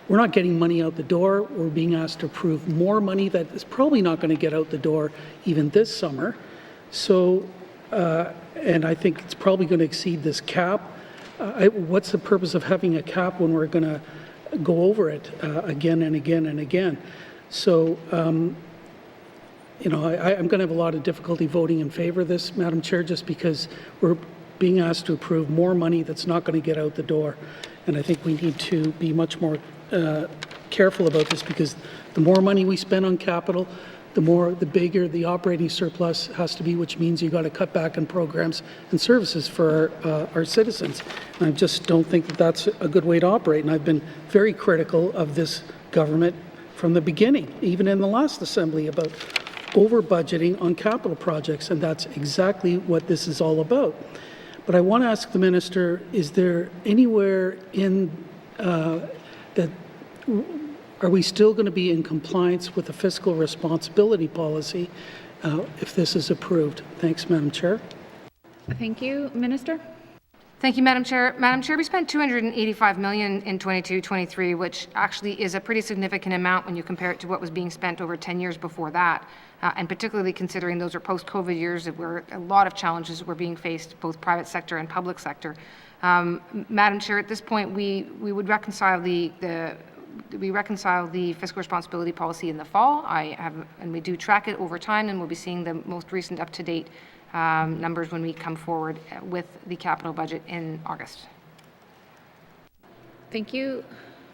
we're not getting money out the door. We're being asked to approve more money that is probably not going to get out the door even this summer. So, and I think it's probably going to exceed this cap. What's the purpose of having a cap when we're going to go over it again and again and again? So, I'm going to have a lot of difficulty voting in favor of this, Madam Chair, just because we're being asked to approve more money that's not going to get out the door. And I think we need to be much more careful about this, because the more money we spend on capital, the bigger the operating surplus has to be, which means you got to cut back on programs and services for our citizens. And I just don't think that that's a good way to operate. And I've been very critical of this government from the beginning, even in the last assembly, about over budgeting on capital projects, and that's exactly what this is all about. But I want to ask the minister, is there anywhere in that, are we still going to be in compliance with the fiscal responsibility policy if this is approved? Thanks, Madam Chair. Thank you. Minister? Thank you, Madam Chair. Madam Chair, we spent $285 million in 22-23, which actually is a pretty significant amount when you compare it to what was being spent over 10 years before that, and particularly considering those are post-COVID years where a lot of challenges were being faced, both private sector and public sector. Madam Chair, at this point, we would reconcile the fiscal responsibility policy in the fall. And we do track it over time, and we'll be seeing the most recent up-to-date numbers when we come forward with the capital budget in August. Thank you.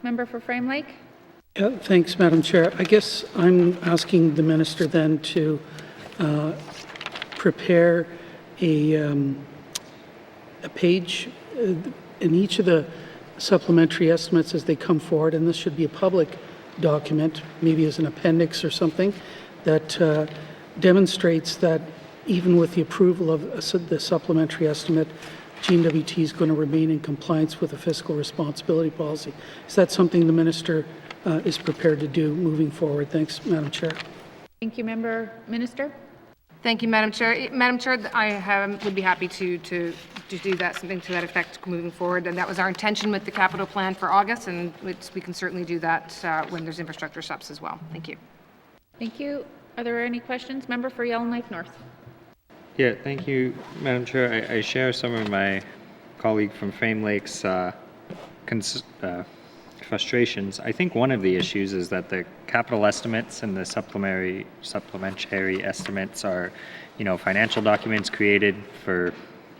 Member for Frame Lake? Yeah, thanks, Madam Chair. I guess I'm asking the minister then to prepare a page in each of the supplementary estimates as they come forward, and this should be a public document, maybe as an appendix or something, that demonstrates that even with the approval of the supplementary estimate, N.W.T is going to remain in compliance with the fiscal responsibility policy. Is that something the minister is prepared to do moving forward? Thanks, Madam Chair. Thank you, Minister. Thank you, Madam Chair. Madam Chair, I would be happy to do that, something to that effect moving forward, and that was our intention with the capital plan for August, and we can certainly do that when there's infrastructure subs as well. Thank you. Thank you. Are there any questions? Member for Yellowknife North. Yeah, thank you, Madam Chair. I share some of my colleague from Frame Lake's frustrations. I think one of the issues is that the capital estimates and the supplementary estimates are, financial documents created for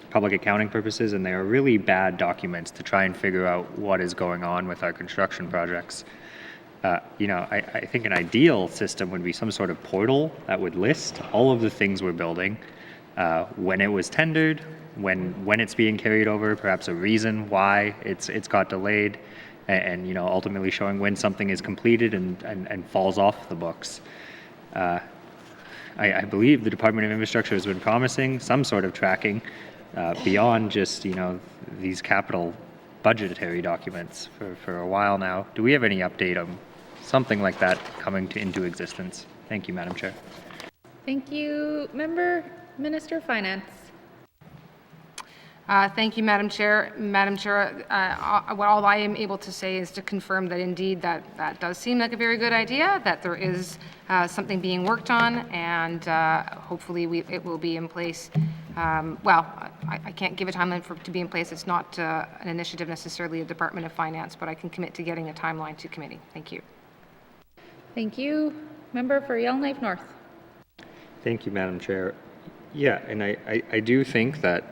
public accounting purposes, and they are really bad documents to try and figure out what is going on with our construction projects. I think an ideal system would be some sort of portal that would list all of the things we're building, when it was tendered, when it's being carried over, perhaps a reason why it's got delayed, and ultimately showing when something is completed and falls off the books. I believe the Department of Infrastructure has been promising some sort of tracking beyond just these capital budgetary documents for a while now. Do we have any update on something like that coming into existence? Thank you, Madam Chair. Thank you. Minister of Finance. Thank you, Madam Chair. Madam Chair, all I am able to say is to confirm that indeed that does seem like a very good idea, that there is something being worked on, and hopefully it will be in place. I can't give a timeline for it to be in place. It's not an initiative necessarily of Department of Finance, but I can commit to getting a timeline to committee. Thank you. Thank you. Member for Yellowknife North. Thank you, Madam Chair. Yeah, and I do think that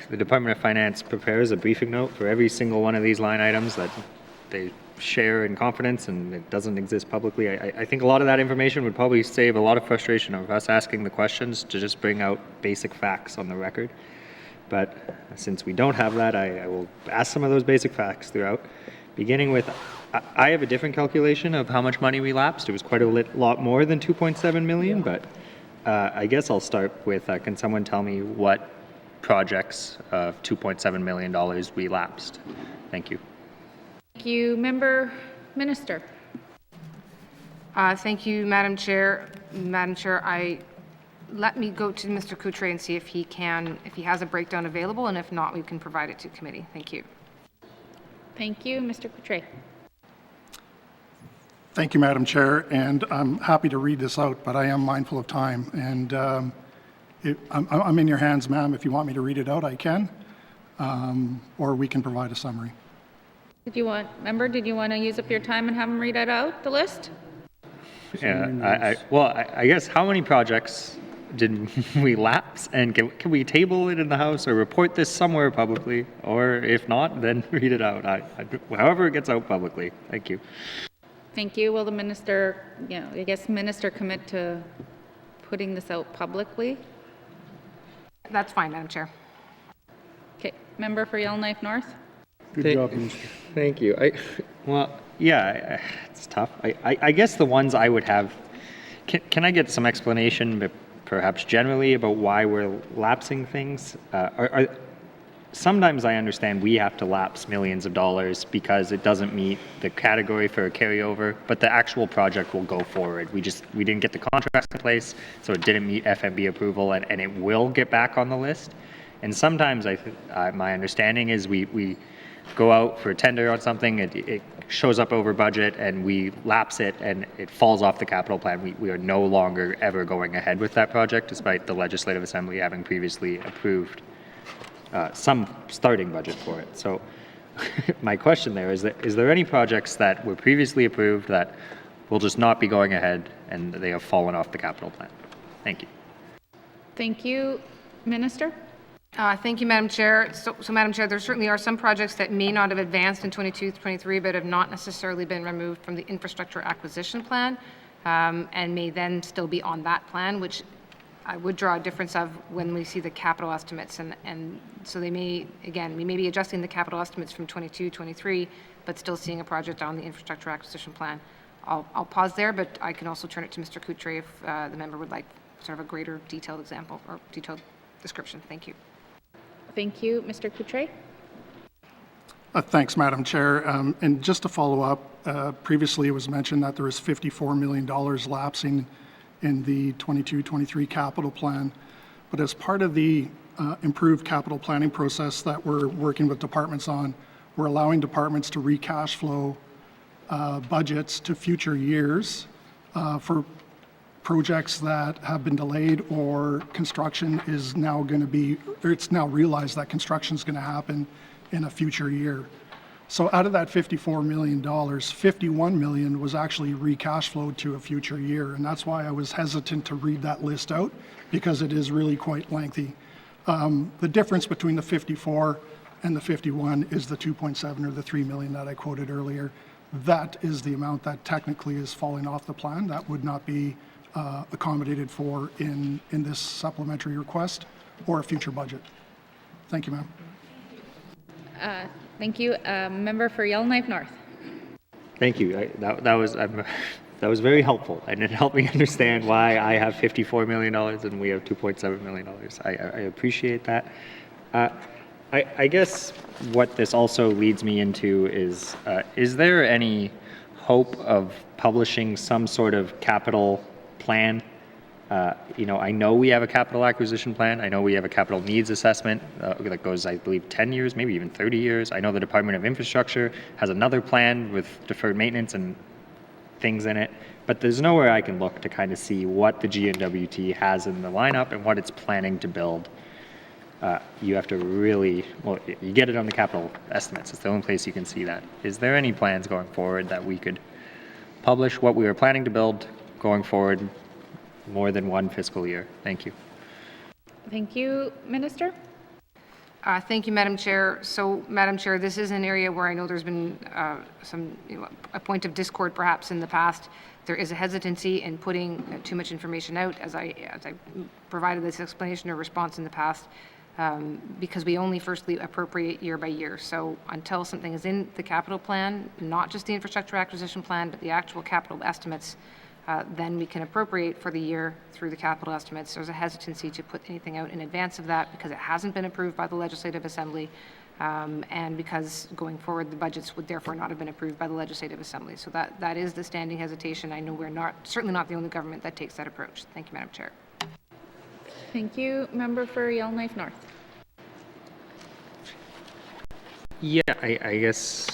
the Department of Finance prepares a briefing note for every single one of these line items that they share in confidence and it doesn't exist publicly. I think a lot of that information would probably save a lot of frustration of us asking the questions to just bring out basic facts on the record. But since we don't have that, I will ask some of those basic facts throughout, beginning with, I have a different calculation of how much money we lapsed. It was quite a lot more than 2.7 million, but I guess I'll start with, can someone tell me what projects of $2.7 million we lapsed? Thank you. Thank you. Minister. Thank you, Madam Chair. Madam Chair, let me go to Mr. Coutre and see if he has a breakdown available, and if not, we can provide it to committee. Thank you. Thank you. Mr. Coutre. Thank you, Madam Chair, and I'm happy to read this out, but I am mindful of time, and I'm in your hands, ma'am. If you want me to read it out, I can, or we can provide a summary. Did you want to use up your time and have him read it out, the list? Yeah, I guess how many projects did we lapse, and can we table it in the House or report this somewhere publicly, or if not, then read it out, however it gets out publicly. Thank you. Thank you. Will the minister, I guess minister commit to putting this out publicly? That's fine, Madam Chair. Okay. Member for Yellowknife North? Good job, Minister. Thank you. It's tough. I guess the ones I would have, can I get some explanation, but perhaps generally, about why we're lapsing things? Sometimes I understand we have to lapse millions of dollars because it doesn't meet the category for a carryover, but the actual project will go forward. We didn't get the contracts in place, so it didn't meet FMB approval, and it will get back on the list. And sometimes my understanding is we go out for a tender on something, it shows up over budget, and we lapse it, and it falls off the capital plan. We are no longer ever going ahead with that project, despite the Legislative Assembly having previously approved some starting budget for it. So my question there is there any projects that were previously approved that will just not be going ahead and they have fallen off the capital plan? Thank you. Thank you. Minister? Thank you, Madam Chair. So, Madam Chair, there certainly are some projects that may not have advanced in 22-23, but have not necessarily been removed from the infrastructure acquisition plan, and may then still be on that plan, which I would draw a difference of when we see the capital estimates, and so they may, again, we may be adjusting the capital estimates from 22-23, but still seeing a project on the infrastructure acquisition plan. I'll pause there, but I can also turn it to Mr. Coutre if the member would like sort of a greater detailed example or detailed description. Thank you. Thank you. Mr. Coutre? Thanks, Madam Chair. And just to follow up, previously it was mentioned that there was $54 million lapsing in the 22-23 capital plan. But as part of the improved capital planning process that we're working with departments on, we're allowing departments to recash flow budgets to future years for projects that have been delayed or construction is now going to be, or it's now realized that construction is going to happen in a future year. So out of that $54 million, $51 million was actually recash flowed to a future year. And that's why I was hesitant to read that list out, because it is really quite lengthy. The difference between the 54 and the 51 is the 2.7 or the 3 million that I quoted earlier. That is the amount that technically is falling off the plan. That would not be accommodated for in this supplementary request or a future budget. Thank you, ma'am. Thank you. Member for Yellowknife North. Thank you. That was very helpful, and it helped me understand why I have $54 million and we have $2.7 million. I appreciate that. I guess what this also leads me into is there any hope of publishing some sort of capital plan? I know we have a capital acquisition plan. I know we have a capital needs assessment that goes, I believe, 10 years, maybe even 30 years. I know the Department of Infrastructure has another plan with deferred maintenance and things in it, but there's nowhere I can look to kind of see what the N.W.T has in the lineup and what it's planning to build. You have to really, well, you get it on the capital estimates. It's the only place you can see that. Is there any plans going forward that we could publish what we are planning to build going forward more than one fiscal year? Thank you. Thank you. Minister? Thank you, Madam Chair. So, Madam Chair, this is an area where I know there's been a point of discord perhaps in the past. There is a hesitancy in putting too much information out, as I provided this explanation or response in the past, because we only firstly appropriate year by year. So until something is in the capital plan, not just the infrastructure acquisition plan, but the actual capital estimates, then we can appropriate for the year through the capital estimates. There's a hesitancy to put anything out in advance of that because it hasn't been approved by the Legislative Assembly, and because going forward the budgets would therefore not have been approved by the Legislative Assembly. So that is the standing hesitation. I know we're certainly not the only government that takes that approach. Thank you, Madam Chair. Thank you. Member for Yellowknife North. Yeah, I guess,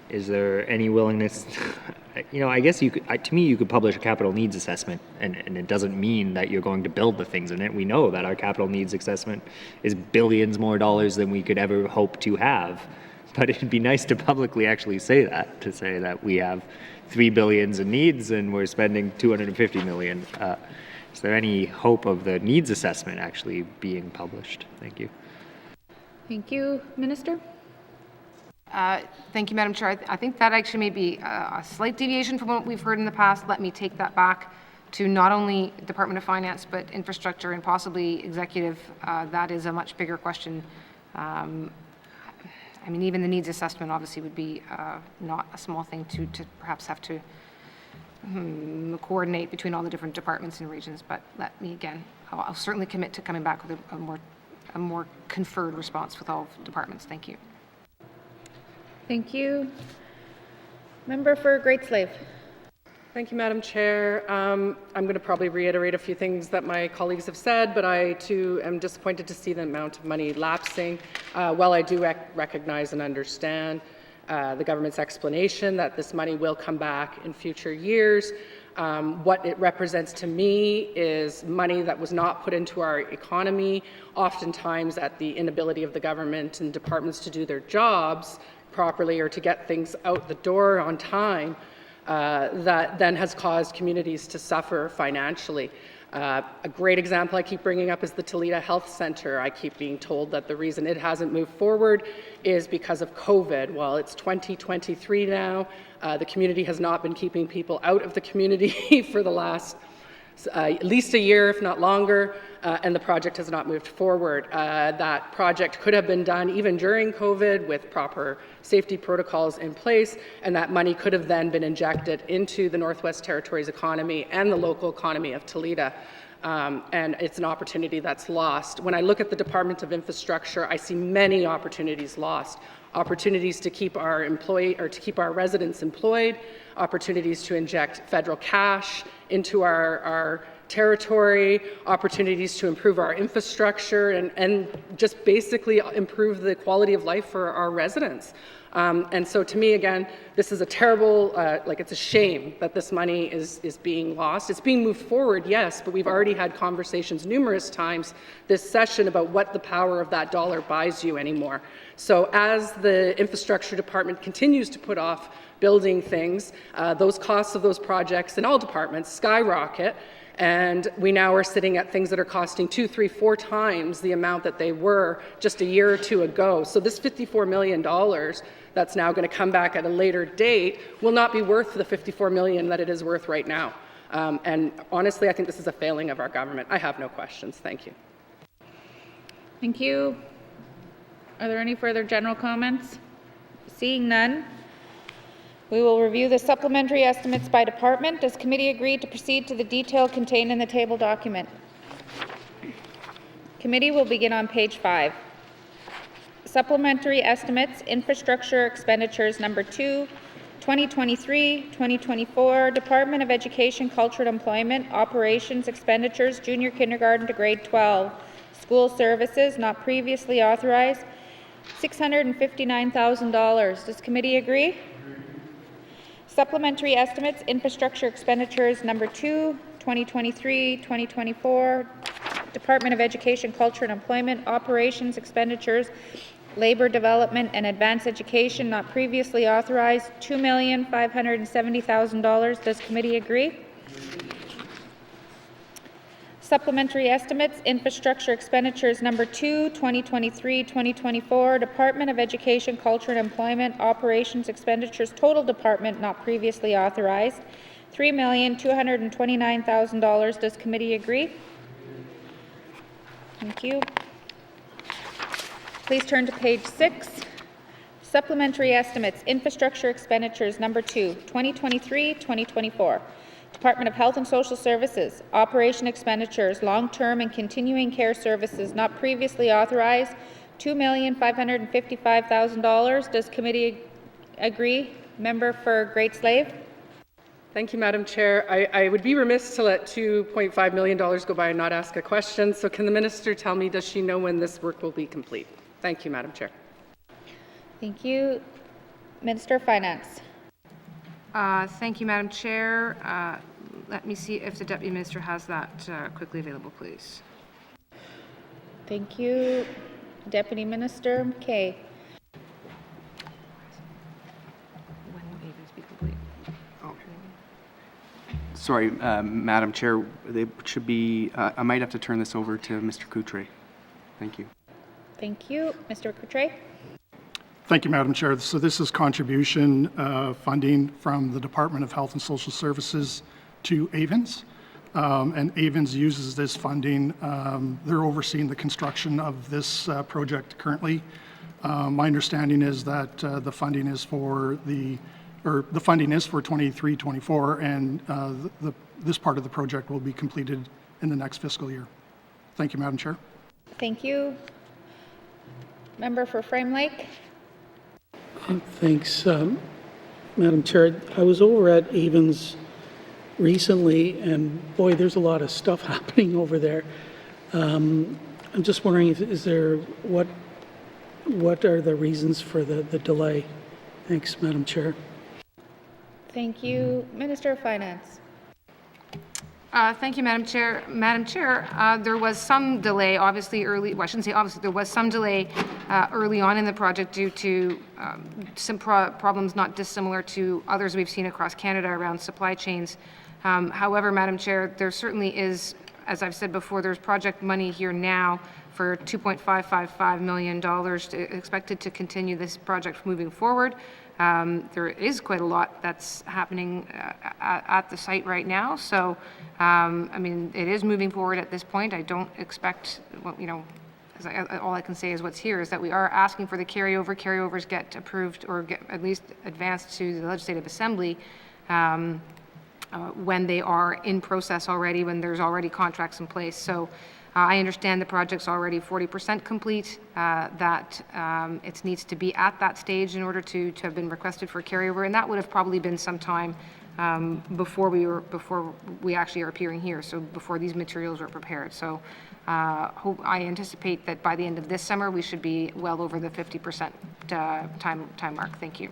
is there any willingness, I guess you could, to me, you could publish a capital needs assessment, and it doesn't mean that you're going to build the things in it. We know that our capital needs assessment is billions more dollars than we could ever hope to have, but it'd be nice to publicly actually say that, to say that we have $3 billion in needs and we're spending $250 million. Is there any hope of the needs assessment actually being published? Thank you. Thank you. Minister? Thank you, Madam Chair. I think that actually may be a slight deviation from what we've heard in the past. Let me take that back to not only Department of Finance, but infrastructure and possibly executive. That is a much bigger question. I mean, even the needs assessment obviously would be not a small thing to perhaps have to coordinate between all the different departments and regions. But let me, again, I'll certainly commit to coming back with a more conferred response with all departments. Thank you. Thank you. Member for Great Slave. Thank you, Madam Chair. I'm going to probably reiterate a few things that my colleagues have said, but I too am disappointed to see the amount of money lapsing. While I do recognize and understand the government's explanation that this money will come back in future years, what it represents to me is money that was not put into our economy, oftentimes at the inability of the government and departments to do their jobs properly or to get things out the door on time. That then has caused communities to suffer financially. A great example I keep bringing up is the Toledo Health Centre. I keep being told that the reason it hasn't moved forward is because of COVID. Well, it's 2023 now. The community has not been keeping people out of the community for the last at least a year, if not longer, and the project has not moved forward. That project could have been done even during COVID with proper safety protocols in place, and that money could have then been injected into the Northwest Territories economy and the local economy of Toledo. And it's an opportunity that's lost. When I look at the Department of Infrastructure, I see many opportunities lost. Opportunities to keep our residents employed, opportunities to inject federal cash into our territory, opportunities to improve our infrastructure and just basically improve the quality of life for our residents. And so to me, again, this is a terrible, it's a shame that this money is being lost. It's being moved forward, yes, but we've already had conversations numerous times this session about what the power of that dollar buys you anymore. So as the infrastructure department continues to put off building things, those costs of those projects in all departments skyrocket. And we now are sitting at things that are costing 2, 3, 4 times the amount that they were just a year or two ago. So this $54 million that's now going to come back at a later date will not be worth the $54 million that it is worth right now. And honestly, I think this is a failing of our government. I have no questions. Thank you. Thank you. Are there any further general comments? Seeing none, we will review the supplementary estimates by department. Does committee agree to proceed to the detail contained in the table document? Committee will begin on page 5. Supplementary estimates, infrastructure expenditures number 2, 2023-2024, Department of Education, Culture and Employment, operations expenditures, junior kindergarten to grade 12, school services not previously authorized, $659,000. Does committee agree? Supplementary estimates, infrastructure expenditures number 2, 2023-2024, Department of Education, Culture and Employment, operations expenditures, labor development and advanced education not previously authorized, $2,570,000. Does committee agree? Supplementary estimates, infrastructure expenditures number 2, 2023-2024, Department of Education, Culture and Employment, operations expenditures, total department not previously authorized, $3,229,000. Does committee agree? Thank you. Please turn to page 6. Supplementary estimates, infrastructure expenditures number 2, 2023-2024. Department of Health and Social Services, operation expenditures, long-term and continuing care services not previously authorized, $2,555,000. Does committee agree? Member for Great Slave. Thank you, Madam Chair. I would be remiss to let $2.5 million go by and not ask a question. So can the minister tell me, does she know when this work will be complete? Thank you, Madam Chair. Thank you. Minister of Finance. Thank you, Madam Chair. Let me see if the Deputy Minister has that quickly available, please. Thank you. Deputy Minister McKay. When will AVs be complete? Sorry, Madam Chair, they should be, I might have to turn this over to Mr. Coutre. Thank you. Thank you. Mr. Coutre. Thank you, Madam Chair. So this is contribution funding from the Department of Health and Social Services to Avens. And Avens uses this funding. They're overseeing the construction of this project currently. My understanding is that the funding is for the funding is for 23-24, and this part of the project will be completed in the next fiscal year. Thank you, Madam Chair. Thank you. Member for Frame Lake. Thanks, Madam Chair. I was over at Avens recently, and boy, there's a lot of stuff happening over there. I'm just wondering, what are the reasons for the delay? Thanks, Madam Chair. Thank you. Minister of Finance. Thank you, Madam Chair. Madam Chair, there was some delay, obviously early, well, I shouldn't say obviously, there was some delay early on in the project due to some problems not dissimilar to others we've seen across Canada around supply chains. However, Madam Chair, there certainly is, as I've said before, there's project money here now for $2.555 million expected to continue this project moving forward. There is quite a lot that's happening at the site right now. So, I mean, it is moving forward at this point. I don't expect, you know, all I can say is what's here is that we are asking for the carryover. Carryovers get approved or get at least advanced to the Legislative Assembly when they are in process already, when there's already contracts in place. So I understand the project's already 40% complete, that it needs to be at that stage in order to have been requested for carryover, and that would have probably been some time before we actually are appearing here, so before these materials were prepared. So I anticipate that by the end of this summer, we should be well over the 50% time mark. Thank you.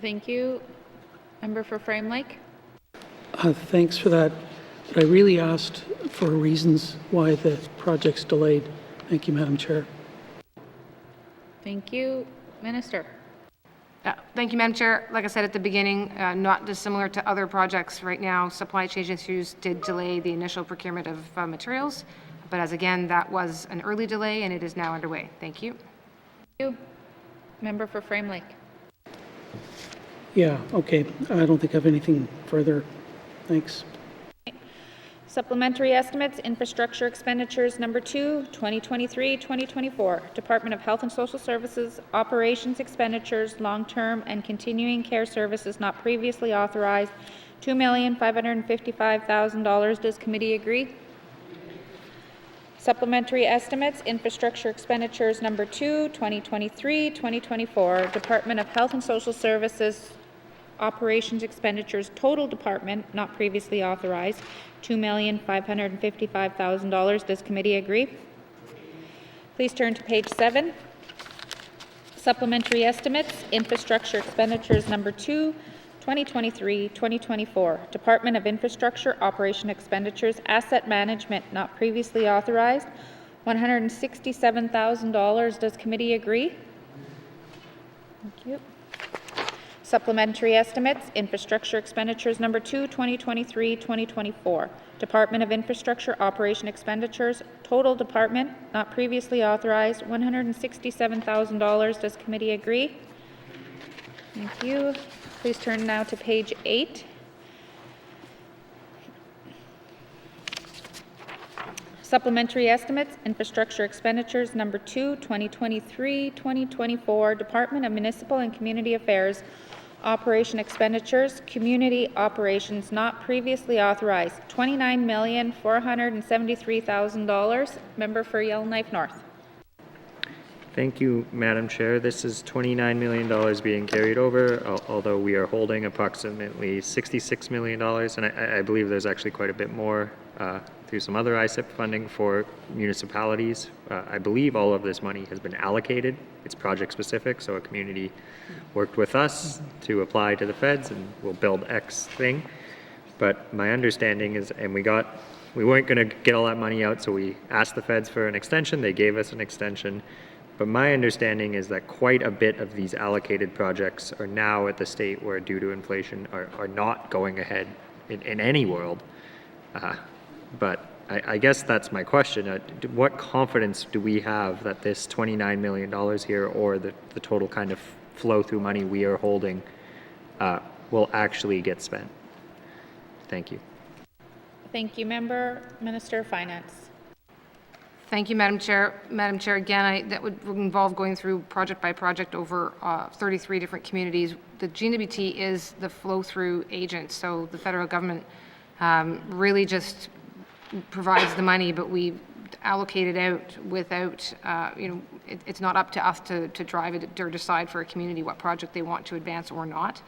Thank you. Member for Frame Lake. Thanks for that. But I really asked for reasons why the project's delayed. Thank you, Madam Chair. Thank you. Minister. Thank you, Madam Chair. Like I said at the beginning, not dissimilar to other projects right now, supply chain issues did delay the initial procurement of materials. But as again, that was an early delay and it is now underway. Thank you. Thank you. Member for Frame Lake. Yeah, okay. I don't think I have anything further. Thanks. Supplementary estimates, infrastructure expenditures number 2, 2023-2024. Department of Health and Social Services, operations expenditures, long-term and continuing care services not previously authorized, $2,555,000. Does committee agree? Supplementary estimates, infrastructure expenditures number 2, 2023-2024. Department of Health and Social Services, operations expenditures, total department not previously authorized, $2,555,000. Does committee agree? Please turn to page 7. Supplementary estimates, infrastructure expenditures number 2, 2023-2024. Department of Infrastructure, operation expenditures, asset management not previously authorized, $167,000. Does committee agree? Thank you. Supplementary estimates, infrastructure expenditures number 2, 2023-2024. Department of Infrastructure, operation expenditures, total department, not previously authorized, $167,000. Does committee agree? Thank you. Please turn now to page 8. Supplementary estimates, infrastructure expenditures number 2, 2023-2024. Department of Municipal and Community Affairs, operation expenditures, community operations not previously authorized, $29,473,000. Member for Yellowknife North. Thank you, Madam Chair. This is $29 million being carried over, although we are holding approximately $66 million, and I believe there's actually quite a bit more through some other ISIP funding for municipalities. I believe all of this money has been allocated. It's project specific, so a community worked with us to apply to the feds and we'll build X thing. But my understanding is, and we weren't going to get all that money out, so we asked the feds for an extension. They gave us an extension. But my understanding is that quite a bit of these allocated projects are now at the state where, due to inflation, are not going ahead in any world. But I guess that's my question. What confidence do we have that this $29 million here, or the total kind of flow-through money we are holding, will actually get spent? Thank you. Thank you, Member. Minister of Finance. Thank you, Madam Chair. Madam Chair, again, that would involve going through project by project over 33 different communities. The N.W.T is the flow-through agent, so the federal government really just provides the money, but we allocate it out without, it's not up to us to drive it or decide for a community what project they want to advance or not.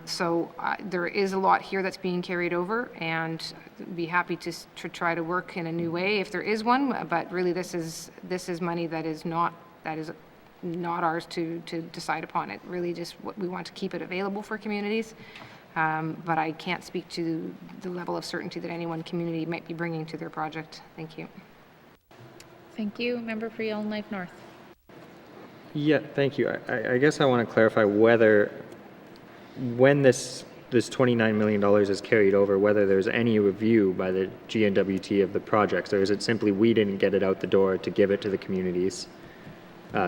So there is a lot here that's being carried over, and be happy to try to work in a new way if there is one. But really, this is money that is not ours to decide upon. It really just we want to keep it available for communities. But I can't speak to the level of certainty that any one community might be bringing to their project. Thank you. Thank you, Member for Yellowknife North. Yeah, thank you. I guess I want to clarify whether, when this $29 million is carried over, whether there's any review by the N.W.T of the projects, or is it simply we didn't get it out the door to give it to the communities,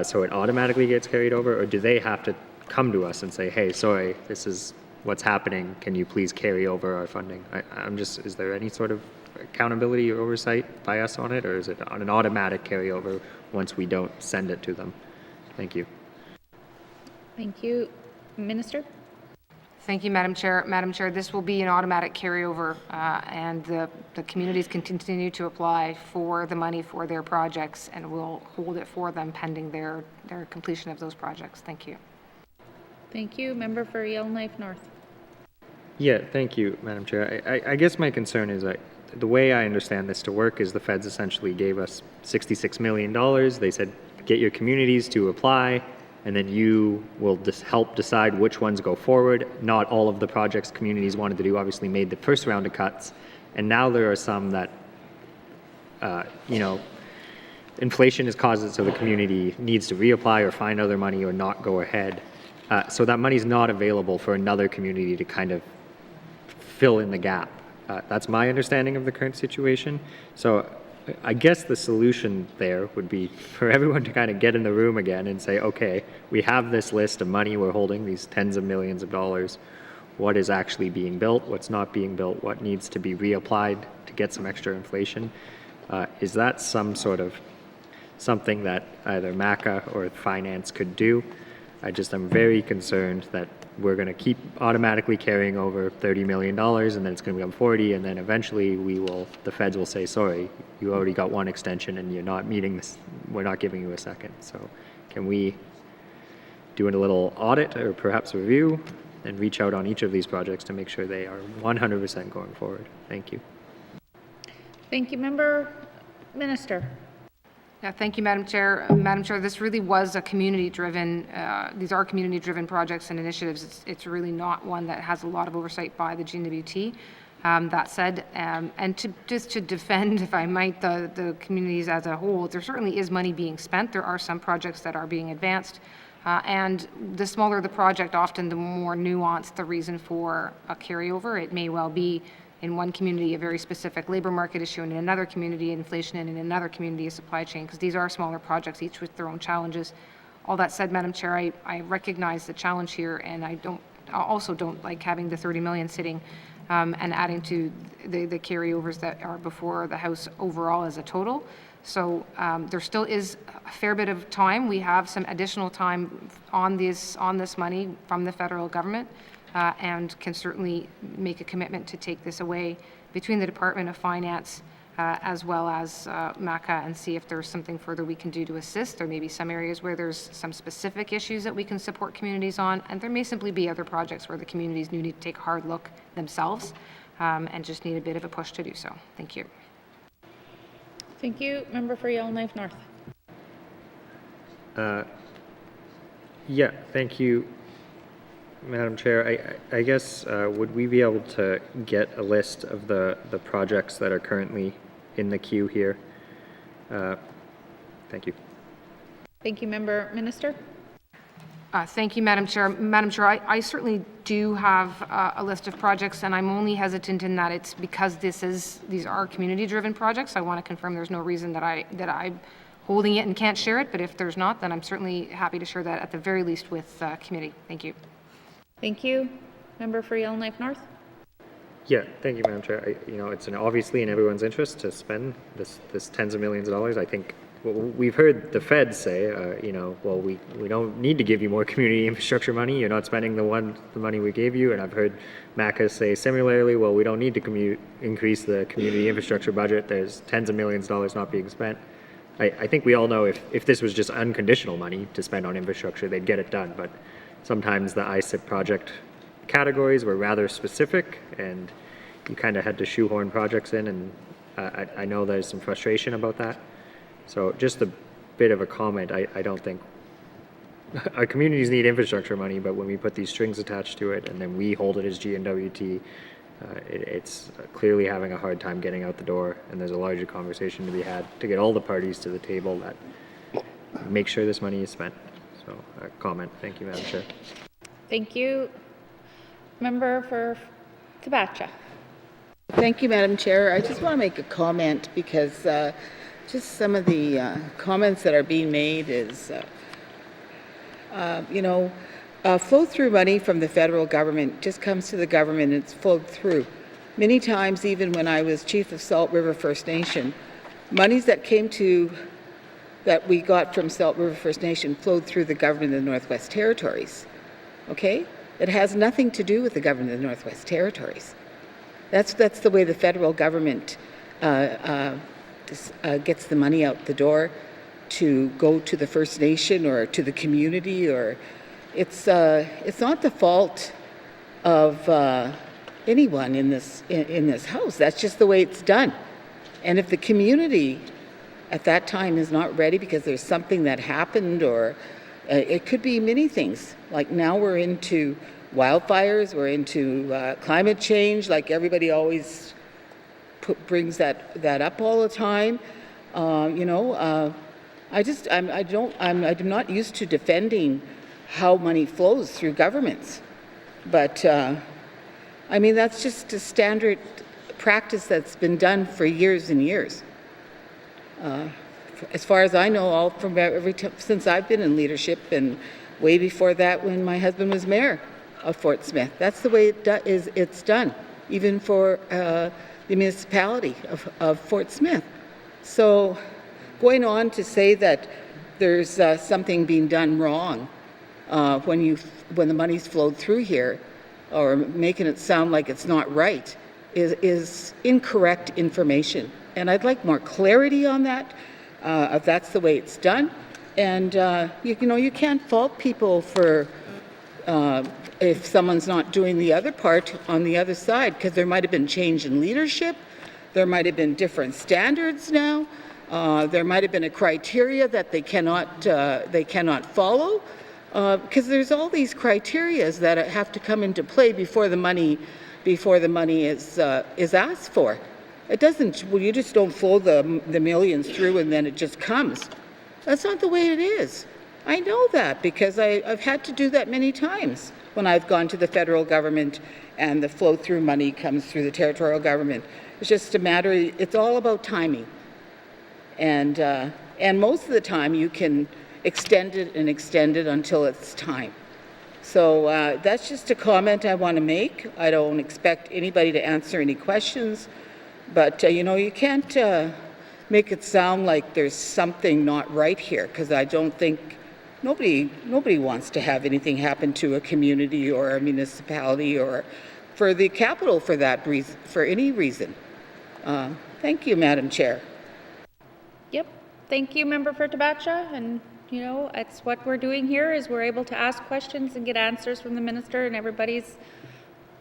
so it automatically gets carried over, or do they have to come to us and say, hey, sorry, this is what's happening, can you please carry over our funding? Is there any sort of accountability or oversight by us on it, or is it on an automatic carryover once we don't send it to them? Thank you. Thank you. Minister? Thank you, Madam Chair. Madam Chair, this will be an automatic carryover, and the communities can continue to apply for the money for their projects, and we'll hold it for them pending their completion of those projects. Thank you. Thank you. Member for Yellowknife North. Yeah, thank you, Madam Chair. I guess my concern is that the way I understand this to work is the feds essentially gave us $66 million. They said, get your communities to apply, and then you will help decide which ones go forward. Not all of the projects communities wanted to do obviously made the first round of cuts, and now there are some that, inflation has caused it so the community needs to reapply or find other money or not go ahead. So that money's not available for another community to kind of fill in the gap. That's my understanding of the current situation. So I guess the solution there would be for everyone to kind of get in the room again and say, okay, we have this list of money we're holding, these tens of millions of dollars. What is actually being built? What's not being built? What needs to be reapplied to get some extra inflation? Is that some sort of something that either MACA or finance could do? I'm very concerned that we're going to keep automatically carrying over $30 million, and then it's going to become 40, and then eventually the feds will say, sorry, you already got one extension and you're not meeting this, we're not giving you a second. So can we do a little audit or perhaps review and reach out on each of these projects to make sure they are 100% going forward? Thank you. Thank you, Member. Minister. Yeah, thank you, Madam Chair. Madam Chair, this really was a community-driven, these are community-driven projects and initiatives. It's really not one that has a lot of oversight by the N.W.T. That said, and to defend, if I might, the communities as a whole, there certainly is money being spent. There are some projects that are being advanced. And the smaller the project, often the more nuanced the reason for a carryover. It may well be in one community a very specific labor market issue, and in another community inflation, and in another community a supply chain, because these are smaller projects, each with their own challenges. All that said, Madam Chair, I recognize the challenge here, and I also don't like having the 30 million sitting and adding to the carryovers that are before the House overall as a total. So there still is a fair bit of time. We have some additional time on this money from the federal government. And can certainly make a commitment to take this away between the Department of Finance as well as MACA, and see if there's something further we can do to assist. There may be some areas where there's some specific issues that we can support communities on, and there may simply be other projects where the communities need to take a hard look themselves and just need a bit of a push to do so. Thank you. Thank you. Member for Yellowknife North. Yeah, thank you, Madam Chair. I guess would we be able to get a list of the projects that are currently in the queue here? Thank you. Thank you, Member. Minister? Thank you, Madam Chair. Madam Chair, I certainly do have a list of projects, and I'm only hesitant in that it's because these are community-driven projects. I want to confirm there's no reason that I'm holding it and can't share it, but if there's not, then I'm certainly happy to share that at the very least with committee. Thank you. Thank you. Member for Yellowknife North. Yeah, thank you, Madam Chair. It's obviously in everyone's interest to spend this tens of millions of dollars. I think we've heard the feds say, well, we don't need to give you more community infrastructure money. You're not spending the money we gave you. And I've heard MACA say similarly, well, we don't need to increase the community infrastructure budget. There's tens of millions of dollars not being spent. I think we all know if this was just unconditional money to spend on infrastructure, they'd get it done. But sometimes the ISIP project categories were rather specific, and you kind of had to shoehorn projects in, and I know there's some frustration about that. So just a bit of a comment, I don't think our communities need infrastructure money, but when we put these strings attached to it and then we hold it as N.W.T, it's clearly having a hard time getting out the door, and there's a larger conversation to be had to get all the parties to the table that make sure this money is spent. So a comment. Thank you, Madam Chair. Thank you. Member for Tabacha. Thank you, Madam Chair. I just want to make a comment because just some of the comments that are being made is, flow-through money from the federal government just comes to the government and it's flowed through. Many times, even when I was Chief of Salt River First Nation, monies that we got from Salt River First Nation flowed through the government of the Northwest Territories. Okay? It has nothing to do with the government of the Northwest Territories. That's the way the federal government gets the money out the door to go to the First Nation or to the community, or it's not the fault of anyone in this house. That's just the way it's done. And if the community at that time is not ready because there's something that happened, or it could be many things. Like now we're into wildfires, we're into climate change, like everybody always brings that up all the time. I'm not used to defending how money flows through governments, but that's just a standard practice that's been done for years and years. As far as I know, since I've been in leadership, and way before that when my husband was mayor of Fort Smith, that's the way it's done, even for the municipality of Fort Smith. So going on to say that there's something being done wrong when the money's flowed through here, or making it sound like it's not right, is incorrect information. And I'd like more clarity on that, if that's the way it's done. And you can't fault people for if someone's not doing the other part on the other side, because there might have been change in leadership, there might have been different standards now, there might have been a criteria that they cannot follow, because there's all these criterias that have to come into play before the money is asked for. It doesn't. Well, you just don't flow the millions through and then it just comes. That's not the way it is. I know that because I've had to do that many times when I've gone to the federal government and the flow-through money comes through the territorial government. It's just a matter. It's all about timing, and most of the time you can extend it until it's time. So that's just a comment I want to make. I don't expect anybody to answer any questions, but you can't make it sound like there's something not right here, because I don't think nobody wants to have anything happen to a community or a municipality or for the capital for that reason, for any reason. Thank you, Madam Chair. Yep. Thank you, Member for Tabacha. And it's what we're doing here is we're able to ask questions and get answers from the minister, and everybody's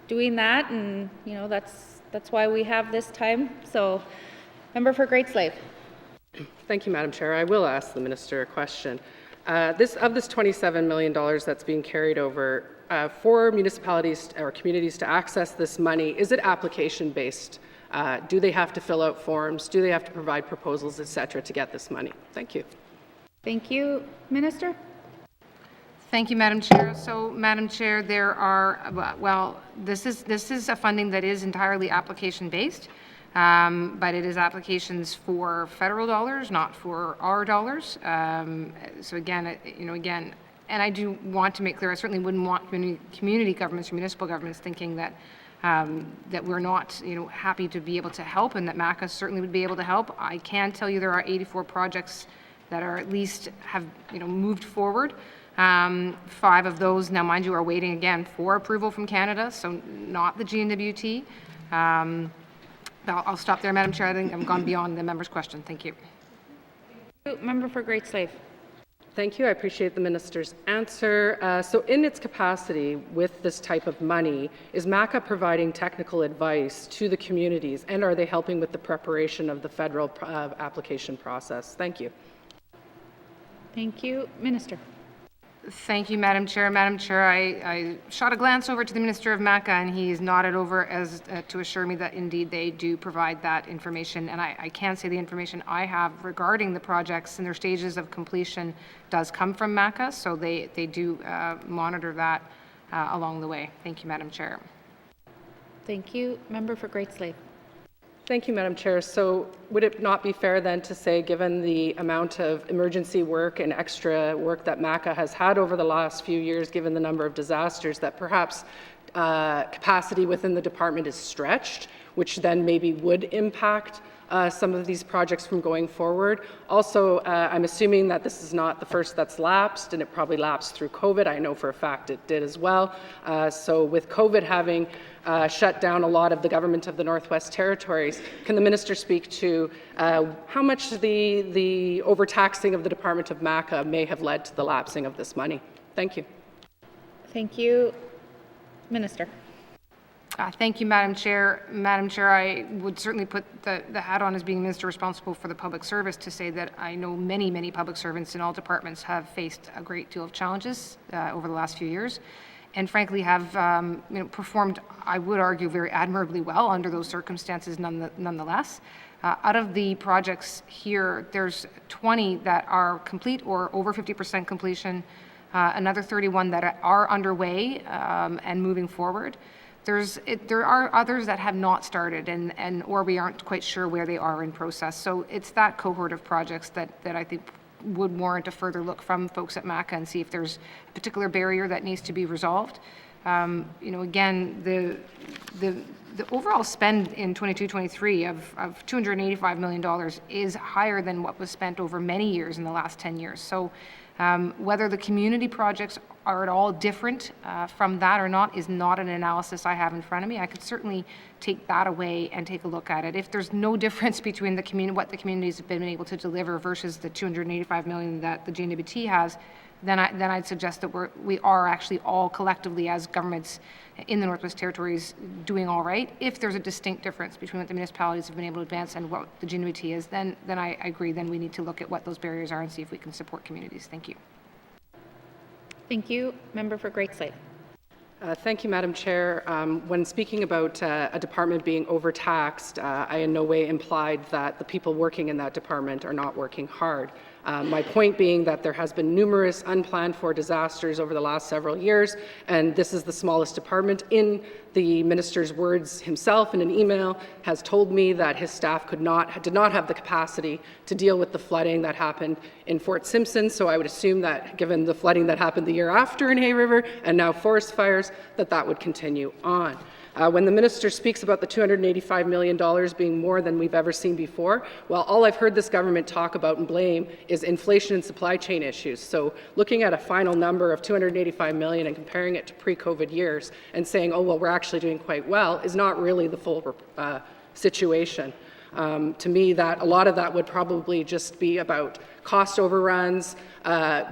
doing that, and that's why we have this time. So, Member for Great Slave. Thank you, Madam Chair. I will ask the minister a question. This $27 million that's being carried over for municipalities or communities to access this money, is it application-based? Do they have to fill out forms? Do they have to provide proposals, et cetera, to get this money? Thank you. Thank you, Minister. Thank you, Madam Chair. So, Madam Chair, there are, well, this is a funding that is entirely application-based, but it is applications for federal dollars, not for our dollars. So again, and I do want to make clear, I certainly wouldn't want community governments or municipal governments thinking that that we're not, happy to be able to help, and that MACA certainly would be able to help. I can tell you there are 84 projects that are at least have, moved forward. 5 of those, now mind you, are waiting again for approval from Canada, so not the N.W.T. I'll stop there, Madam Chair. I think I've gone beyond the member's question. Thank you. Member for Great Slave. Thank you. I appreciate the minister's answer. So in its capacity with this type of money, is MACA providing technical advice to the communities, and are they helping with the preparation of the federal application process? Thank you. Thank you. Minister. Thank you, Madam Chair. Madam Chair, I shot a glance over to the Minister of MACA, and he's nodded over as to assure me that indeed they do provide that information. And I can say the information I have regarding the projects and their stages of completion does come from MACA, so they do monitor that along the way. Thank you, Madam Chair. Thank you. Member for Great Slave. Thank you, Madam Chair. So would it not be fair then to say, given the amount of emergency work and extra work that MACA has had over the last few years, given the number of disasters, that perhaps capacity within the department is stretched, which then maybe would impact some of these projects from going forward? Also, I'm assuming that this is not the first that's lapsed, and it probably lapsed through COVID. I know for a fact it did as well. So with COVID having shut down a lot of the government of the Northwest Territories, can the minister speak to how much the overtaxing of the Department of MACA may have led to the lapsing of this money? Thank you. Thank you. Minister. Thank you, Madam Chair. Madam Chair, I would certainly put the hat on as being minister responsible for the public service to say that I know many, many public servants in all departments have faced a great deal of challenges over the last few years, and frankly have performed, I would argue, very admirably well under those circumstances nonetheless. Out of the projects here, there's 20 that are complete or over 50% completion, another 31 that are underway and moving forward. There are others that have not started and or we aren't quite sure where they are in process. So it's that cohort of projects that I think would warrant a further look from folks at MACA and see if there's a particular barrier that needs to be resolved. Again, the overall spend in 22-23 of $285 million is higher than what was spent over many years in the last 10 years. So whether the community projects are at all different from that or not is not an analysis I have in front of me. I could certainly take that away and take a look at it. If there's no difference between what the communities have been able to deliver versus the $285 million that the N.W.T has, then I'd suggest that we are actually all collectively as governments in the Northwest Territories doing all right. If there's a distinct difference between what the municipalities have been able to advance and what the N.W.T is, then I agree, then we need to look at what those barriers are and see if we can support communities. Thank you. Thank you. Member for Great Slave. Thank you, Madam Chair. When speaking about a department being overtaxed, I in no way implied that the people working in that department are not working hard. My point being that there has been numerous unplanned for disasters over the last several years, and this is the smallest department. In the minister's words himself in an email has told me that his staff did not have the capacity to deal with the flooding that happened in Fort Simpson. So I would assume that given the flooding that happened the year after in Hay River and now forest fires, that would continue on. When the minister speaks about the $285 million being more than we've ever seen before, well, all I've heard this government talk about and blame is inflation and supply chain issues. So looking at a final number of $285 million and comparing it to pre-COVID years and saying, oh, well, we're actually doing quite well, is not really the full situation. To me, that a lot of that would probably just be about cost overruns,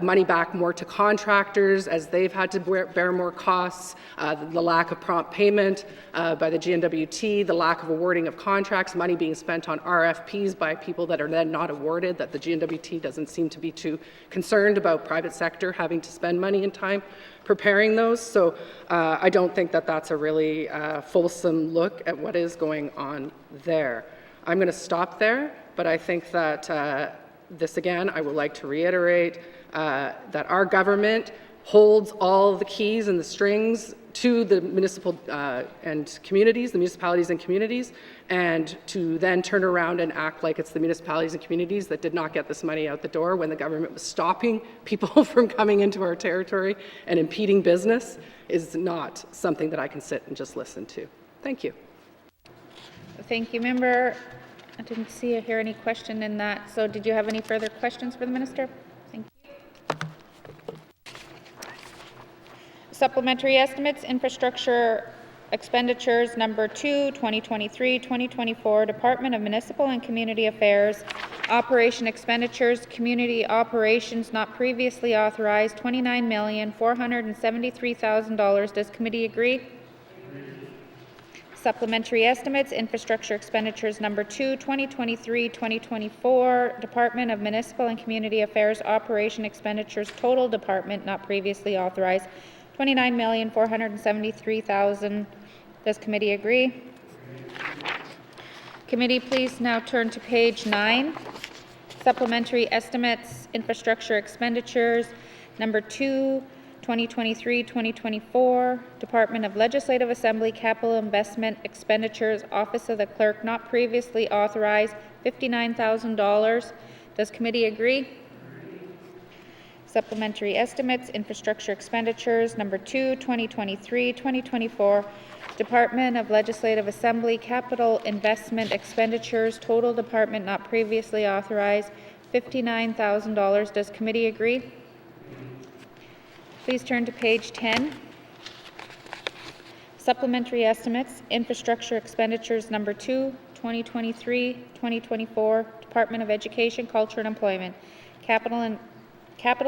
money back more to contractors as they've had to bear more costs, the lack of prompt payment by the N.W.T, the lack of awarding of contracts, money being spent on RFPs by people that are then not awarded, that the N.W.T doesn't seem to be too concerned about private sector having to spend money and time preparing those. So I don't think that that's a really fulsome look at what is going on there. I'm going to stop there, but I think that this again, I would like to reiterate that our government holds all the keys and the strings to the municipal and communities, the municipalities and communities, and to then turn around and act like it's the municipalities and communities that did not get this money out the door when the government was stopping people from coming into our territory and impeding business is not something that I can sit and just listen to. Thank you. Thank you, member. I didn't see or hear any question in that. So did you have any further questions for the minister? Thank you. Supplementary estimates, infrastructure expenditures number 2, 2023-2024, Department of Municipal and Community Affairs, operation expenditures, community operations not previously authorized, $29,473,000. Does committee agree? Supplementary estimates, infrastructure expenditures number 2, 2023-2024, Department of Municipal and Community Affairs, operation expenditures, total department not previously authorized, $29,473,000. Does committee agree? Committee, please now turn to page 9. Supplementary estimates, infrastructure expenditures, number 2, 2023-2024, Department of Legislative Assembly, capital investment expenditures, Office of the Clerk, not previously authorized, $59,000. Does committee agree? Supplementary estimates, infrastructure expenditures, number 2, 2023-2024, Department of Legislative Assembly, capital investment expenditures, total department not previously authorized, $59,000. Does committee agree? Please turn to page 10. Supplementary estimates, infrastructure expenditures, number 2, 2023-2024, Department of Education, Culture and Employment, capital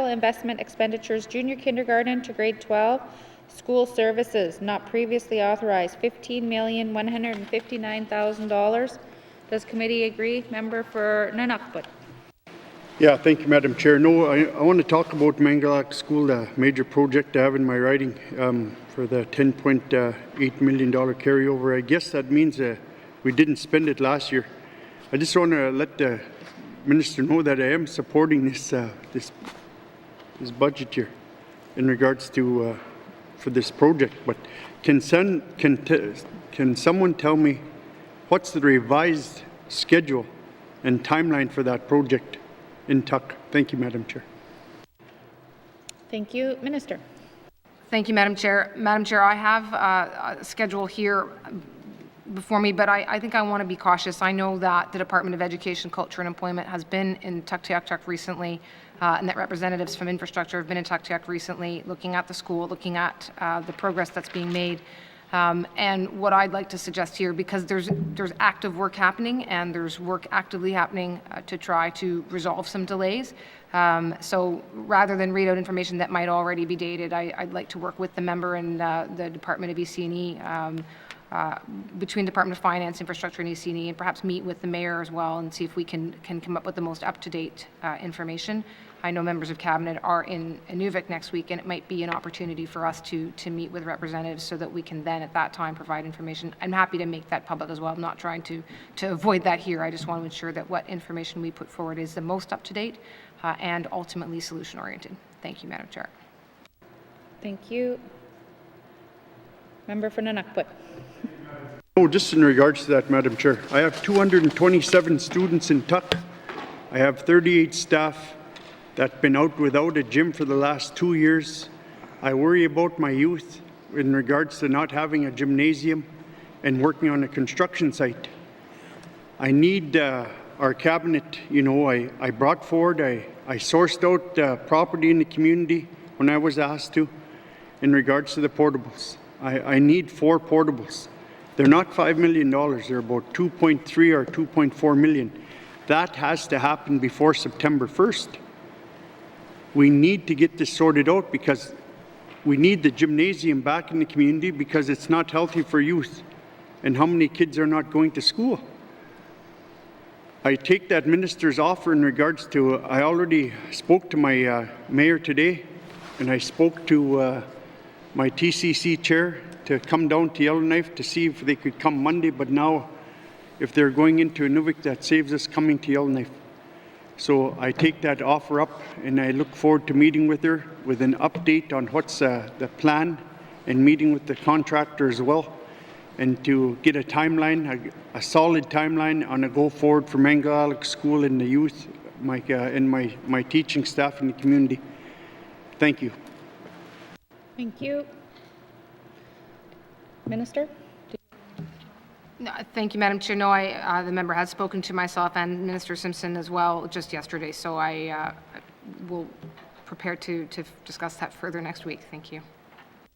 investment expenditures, junior kindergarten to grade 12, school services not previously authorized, $15,159,000. Does committee agree? Member for N.W.T. Yeah, thank you, Madam Chair. No, I want to talk about Mangalak School, the major project I have in my writing for the $10.8 million carryover. I guess that means we didn't spend it last year. I just want to let the Minister know that I am supporting this budget here in regards to for this project. But can someone tell me what's the revised schedule and timeline for that project in Tuck? Thank you, Madam Chair. Thank you. Minister. Thank you, Madam Chair. Madam Chair, I have a schedule here before me, but I think I want to be cautious. I know that the Department of Education, Culture and Employment has been in Tuktoyaktuk recently, and that representatives from infrastructure have been in Tuktoyaktuk recently looking at the school, looking at the progress that's being made. And what I'd like to suggest here, because there's active work happening and there's work actively happening to try to resolve some delays. So rather than read out information that might already be dated, I'd like to work with the member and the Department of EC&E, between Department of Finance, Infrastructure, and EC&E, and perhaps meet with the mayor as well and see if we can come up with the most up-to-date information. I know members of Cabinet are in Inuvik next week, and it might be an opportunity for us to meet with representatives so that we can then at that time provide information. I'm happy to make that public as well. I'm not trying to avoid that here. I just want to ensure that what information we put forward is the most up-to-date and ultimately solution-oriented. Thank you, Madam Chair. Thank you. Member for N.W.T. Oh, just in regards to that, Madam Chair, I have 227 students in Tuck. I have 38 staff that's been out without a gym for the last 2 years. I worry about my youth in regards to not having a gymnasium and working on a construction site. I need our cabinet, I brought forward, I sourced out property in the community when I was asked to in regards to the portables. I need 4 portables. They're not $5 million, they're about 2.3 or 2.4 million. That has to happen before September 1st. We need to get this sorted out because we need the gymnasium back in the community because it's not healthy for youth. And how many kids are not going to school? I take that minister's offer in regards to, I already spoke to my mayor today, and I spoke to my TCC chair to come down to Yellowknife to see if they could come Monday, but now if they're going into Inuvik, that saves us coming to Yellowknife. So I take that offer up, and I look forward to meeting with her with an update on what's the plan, and meeting with the contractor as well, and to get a timeline, a solid timeline on a go forward for Mangalalek School and the youth, and my teaching staff in the community. Thank you. Thank you. Minister? No, thank you, Madam Chair. No, the member has spoken to myself and Minister Simpson as well just yesterday, so I will prepare to discuss that further next week. Thank you.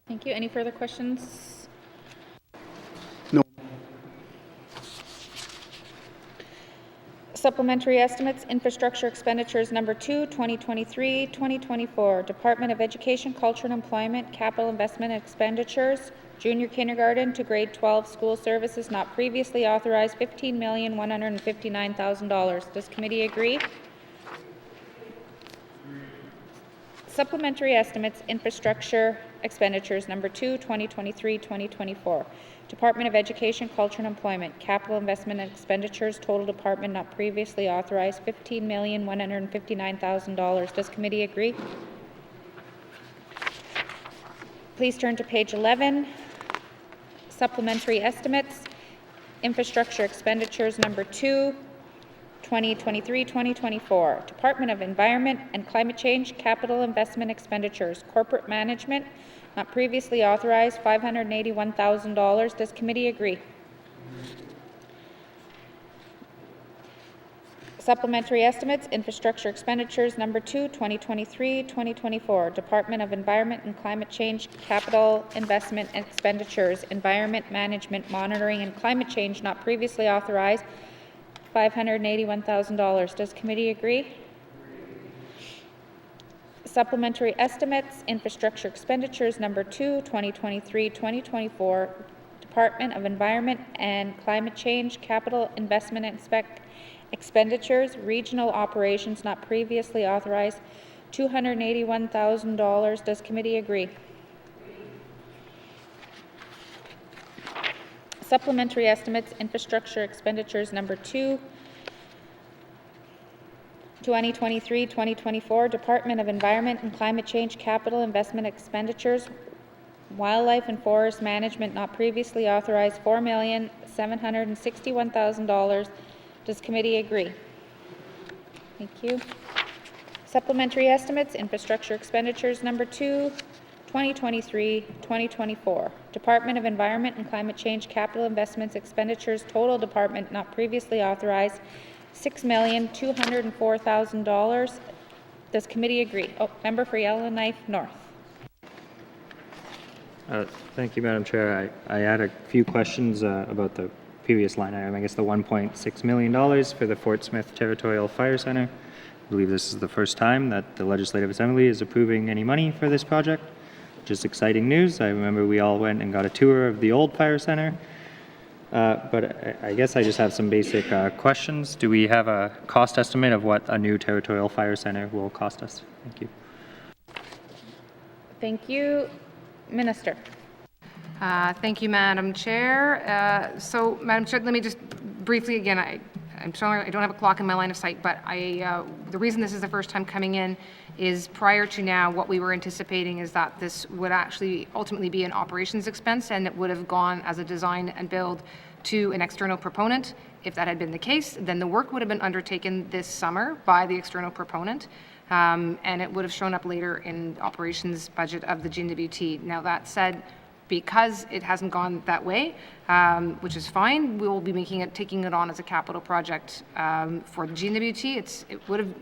Thank you. Any further questions? No. Supplementary estimates, infrastructure expenditures number 2, 2023-2024, Department of Education, Culture and Employment, capital investment expenditures, junior kindergarten to grade 12 school services not previously authorized, $15,159,000. Does committee agree? Supplementary estimates, infrastructure expenditures number 2, 2023-2024, Department of Education, Culture and Employment, capital investment expenditures, total department not previously authorized, $15,159,000. Does committee agree? Please turn to page 11. Supplementary estimates, infrastructure expenditures number 2, 2023-2024, Department of Environment and Climate Change, capital investment expenditures, corporate management, not previously authorized, $581,000. Does committee agree? Supplementary estimates, infrastructure expenditures number 2, 2023-2024, Department of Environment and Climate Change, capital investment expenditures, environment management, monitoring and climate change, not previously authorized, $581,000. Does committee agree? Supplementary estimates, infrastructure expenditures number 2, 2023-2024, Department of Environment and Climate Change, capital investment expenditures, regional operations not previously authorized, $281,000. Does committee agree? Supplementary estimates, infrastructure expenditures number 2, 2023-2024, Department of Environment and Climate Change, capital investment expenditures, wildlife and forest management not previously authorized, $4,761,000. Does committee agree? Thank you. Supplementary estimates, infrastructure expenditures number 2, 2023-2024, Department of Environment and Climate Change, capital investments expenditures, total department not previously authorized, $6,204,000. Does committee agree? Oh, member for Yellowknife North. Thank you, Madam Chair. I had a few questions about the previous line item. I guess the $1.6 million for the Fort Smith Territorial Fire Center. I believe this is the first time that the Legislative Assembly is approving any money for this project, which is exciting news. I remember we all went and got a tour of the old fire center. But I guess I just have some basic questions. Do we have a cost estimate of what a new territorial fire center will cost us? Thank you. Thank you. Minister. Thank you, Madam Chair. So, Madam Chair, let me just briefly, again, I'm sorry I don't have a clock in my line of sight, but the reason this is the first time coming in is prior to now, what we were anticipating is that this would actually ultimately be an operations expense, and it would have gone as a design and build to an external proponent. If that had been the case, then the work would have been undertaken this summer by the external proponent, and it would have shown up later in the operations budget of the N.W.T. Now, that said, because it hasn't gone that way, which is fine, we will be taking it on as a capital project for the N.W.T. It would have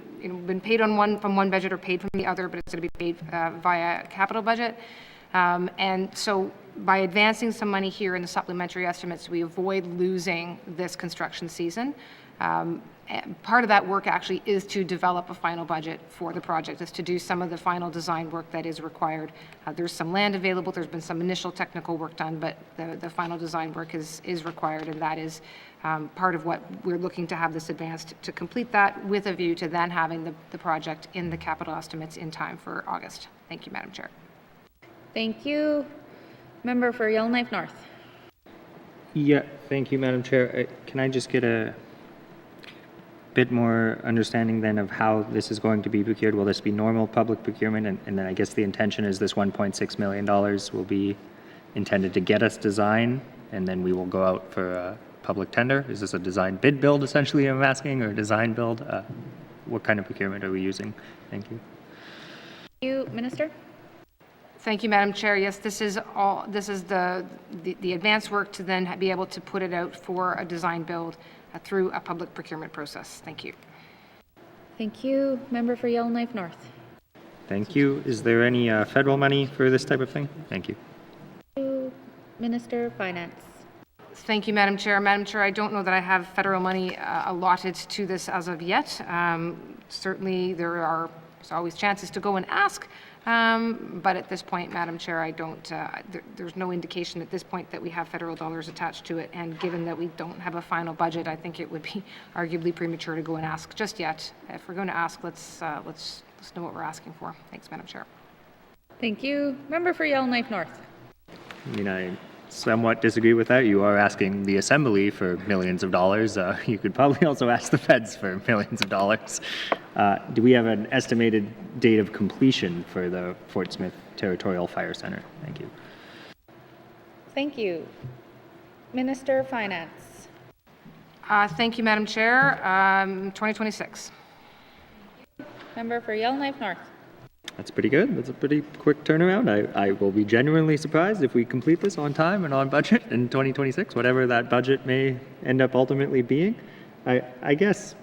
been paid from one budget or paid from the other, but it's going to be paid via capital budget. And so by advancing some money here in the supplementary estimates, we avoid losing this construction season. Part of that work actually is to develop a final budget for the project, is to do some of the final design work that is required. There's some land available, there's been some initial technical work done, but the final design work is required, and that is part of what we're looking to have this advanced to complete that, with a view to then having the project in the capital estimates in time for August. Thank you, Madam Chair. Thank you. Member for Yellowknife North. Yeah, thank you, Madam Chair. Can I just get bit more understanding then of how this is going to be procured? Will this be normal public procurement? And then I guess the intention is this $1.6 million will be intended to get us design, and then we will go out for a public tender? Is this a design bid build, essentially, I'm asking, or design build? What kind of procurement are we using? Thank you. Thank you, Minister. Thank you, Madam Chair. Yes, this is the advanced work to then be able to put it out for a design build through a public procurement process. Thank you. Thank you. Member for Yellowknife North. Thank you. Is there any federal money for this type of thing? Thank you. Minister of Finance. Thank you, Madam Chair. Madam Chair, I don't know that I have federal money allotted to this as of yet. Certainly, there's always chances to go and ask, but at this point, Madam Chair, I don't. There's no indication at this point that we have federal dollars attached to it. And given that we don't have a final budget, I think it would be arguably premature to go and ask just yet. If we're going to ask, let's know what we're asking for. Thanks, Madam Chair. Thank you. Member for Yellowknife North. I mean, I somewhat disagree with that. You are asking the Assembly for millions of dollars. You could probably also ask the feds for millions of dollars. Do we have an estimated date of completion for the Fort Smith Territorial Fire Center? Thank you. Thank you. Minister of Finance. Thank you, Madam Chair. 2026. Member for Yellowknife North. That's pretty good. That's a pretty quick turnaround. I will be genuinely surprised if we complete this on time and on budget in 2026, whatever that budget may end up ultimately being. I guess,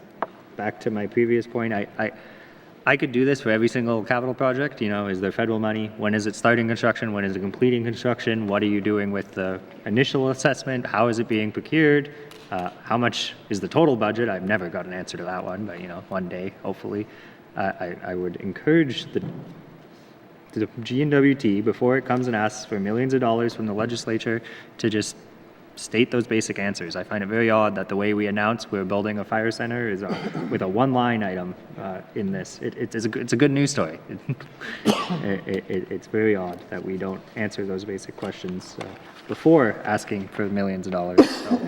back to my previous point, I could do this for every single capital project. You know, is there federal money? When is it starting construction? When is it completing construction? What are you doing with the initial assessment? How is it being procured? How much is the total budget? I've never got an answer to that one, but one day, hopefully. I would encourage the N.W.T, before it comes and asks for millions of dollars from the legislature, to just state those basic answers. I find it very odd that the way we announce we're building a fire center is with a one-line item in this. It's a good news story. It's very odd that we don't answer those basic questions before asking for millions of dollars. So,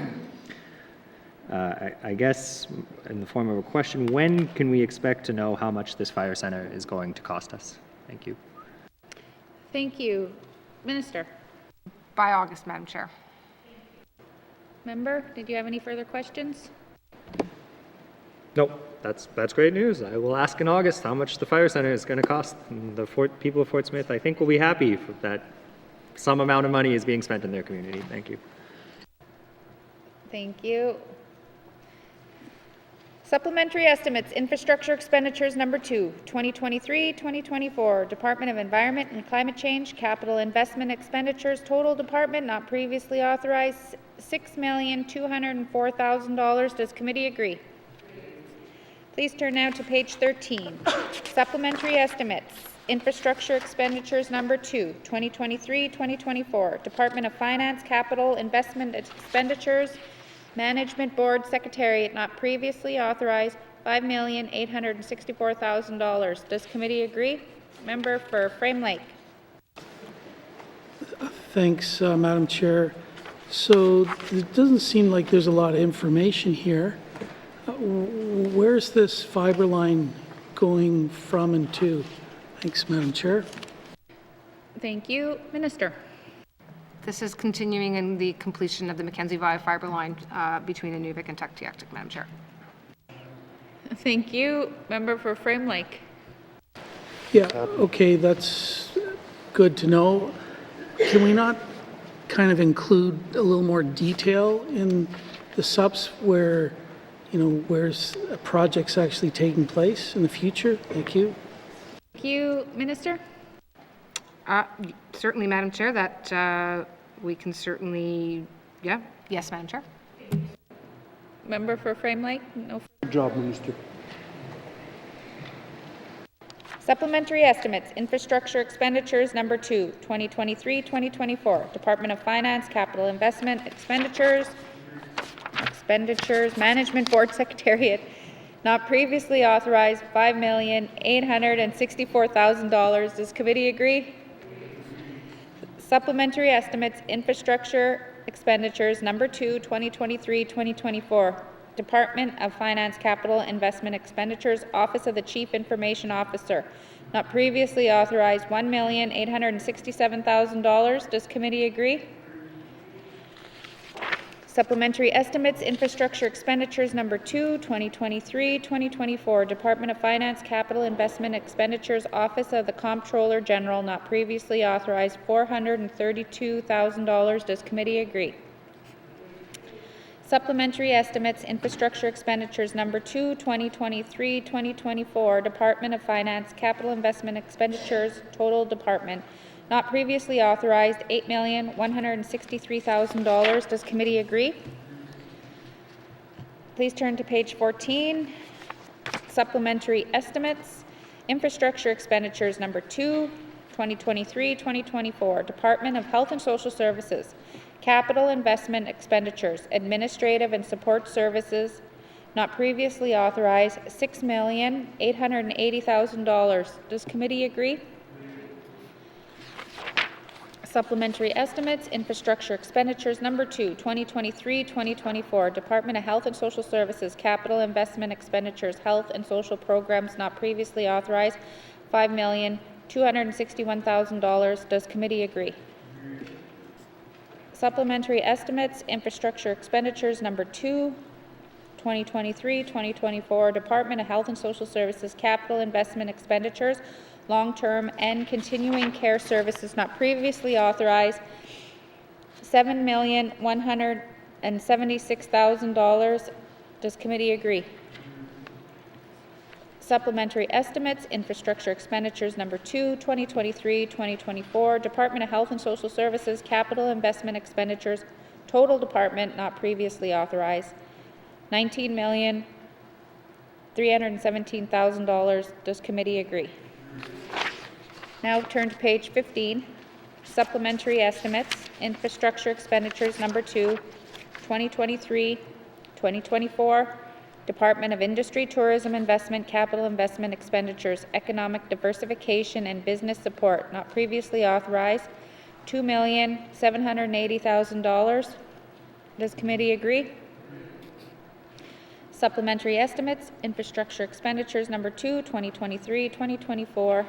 I guess, in the form of a question, when can we expect to know how much this fire center is going to cost us? Thank you. Thank you. Minister. By August, Madam Chair. Member, did you have any further questions? Nope, that's great news. I will ask in August how much the fire center is going to cost. And the people of Fort Smith, I think, will be happy that some amount of money is being spent in their community. Thank you. Thank you. Supplementary estimates, infrastructure expenditures number 2, 2023-2024, Department of Environment and Climate Change, capital investment expenditures, total department not previously authorized, $6,204,000. Does committee agree? Please turn now to page 13. Supplementary estimates, infrastructure expenditures number 2, 2023-2024, Department of Finance, capital investment expenditures, Management Board Secretariat not previously authorized, $5,864,000. Does committee agree? Member for Frame Lake. Thanks, Madam Chair. So it doesn't seem like there's a lot of information here. Where's this fiber line going from and to? Thanks, Madam Chair. Thank you. Minister. This is continuing in the completion of the Mackenzie Via fiber line between Inuvik and Tuktoyaktuk, Madam Chair. Thank you. Member for Frame Lake. Yeah, okay, that's good to know. Can we not kind of include a little more detail in the subs where, where's a project's actually taking place in the future? Thank you. Thank you. Minister? Certainly, Madam Chair, that we can certainly, yes, Madam Chair. Member for Frame Lake? No. Good job, Minister. Supplementary estimates, infrastructure expenditures number 2, 2023-2024, Department of Finance, capital investment expenditures, Management Board Secretariat, not previously authorized, $5,864,000. Does committee agree? Supplementary estimates, infrastructure expenditures number 2, 2023-2024, Department of Finance Capital Investment Expenditures, Office of the Chief Information Officer, not previously authorized, $1,867,000. Does committee agree? Supplementary estimates, infrastructure expenditures number 2, 2023-2024, Department of Finance Capital Investment Expenditures, Office of the Comptroller General, not previously authorized, $432,000. Does committee agree? Supplementary estimates, infrastructure expenditures number 2, 2023-2024, Department of Finance Capital Investment Expenditures, total department, not previously authorized, $8,163,000. Does committee agree? Please turn to page 14. Supplementary estimates, infrastructure expenditures number 2, 2023-2024, Department of Health and Social Services, capital investment expenditures, administrative and support services, not previously authorized, $6,880,000. Does committee agree? Supplementary estimates, infrastructure expenditures number 2, 2023-2024, Department of Health and Social Services, capital investment expenditures, health and social programs, not previously authorized, $5,261,000. Does committee agree? Supplementary estimates, infrastructure expenditures number 2, 2023-2024, Department of Health and Social Services, capital investment expenditures, long-term and continuing care services, not previously authorized, $7,176,000. Does committee agree? Supplementary estimates, infrastructure expenditures number 2, 2023-2024, Department of Health and Social Services, capital investment expenditures, total department, not previously authorized, $19,317,000. Does committee agree? Now turn to page 15. Supplementary estimates, infrastructure expenditures number 2, 2023-2024, Department of Industry, Tourism, Investment, capital investment expenditures, economic diversification and business support, not previously authorized, $2,780,000. Does committee agree? Supplementary estimates, infrastructure expenditures number 2, 2023-2024,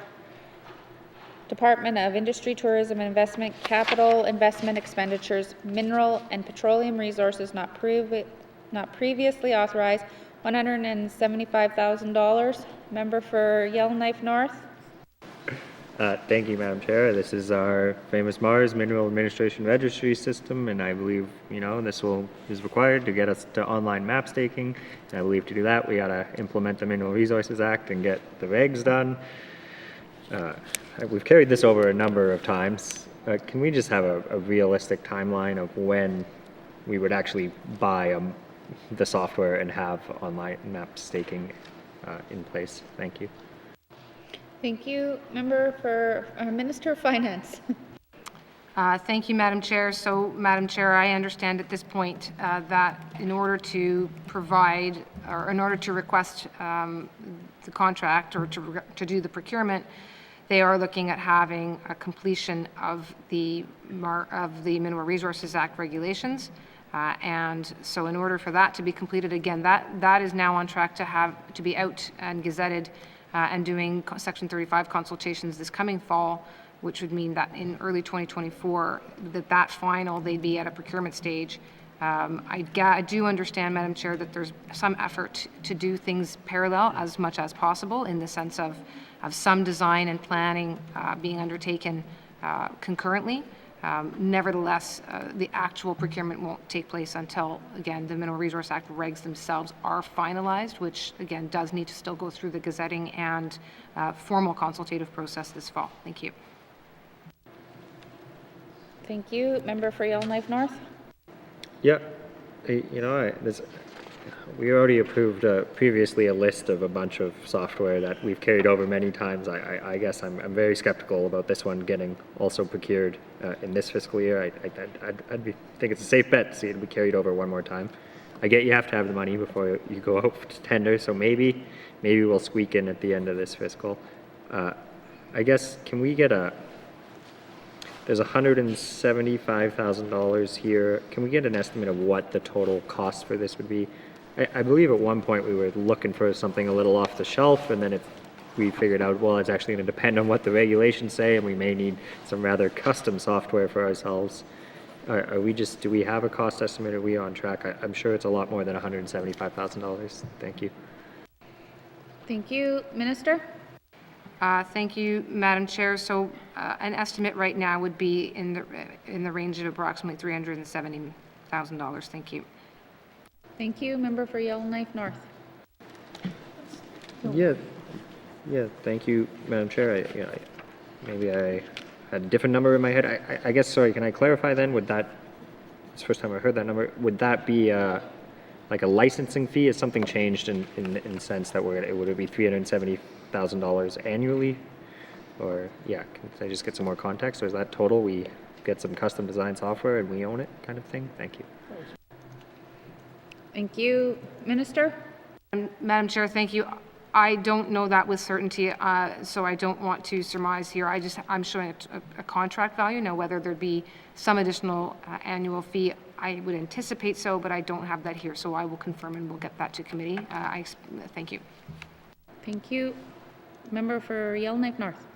Department of Industry, Tourism, and Investment, capital investment expenditures, mineral and petroleum resources, not previously authorized, $175,000. Member for Yellowknife North. Thank you, Madam Chair. This is our famous MARS Mineral Administration Registry System, and I believe, this is required to get us to online map staking. And I believe to do that, we got to implement the Mineral Resources Act and get the regs done. We've carried this over a number of times. Can we just have a realistic timeline of when we would actually buy the software and have online map staking in place? Thank you. Thank you. Member for Minister of Finance. Thank you, Madam Chair. So, Madam Chair, I understand at this point that in order to provide, or in order to request the contract or to do the procurement, they are looking at having a completion of the Mineral Resources Act regulations. And so in order for that to be completed, again, that is now on track to be out and gazetted and doing Section 35 consultations this coming fall, which would mean that in early 2024, that final, they'd be at a procurement stage. I do understand, Madam Chair, that there's some effort to do things parallel as much as possible in the sense of some design and planning being undertaken concurrently. Nevertheless, the actual procurement won't take place until, again, the Mineral Resource Act regs themselves are finalized, which, again, does need to still go through the gazetting and formal consultative process this fall. Thank you. Thank you. Member for Yellowknife North. Yeah, we already approved previously a list of a bunch of software that we've carried over many times. I guess I'm very skeptical about this one getting also procured in this fiscal year. Think it's a safe bet to see it be carried over one more time. I get you have to have the money before you go out to tender, so maybe we'll squeak in at the end of this fiscal. I guess, can we get there's $175,000 here. Can we get an estimate of what the total cost for this would be? I believe at one point we were looking for something a little off the shelf, and then we figured out, well, it's actually going to depend on what the regulations say, and we may need some rather custom software for ourselves. Do we have a cost estimate? Are we on track? I'm sure it's a lot more than $175,000. Thank you. Thank you. Minister? Thank you, Madam Chair. So an estimate right now would be in the range of approximately $370,000. Thank you. Thank you. Member for Yellowknife North. Yeah, thank you, Madam Chair. Maybe I had a different number in my head. I guess, sorry, can I clarify then? Would that, it's the first time I heard that number, would that be like a licensing fee? Has something changed in the sense that would it be $370,000 annually? Or, yeah, can I just get some more context? Or is that total? We get some custom design software and we own it kind of thing? Thank you. Thank you. Minister? Madam Chair, thank you. I don't know that with certainty, so I don't want to surmise here. I'm showing a contract value. Now, whether there'd be some additional annual fee, I would anticipate so, but I don't have that here, so I will confirm and we'll get that to committee. Thank you. Thank you. Member for Yellowknife North.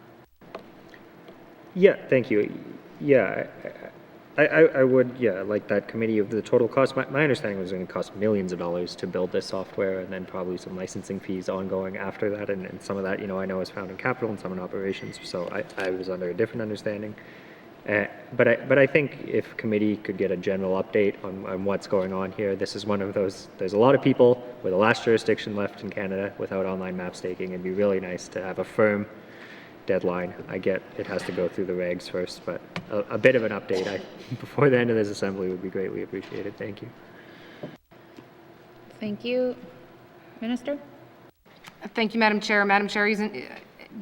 Yeah, thank you. Yeah, I would, yeah, like that committee of the total cost. My understanding was going to cost millions of dollars to build this software, and then probably some licensing fees ongoing after that, and some of that, I know is found in capital and some in operations, so I was under a different understanding. But I think if committee could get a general update on what's going on here, this is one of those, there's a lot of people with the last jurisdiction left in Canada without online map staking. It'd be really nice to have a firm deadline. I get it has to go through the regs first, but a bit of an update before the end of this assembly would be greatly appreciated. Thank you. Thank you. Minister? Thank you, Madam Chair. Madam Chair,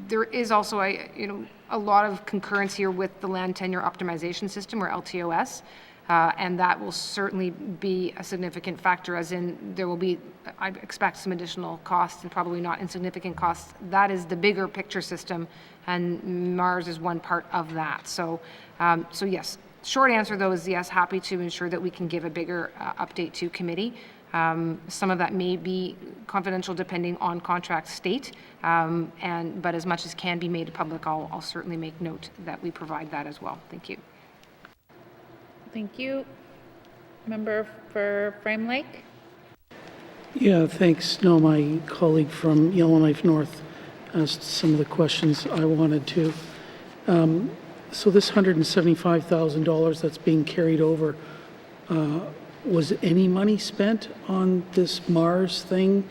there is also a lot of concurrence here with the Land Tenure Optimization System, or LTOS, and that will certainly be a significant factor, as in there will be, I expect, some additional costs and probably not insignificant costs. That is the bigger picture system, and Mars is one part of that. So yes, short answer though is yes, happy to ensure that we can give a bigger update to committee. Some of that may be confidential depending on contract state, but as much as can be made public, I'll certainly make note that we provide that as well. Thank you. Thank you. Member for Frame Lake? Yeah, thanks. No, my colleague from Yellowknife North asked some of the questions I wanted to. So this $175,000 that's being carried over, was any money spent on this Mars thing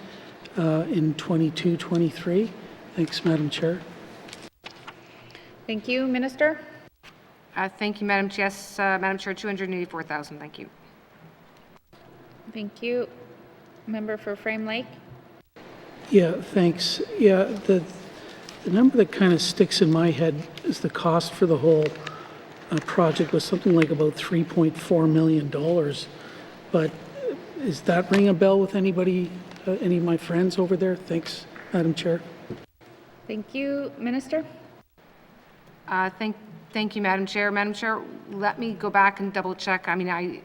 in 22-23? Thanks, Madam Chair. Thank you. Minister? Thank you, Madam Chair. Yes, Madam Chair, $284,000. Thank you. Thank you. Member for Frame Lake? Yeah, thanks. Yeah, the number that kind of sticks in my head is the cost for the whole project was something like about $3.4 million. But is that ring a bell with anybody, any of my friends over there? Thanks, Madam Chair. Thank you. Minister? Thank you, Madam Chair. Madam Chair, let me go back and double check. I mean, I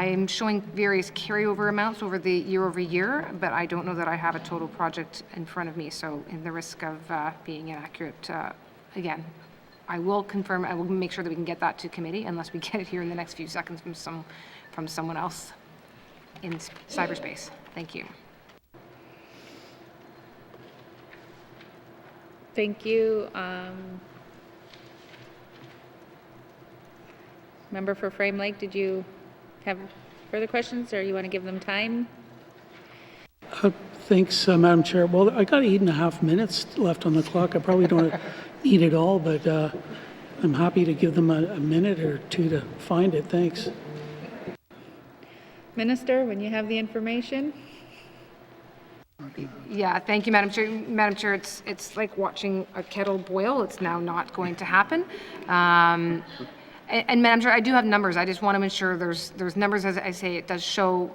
am showing various carryover amounts over the year, but I don't know that I have a total project in front of me. So in the risk of being inaccurate, again, I will confirm, I will make sure that we can get that to committee unless we get it here in the next few seconds from someone else in cyberspace. Thank you. Thank you. Member for Frame Lake, did you have further questions, or you want to give them time? Thanks, Madam Chair. Well, I got 8.5 minutes left on the clock. I probably don't need it all, but I'm happy to give them a minute or two to find it. Thanks. Minister, when you have the information. Yeah, thank you, Madam Chair. Madam Chair, it's like watching a kettle boil. It's now not going to happen. And Madam Chair, I do have numbers. I just want to ensure there's numbers. As I say, it does show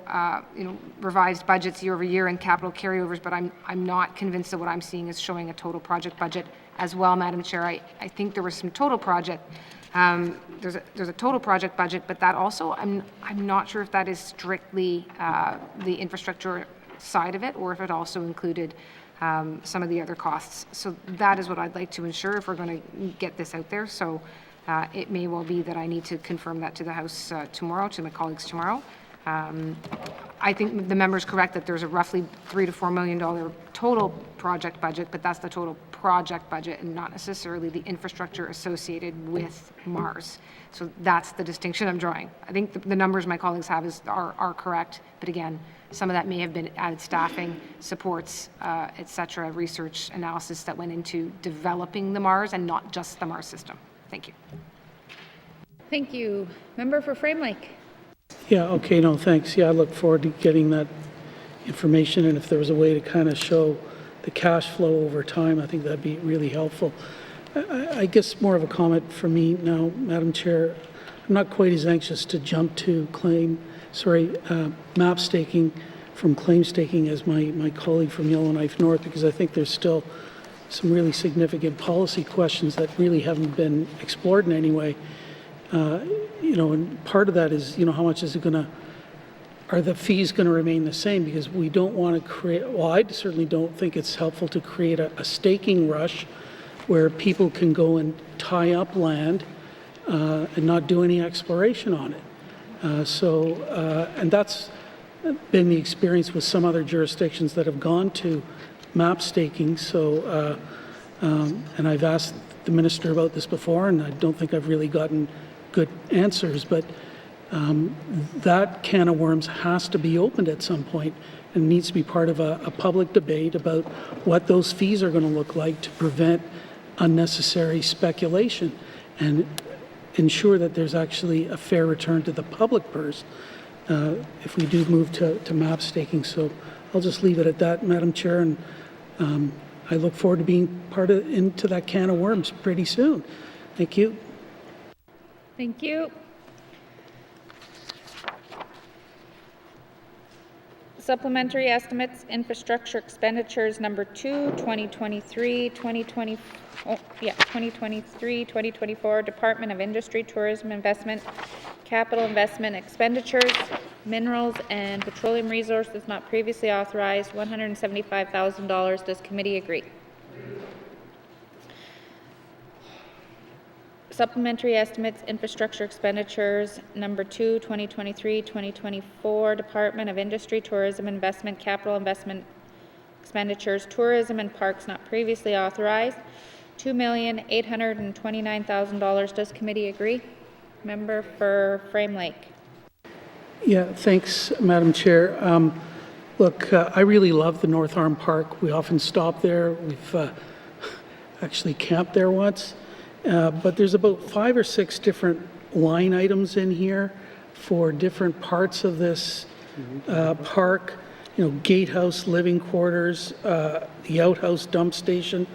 revised budgets year over year and capital carryovers, but I'm not convinced that what I'm seeing is showing a total project budget as well, Madam Chair. I think there was some total project There's a total project budget, but that also, I'm not sure if that is strictly the infrastructure side of it, or if it also included some of the other costs. So that is what I'd like to ensure if we're going to get this out there. So it may well be that I need to confirm that to the House tomorrow, to my colleagues tomorrow. I think the member's correct that there's a roughly $3 to $4 million total project budget, but that's the total project budget and not necessarily the infrastructure associated with Mars. So that's the distinction I'm drawing. I think the numbers my colleagues have are correct, but again, some of that may have been added staffing, supports, et cetera, research analysis that went into developing the Mars and not just the Mars system. Thank you. Thank you. Member for Frame Lake. Yeah, okay, no, thanks. Yeah, I look forward to getting that information, and if there was a way to kind of show the cash flow over time, I think that'd be really helpful. I guess more of a comment for me now, Madam Chair. I'm not quite as anxious to jump to map staking from claim staking as my colleague from Yellowknife North, because I think there's still some really significant policy questions that really haven't been explored in any way. And part of that is, how much is it going to, are the fees going to remain the same? Because we don't want to create, well, I certainly don't think it's helpful to create a staking rush where people can go and tie up land and not do any exploration on it. And that's been the experience with some other jurisdictions that have gone to map staking. And I've asked the minister about this before, and I don't think I've really gotten good answers, but that can of worms has to be opened at some point and needs to be part of a public debate about what those fees are going to look like to prevent unnecessary speculation and ensure that there's actually a fair return to the public purse if we do move to map staking. So I'll just leave it at that, Madam Chair, and I look forward to being into that can of worms pretty soon. Thank you. Thank you. Supplementary estimates, infrastructure expenditures number 2, 2023-2024, Department of Industry, Tourism, Investment, Capital Investment Expenditures, Minerals and Petroleum Resources not previously authorized, $175,000. Does committee agree? Supplementary estimates, infrastructure expenditures, number 2, 2023-2024, Department of Industry, Tourism, Investment, Capital Investment Expenditures, Tourism and Parks not previously authorized, $2,829,000. Does committee agree? Member for Frame Lake. Yeah, thanks, Madam Chair. Look, I really love the North Arm Park. We often stop there. We've actually camped there once. But there's about 5 or 6 different line items in here for different parts of this park. Gatehouse, living quarters, the outhouse dump station,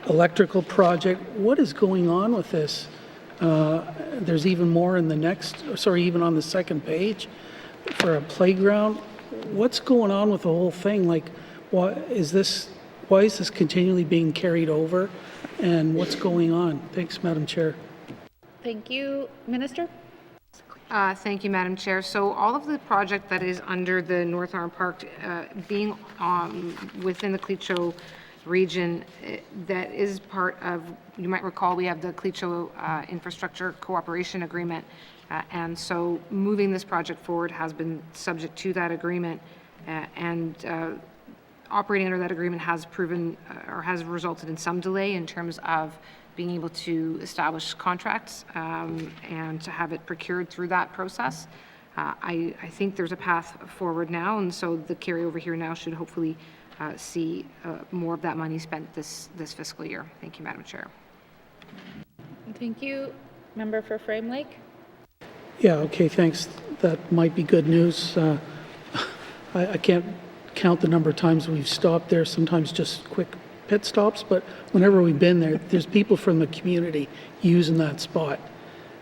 electrical project. What is going on with this? There's even more in even on the second page for a playground. What's going on with the whole thing? Like, why is this continually being carried over? And what's going on? Thanks, Madam Chair. Thank you. Minister? Thank you, Madam Chair. So all of the project that is under the North Arm Park being within the Cleacho region, that is part of, you might recall, we have the Cleacho Infrastructure Cooperation Agreement. And so moving this project forward has been subject to that agreement. Operating under that agreement has proven or has resulted in some delay in terms of being able to establish contracts and to have it procured through that process. I think there's a path forward now, and so the carryover here now should hopefully see more of that money spent this fiscal year. Thank you, Madam Chair. Thank you. Member for Frame Lake? Yeah, okay, thanks. That might be good news. I can't count the number of times we've stopped there, sometimes just quick pit stops, but whenever we've been there, there's people from the community using that spot,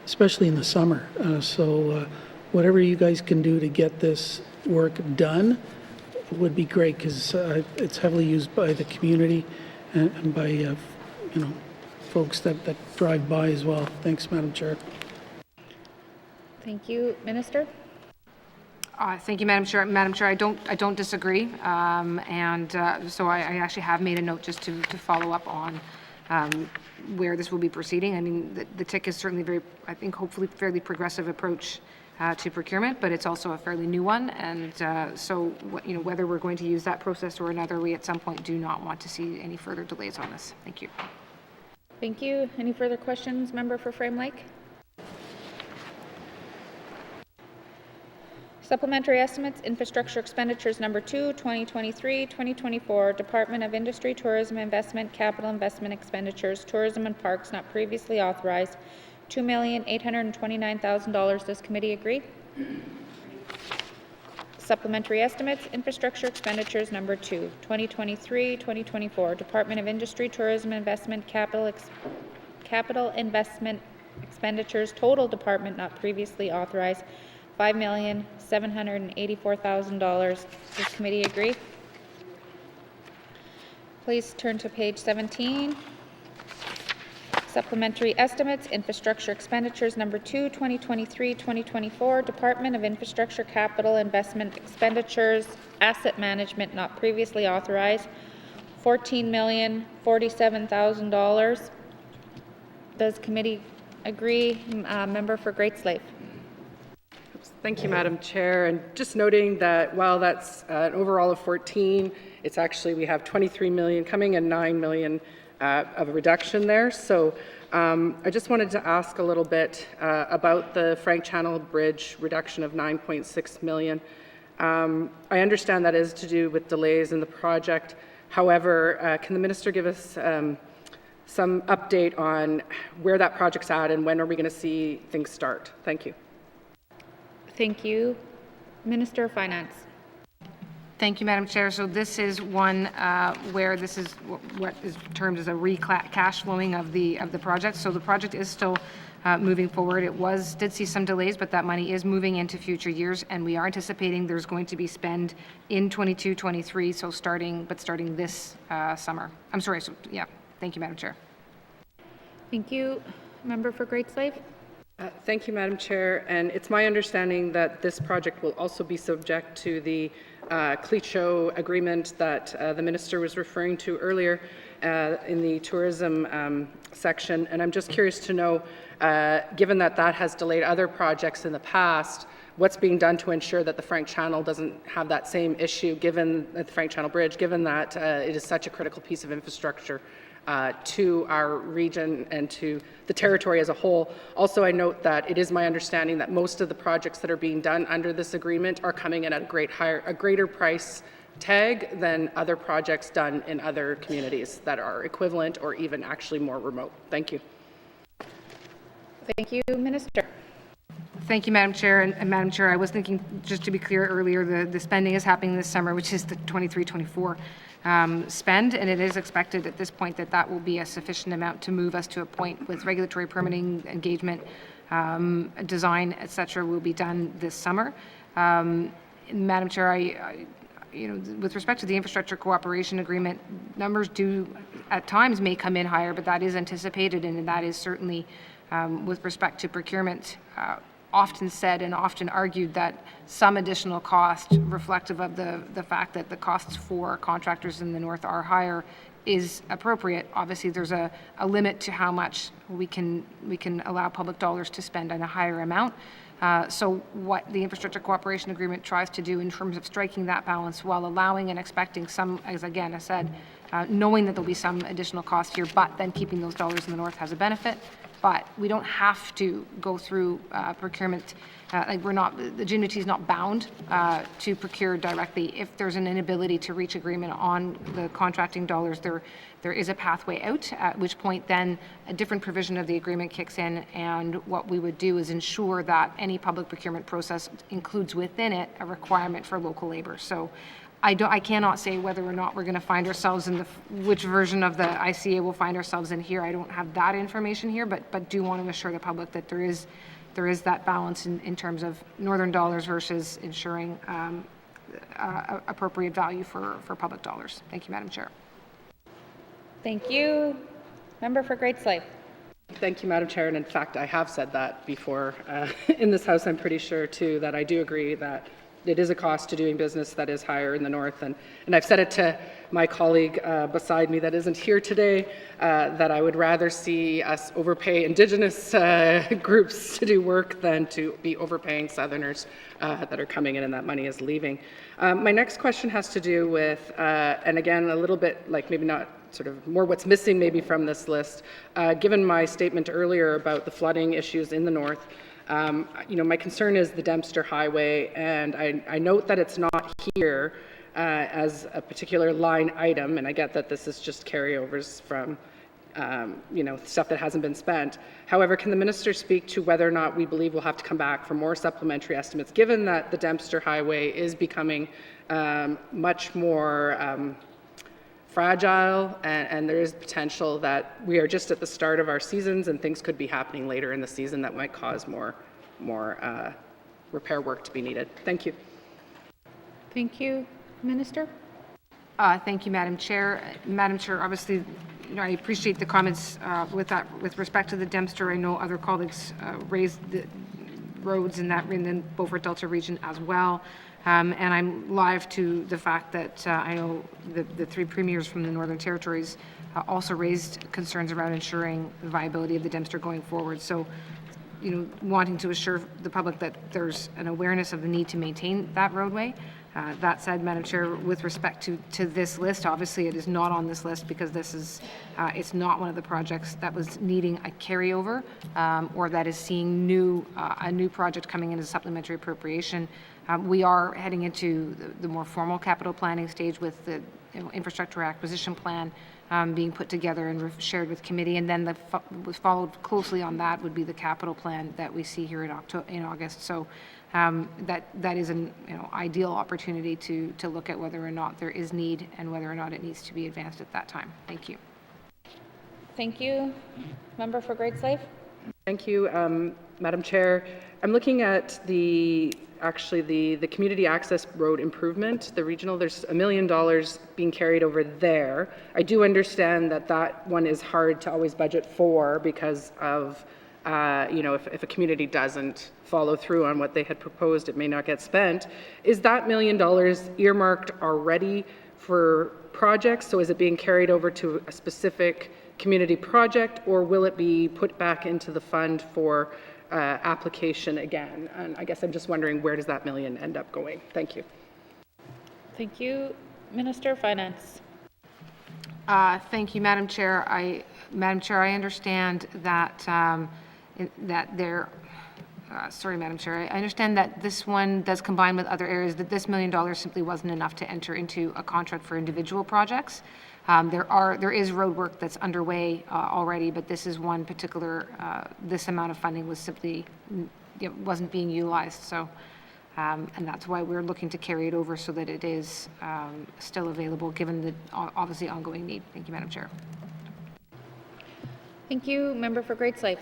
especially in the summer. So whatever you guys can do to get this work done would be great, because it's heavily used by the community and by folks that drive by as well. Thanks, Madam Chair. Thank you. Minister? Thank you, Madam Chair. Madam Chair, I don't disagree, so I actually have made a note just to follow up on where this will be proceeding. I mean, the TIC is certainly very, I think, hopefully fairly progressive approach to procurement, but it's also a fairly new one, and so whether we're going to use that process or another, we at some point do not want to see any further delays on this. Thank you. Thank you. Any further questions, member for Frame Lake? Supplementary estimates, infrastructure expenditures number 2, 2023-2024, Department of Industry, Tourism, Investment, Capital Investment expenditures, tourism and parks not previously authorized, $2,829,000. Does committee agree? Supplementary estimates, infrastructure expenditures number 2, 2023-2024, Department of Industry, Tourism, Investment, Capital Investment expenditures, total department not previously authorized, $5,784,000. Does committee agree? Please turn to page 17. Supplementary estimates, infrastructure expenditures number 2, 2023-2024, Department of Infrastructure Capital Investment expenditures, asset management not previously authorized, $14,047,000. Does committee agree? Member for Great Slave. Thank you, Madam Chair. And just noting that while that's an overall of 14, it's actually, we have 23 million coming and 9 million of a reduction there. So I just wanted to ask a little bit about the Frank Channel Bridge reduction of 9.6 million. I understand that is to do with delays in the project. However, can the minister give us some update on where that project's at and when are we going to see things start? Thank you. Thank you. Minister of Finance. Thank you, Madam Chair. So this is one where this is what is termed as a cash flowing of the project. So the project is still moving forward. It did see some delays, but that money is moving into future years, and we are anticipating there's going to be spend in 22-23. So starting this summer. I'm sorry. So yeah. Thank you, Madam Chair. Thank you. Member for Great Slave. Thank you, Madam Chair. And it's my understanding that this project will also be subject to the Clecho agreement that the minister was referring to earlier in the tourism section. And I'm just curious to know, given that that has delayed other projects in the past, what's being done to ensure that the Frank Channel doesn't have that same issue, given the Frank Channel Bridge, given that it is such a critical piece of infrastructure to our region and to the territory as a whole. Also, I note that it is my understanding that most of the projects that are being done under this agreement are coming in at a greater price tag than other projects done in other communities that are equivalent or even actually more remote. Thank you. Thank you, Minister. Thank you, Madam Chair. And Madam Chair, I was thinking, just to be clear earlier, the spending is happening this summer, which is the 23-24 spend, and it is expected at this point that that will be a sufficient amount to move us to a point with regulatory permitting, engagement, design, et cetera, will be done this summer. Madam Chair, I with respect to the infrastructure cooperation agreement, numbers do at times may come in higher, but that is anticipated, and that is certainly with respect to procurement often said and often argued that some additional cost reflective of the fact that the costs for contractors in the north are higher is appropriate. Obviously, there's a limit to how much we can allow public dollars to spend on a higher amount. So what the infrastructure cooperation agreement tries to do in terms of striking that balance while allowing and expecting some, as again I said, knowing that there'll be some additional cost here, but then keeping those dollars in the north has a benefit. But we don't have to go through procurement. Like the N.W.T is not bound to procure directly. If there's an inability to reach agreement on the contracting dollars, there is a pathway out, at which point then a different provision of the agreement kicks in, and what we would do is ensure that any public procurement process includes within it a requirement for local labor. So I cannot say whether or not we're going to find ourselves in which version of the ICA we'll find ourselves in here. I don't have that information here, but do want to assure the public that there is that balance in terms of northern dollars versus ensuring appropriate value for public dollars. Thank you, Madam Chair. Thank you. Member for Great Slave. Thank you, Madam Chair. And in fact, I have said that before in this House. I'm pretty sure, too, that I do agree that it is a cost to doing business that is higher in the north. And I've said it to my colleague beside me that isn't here today, that I would rather see us overpay Indigenous groups to do work than to be overpaying Southerners that are coming in and that money is leaving. My next question has to do with, and again, a little bit like maybe not sort of more what's missing maybe from this list. Given my statement earlier about the flooding issues in the north, my concern is the Dempster Highway, and I note that it's not here as a particular line item, and I get that this is just carryovers from stuff that hasn't been spent. However, can the minister speak to whether or not we believe we'll have to come back for more supplementary estimates, given that the Dempster Highway is becoming much more fragile, and there is potential that we are just at the start of our seasons and things could be happening later in the season that might cause more repair work to be needed. Thank you. Thank you. Minister? Thank you, Madam Chair. Madam Chair, obviously, I appreciate the comments with respect to the Dempster. I know other colleagues raised the roads in the Beaufort Delta region as well. And I'm live to the fact that I know the three premiers from the Northern Territories also raised concerns around ensuring the viability of the Dempster going forward. So, wanting to assure the public that there's an awareness of the need to maintain that roadway. That said, Madam Chair, with respect to this list, obviously it is not on this list because this is, it's not one of the projects that was needing a carryover or that is seeing a new project coming into supplementary appropriation. We are heading into the more formal capital planning stage with the infrastructure acquisition plan being put together and shared with committee, and then followed closely on that would be the capital plan that we see here in August. So that is an ideal opportunity to look at whether or not there is need and whether or not it needs to be advanced at that time. Thank you. Thank you. Member for Great Slave. Thank you, Madam Chair. I'm looking at the community access road improvement, the regional. There's $1 million being carried over there. I do understand that one is hard to always budget for because of if a community doesn't follow through on what they had proposed, it may not get spent. Is that $1 million earmarked already for projects? So is it being carried over to a specific community project, or will it be put back into the fund for application again? And I guess I'm just wondering, where does that $1 million end up going? Thank you. Thank you. Minister of Finance. Thank you, Madam Chair. Madam Chair, I understand that sorry, Madam Chair. I understand that this one does combine with other areas, that this $1 million simply wasn't enough to enter into a contract for individual projects. There is road work that's underway already, but this is one particular, this amount of funding was simply, wasn't being utilized. So, and that's why we're looking to carry it over so that it is still available given the obviously ongoing need. Thank you, Madam Chair. Thank you. Member for Great Slave.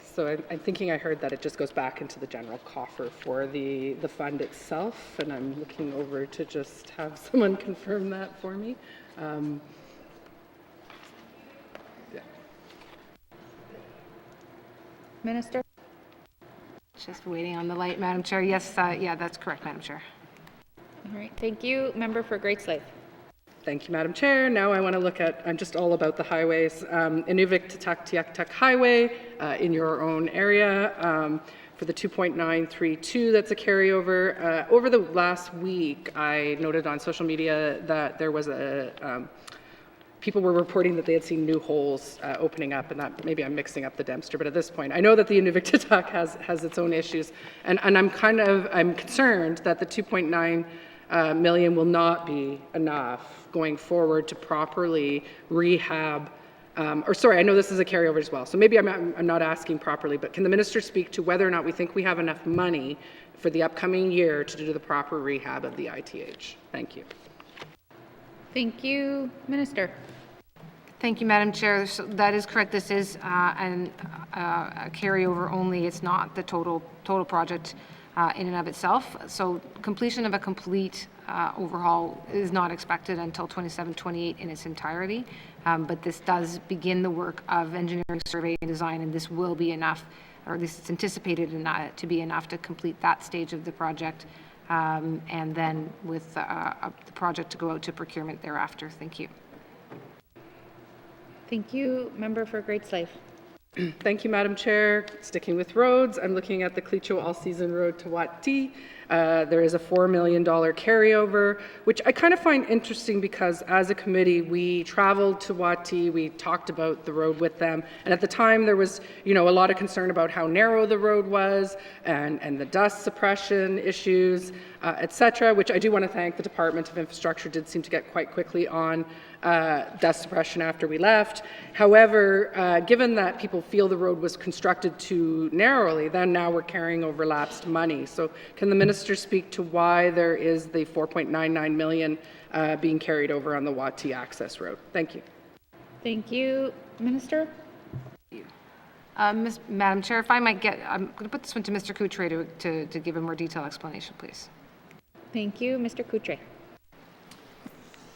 So I'm thinking I heard that it just goes back into the general coffer for the fund itself, and I'm looking over to just have someone confirm that for me. Yeah. Minister? Just waiting on the light, Madam Chair. Yes, yeah, that's correct, Madam Chair. All right. Thank you. Member for Great Slave. Thank you, Madam Chair. Now I want to look at, I'm just all about the highways. Inuvik to Tuktoyaktuk Highway in your own area for the 2.932, that's a carryover. Over the last week, I noted on social media that there was people were reporting that they had seen new holes opening up, and that maybe I'm mixing up the Dempster, but at this point, I know that the Inuvik to Tuk has its own issues, and I'm concerned that the 2.9 million will not be enough going forward to properly rehab, I know this is a carryover as well, so maybe I'm not asking properly, but can the minister speak to whether or not we think we have enough money for the upcoming year to do the proper rehab of the ITH? Thank you. Thank you. Minister. Thank you, Madam Chair. So that is correct. This is a carryover only. It's not the total project. in and of itself. So completion of a complete overhaul is not expected until 27-28 in its entirety, but this does begin the work of engineering, survey, and design, and this will be enough, or at least it's anticipated to be enough to complete that stage of the project, and then with the project to go out to procurement thereafter. Thank you. Thank you. Member for Great Slave. Thank you, Madam Chair. Sticking with roads, I'm looking at the Clecho All-Season Road to YELLOWKNIFE. There is a $4 million carryover, which I kind of find interesting because as a committee, we traveled to YELLOWKNIFE, we talked about the road with them, and at the time there was, a lot of concern about how narrow the road was and the dust suppression issues, etc., which I do want to thank the Department of Infrastructure did seem to get quite quickly on dust suppression after we left. However, given that people feel the road was constructed too narrowly, then now we're carrying over lapsed money. So can the minister speak to why there is the $4.99 million being carried over on the YELLOWKNIFE access road? Thank you. Thank you. Minister? Madam Chair, if I might I'm going to put this one to Mr. Coutre to give a more detailed explanation, please. Thank you. Mr. Coutre.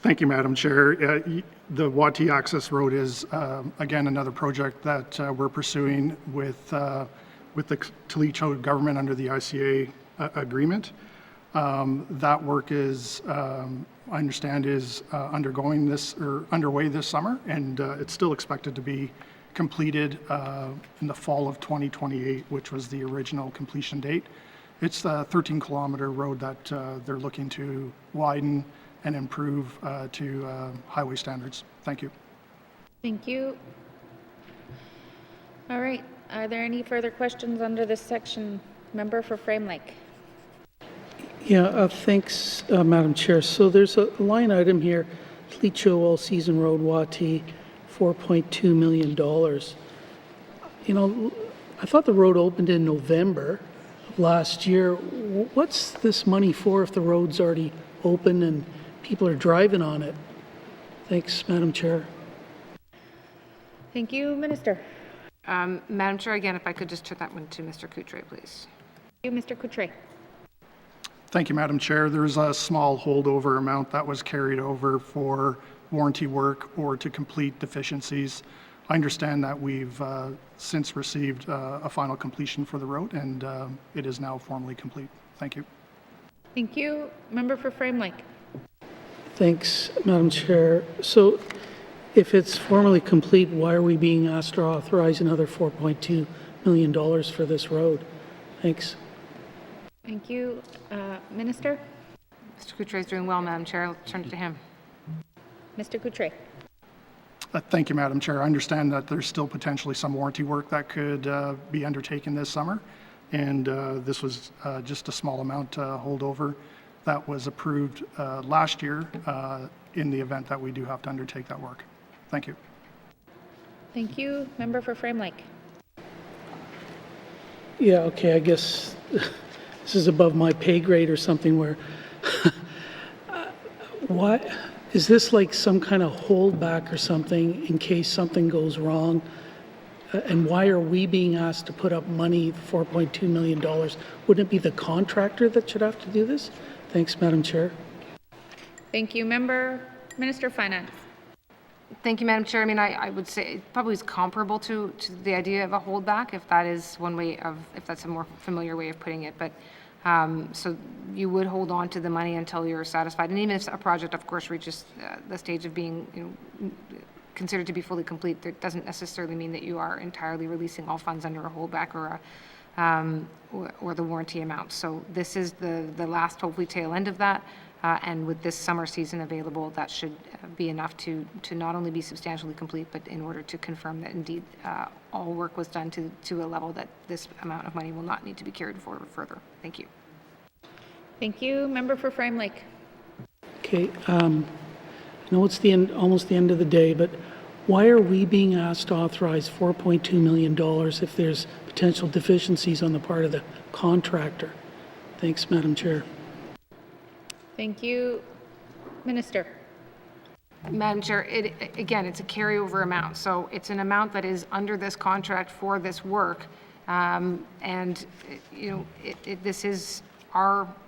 Thank you, Madam Chair. The YELLOWKNIFE Access Road is, again, another project that we're pursuing with the Clecho government under the ICA agreement. That work is, I understand, is underway this summer, and it's still expected to be completed in the fall of 2028, which was the original completion date. It's a 13-kilometer road that they're looking to widen and improve to highway standards. Thank you. Thank you. All right. Are there any further questions under this section? Member for Frame Lake. Yeah, thanks, Madam Chair. So there's a line item here, Clecho All-Season Road, YELLOWKNIFE, $4.2 million. I thought the road opened in November of last year. What's this money for if the road's already open and people are driving on it? Thanks, Madam Chair. Thank you, Minister. Madam Chair, again, if I could just turn that one to Mr. Coutre, please. Thank you, Mr. Coutre. Thank you, Madam Chair. There's a small holdover amount that was carried over for warranty work or to complete deficiencies. I understand that we've since received a final completion for the road, and it is now formally complete. Thank you. Thank you. Member for Frame Lake. Thanks, Madam Chair. So if it's formally complete, why are we being asked to authorize another $4.2 million for this road? Thanks. Thank you. Minister? Mr. Coutre is doing well, Madam Chair. I'll turn it to him. Mr. Coutre. Thank you, Madam Chair. I understand that there's still potentially some warranty work that could be undertaken this summer, and this was just a small amount holdover that was approved last year in the event that we do have to undertake that work. Thank you. Thank you. Member for Frame Lake. Yeah, okay, I guess this is above my pay grade or something where, what, is this like some kind of holdback or something in case something goes wrong? And why are we being asked to put up money, $4.2 million? Wouldn't it be the contractor that should have to do this? Thanks, Madam Chair. Thank you. Minister of Finance. Thank you, Madam Chair. I mean, I would say it probably is comparable to the idea of a holdback, if that is one way of, if that's a more familiar way of putting it. But so you would hold on to the money until you're satisfied. And even if a project, of course, reaches the stage of being considered to be fully complete, that doesn't necessarily mean that you are entirely releasing all funds under a holdback or the warranty amount. So this is the last, hopefully, tail end of that. And with this summer season available, that should be enough to not only be substantially complete, but in order to confirm that indeed all work was done to a level that this amount of money will not need to be carried forward further. Thank you. Thank you. Member for Frame Lake. Okay, I know it's almost the end of the day, but why are we being asked to authorize $4.2 million if there's potential deficiencies on the part of the contractor? Thanks, Madam Chair. Thank you. Minister. Madam Chair, again, it's a carryover amount. So it's an amount that is under this contract for this work. And, this is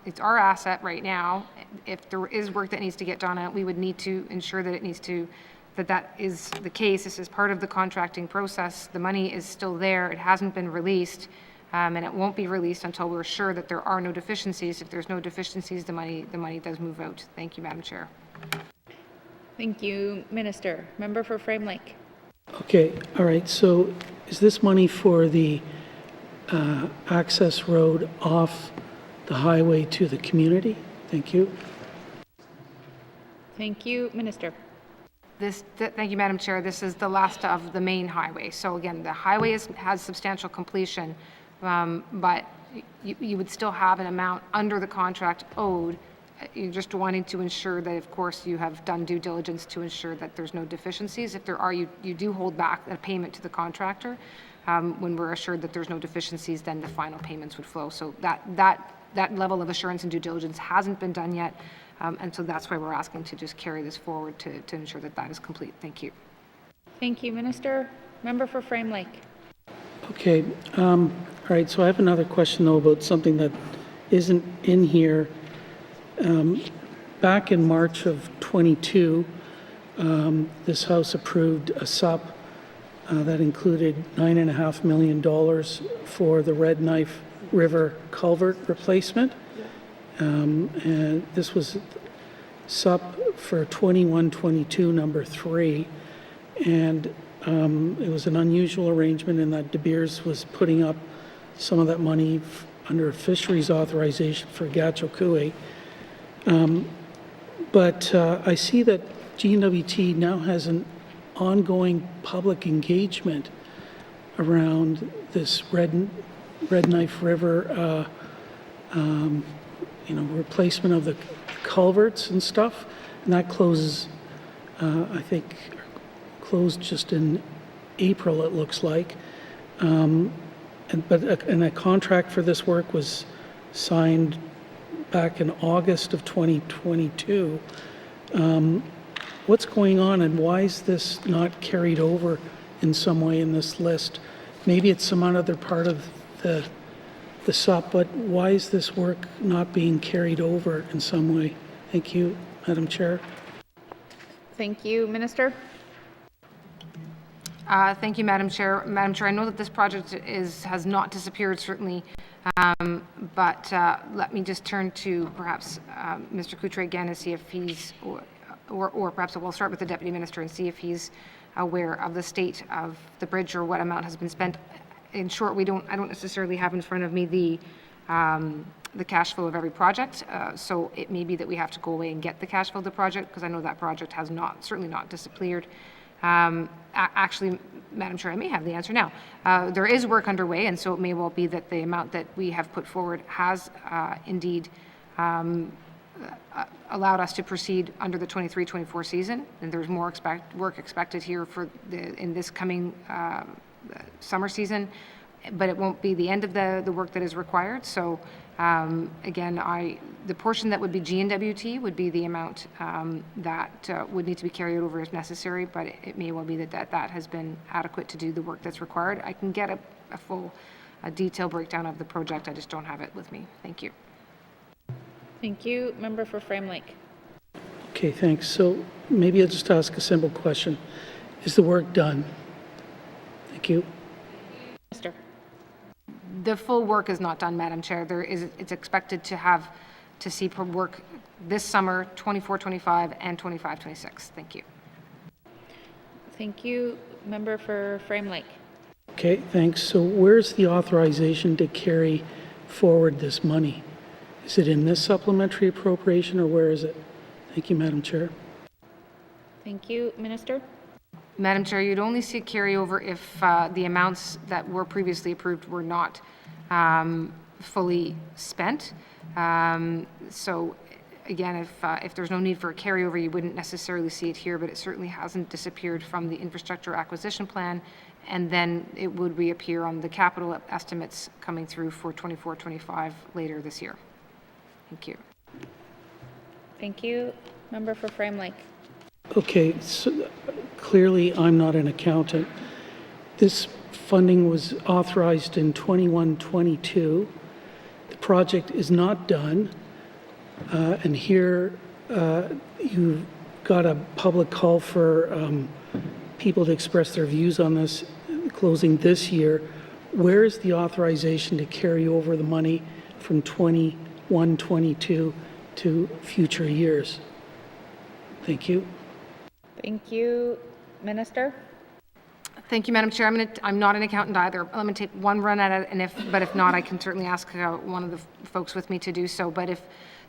it's our asset right now. If there is work that needs to get done on it, we would need to ensure that that is the case. This is part of the contracting process. The money is still there. It hasn't been released, and it won't be released until we're sure that there are no deficiencies. If there's no deficiencies, the money does move out. Thank you, Madam Chair. Thank you, Minister. Member for Frame Lake. Okay, all right. So is this money for the access road off the highway to the community? Thank you. Thank you, Minister. Thank you, Madam Chair. This is the last of the main highway. So again, the highway has substantial completion, but you would still have an amount under the contract owed. You're just wanting to ensure that, of course, you have done due diligence to ensure that there's no deficiencies. If there are, you do hold back a payment to the contractor. When we're assured that there's no deficiencies, then the final payments would flow. So that level of assurance and due diligence hasn't been done yet, and so that's why we're asking to just carry this forward to ensure that that is complete. Thank you. Thank you, Minister. Member for Frame Lake. Okay, all right. So I have another question, though, about something that isn't in here. Back in March of 22, this House approved a SUP that included $9.5 million for the Red Knife River culvert replacement. And this was SUP for 21-22, number 3. And it was an unusual arrangement in that De Beers was putting up some of that money under a fisheries authorization for Gachokue. But I see that N.W.T now has an ongoing public engagement around this Red Knife River, replacement of the culverts and stuff, and that closes, I think, closed just in April, it looks like. And a contract for this work was signed back in August of 2022. What's going on, and why is this not carried over in some way in this list? Maybe it's some other part of the SUP, but why is this work not being carried over in some way? Thank you, Madam Chair. Thank you, Minister. Thank you, Madam Chair. Madam Chair, I know that this project has not disappeared, certainly, but let me just turn to perhaps Mr. Coutre again and see if he's, or perhaps we'll start with the Deputy Minister and see if he's aware of the state of the bridge or what amount has been spent. In short, I don't necessarily have in front of me the cash flow of every project, so it may be that we have to go away and get the cash flow of the project, because I know that project has certainly not disappeared. Actually, Madam Chair, I may have the answer now. There is work underway, and so it may well be that the amount that we have put forward has indeed allowed us to proceed under the 23-24 season, and there's more work expected here in this coming summer season, but it won't be the end of the work that is required. So again, the portion that would be N.W.T would be the amount that would need to be carried over if necessary, but it may well be that has been adequate to do the work that's required. I can get a full detailed breakdown of the project. I just don't have it with me. Thank you. Thank you. Member for Frame Lake. Okay, thanks. So maybe I'll just ask a simple question. Is the work done? Thank you. Minister. The full work is not done, Madam Chair. It's expected to see work this summer, 24-25 and 25-26. Thank you. Thank you. Member for Frame Lake. Okay, thanks. So where's the authorization to carry forward this money? Is it in this supplementary appropriation, or where is it? Thank you, Madam Chair. Thank you. Minister. Madam Chair, you'd only see if the amounts that were previously approved were not fully spent. So again, if there's no need for a carryover, you wouldn't necessarily see it here, but it certainly hasn't disappeared from the infrastructure acquisition plan, and then it would reappear on the capital estimates coming through for 24-25 later this year. Thank you. Thank you. Member for Frame Lake. Okay, so clearly I'm not an accountant. This funding was authorized in 21-22. The project is not done. And here you've got a public call for people to express their views on this closing this year. Where is the authorization to carry over the money from 21-22 to future years? Thank you. Thank you. Minister? Thank you, Madam Chair. I'm not an accountant either. I'm going to take one run at it, and if not, I can certainly ask one of the folks with me to do so. But if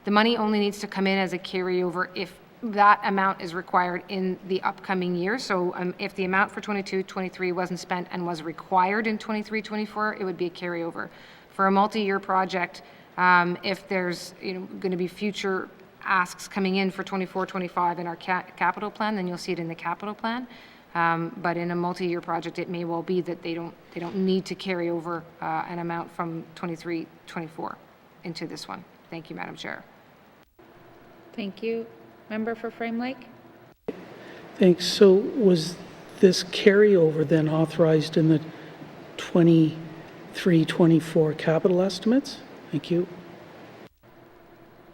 the money only needs to come in as a carryover if that amount is required in the upcoming year. So if the amount for 22-23 wasn't spent and was required in 23-24, it would be a carryover. For a multi-year project, if there's going to be future asks coming in for 24-25 in our capital plan, then you'll see it in the capital plan. But in a multi-year project, it may well be that they don't need to carry over an amount from 23-24 into this one. Thank you, Madam Chair. Thank you. Member for Frame Lake? Thanks. So was this carryover then authorized in the 23-24 capital estimates? Thank you.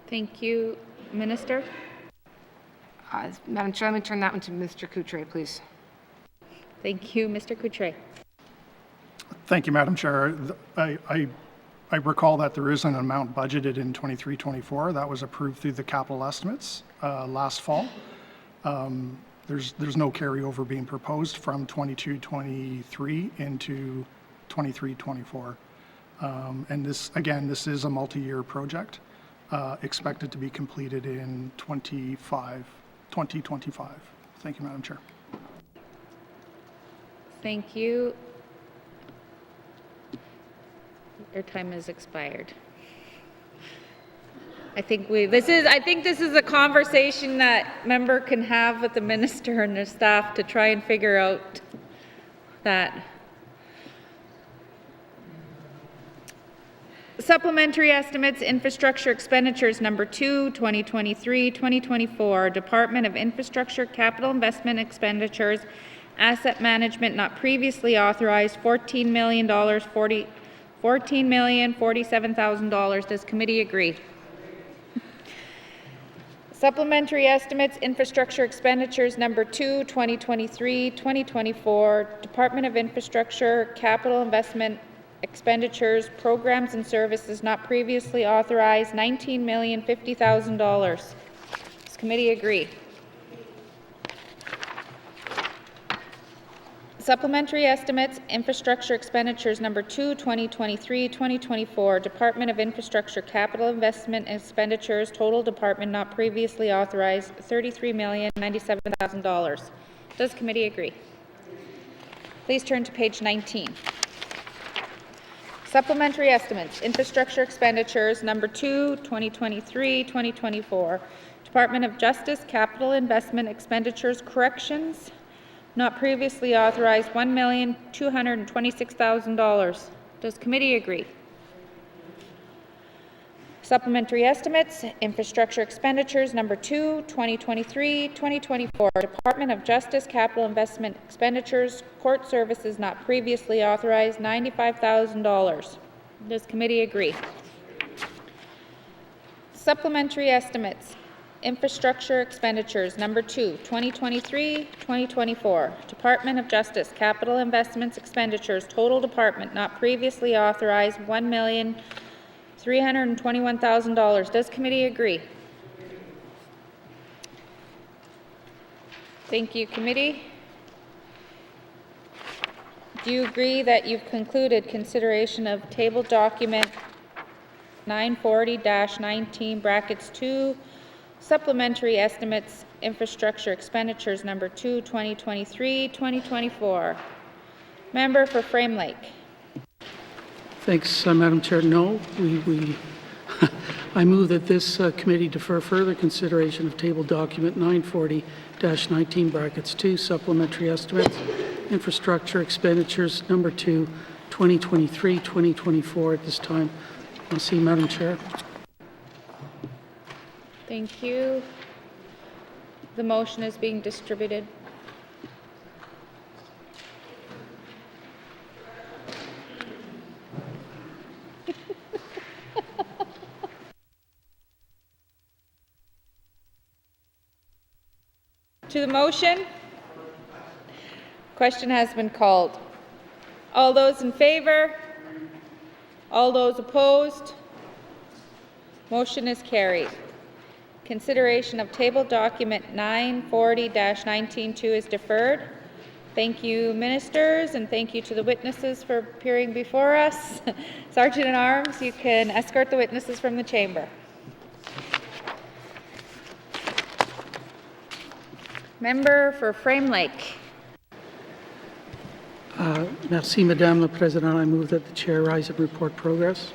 Thank you. Minister? Madam Chair, let me turn that one to Mr. Coutre, please. Thank you. Mr. Coutre? Thank you, Madam Chair. I recall that there is an amount budgeted in 23-24 that was approved through the capital estimates last fall. There's no carryover being proposed from 22-23 into 23-24. And this is a multi-year project expected to be completed in 2025. Thank you, Madam Chair. Thank you. Your time has expired. I think this is a conversation that member can have with the minister and the staff to try and figure out that. Supplementary estimates, infrastructure expenditures number 2, 2023-2024, Department of Infrastructure Capital Investment Expenditures, Asset Management not previously authorized, $14,047,000. Does committee agree? Supplementary estimates, infrastructure expenditures number 2, 2023-2024, Department of Infrastructure Capital Investment Expenditures, Programs and Services not previously authorized, $19,050,000. Does committee agree? Supplementary estimates, infrastructure expenditures number 2, 2023-2024, Department of Infrastructure Capital Investment Expenditures, total department not previously authorized, $33,097,000. Does committee agree? Please turn to page 19. Supplementary estimates, infrastructure expenditures number 2, 2023-2024, Department of Justice Capital Investment Expenditures, Corrections, not previously authorized, $1,226,000. Does committee agree? Supplementary estimates, infrastructure expenditures number 2, 2023-2024, Department of Justice Capital Investment Expenditures, Court Services not previously authorized, $95,000. Does committee agree? Supplementary estimates, infrastructure expenditures number 2, 2023-2024, Department of Justice Capital Investments Expenditures, total department not previously authorized, $1,321,000. Does committee agree? Thank you, committee. Do you agree that you've concluded consideration of table document 940-19 brackets 2, supplementary estimates, infrastructure expenditures number 2, 2023-2024? Member for Frame Lake. Thanks, Madam Chair. No, I move that this committee defer further consideration of table document 940-19 brackets 2, supplementary estimates, infrastructure expenditures number 2, 2023-2024 at this time. I'll see you, Madam Chair. Thank you. The motion is being distributed. To the motion? Question has been called. All those in favor? All those opposed? Motion is carried. Consideration of table document 940-19-2 is deferred. Thank you, ministers, and thank you to the witnesses for appearing before us. Sergeant at Arms, you can escort the witnesses from the chamber. Member for Frame Lake. Merci, Madame la Présidente. I move that the chair rise and report progress.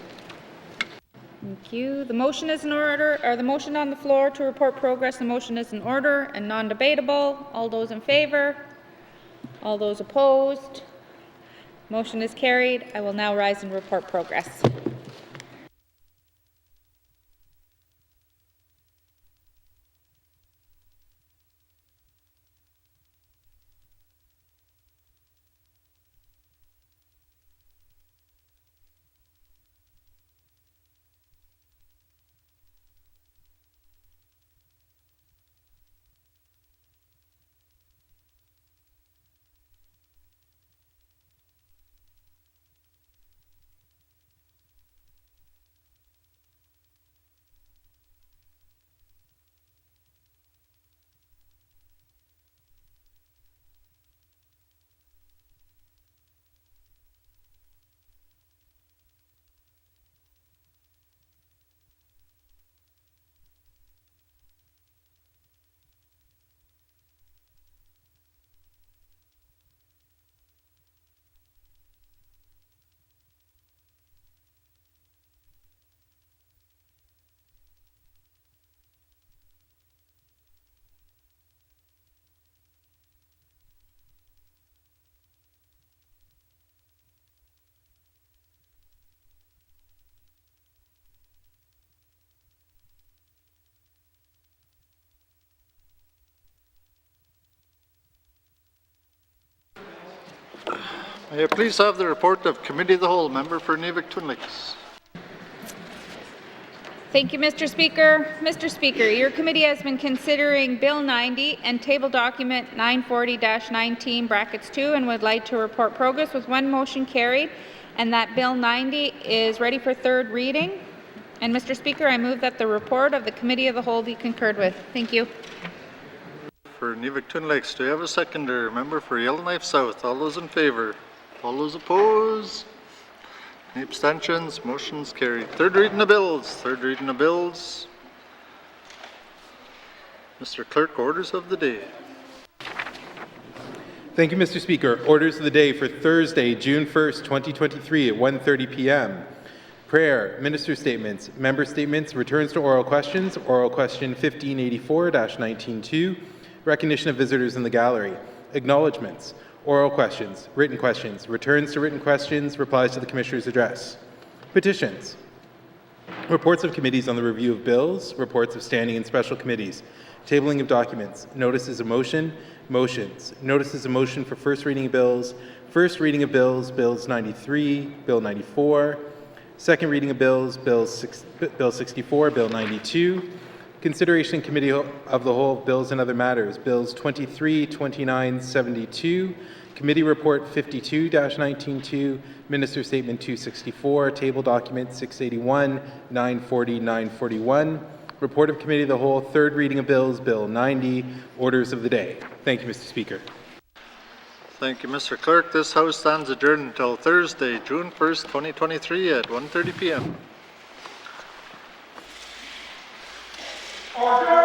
Thank you. The motion is in order, or the motion on the floor to report progress. The motion is in order and non-debatable. All those in favor? All those opposed? Motion is carried. I will now rise and report progress. May I please have the report of Committee of the Whole, Member for N.W.T. Thank you, Mr. Speaker. Mr. Speaker, your committee has been considering Bill 90 and table document 940-19(2) and would like to report progress with one motion carried, and that Bill 90 is ready for third reading. And Mr. Speaker, I move that the report of the Committee of the Whole be concurred with. Thank you. For N.W.T. do you have a seconder? Member for Yellowknife South. All those in favor? All those opposed? Any abstentions? Motion's carried. Third reading of bills. Third reading of bills. Mr. Clerk, orders of the day. Thank you, Mr. Speaker. Orders of the day for Thursday, June 1st, 2023 at 1:30 p.m. Prayer, Minister Statements, Member Statements, Returns to Oral Questions, Oral Question 1584-19-2, Recognition of Visitors in the Gallery, Acknowledgements, Oral Questions, Written Questions, Returns to Written Questions, Replies to the Commissioner's Address. Petitions, Reports of Committees on the Review of Bills, Reports of Standing and Special Committees, Tabling of Documents, Notices of Motion, Motions, Notices of Motion for First Reading of Bills, First Reading of Bills, Bills 93, Bill 94, Second Reading of Bills, Bill 64, Bill 92, Consideration in Committee of the Whole of Bills and Other Matters, Bills 23, 29, 72, Committee Report 52-19-2, Minister Statement 264, Table Document 681, 940, 941, Report of Committee of the Whole, Third Reading of Bills, Bill 90, Orders of the Day. Thank you, Mr. Speaker. Thank you, Mr. Clerk. This House stands adjourned until Thursday, June 1st, 2023 at 1:30 p.m. Order!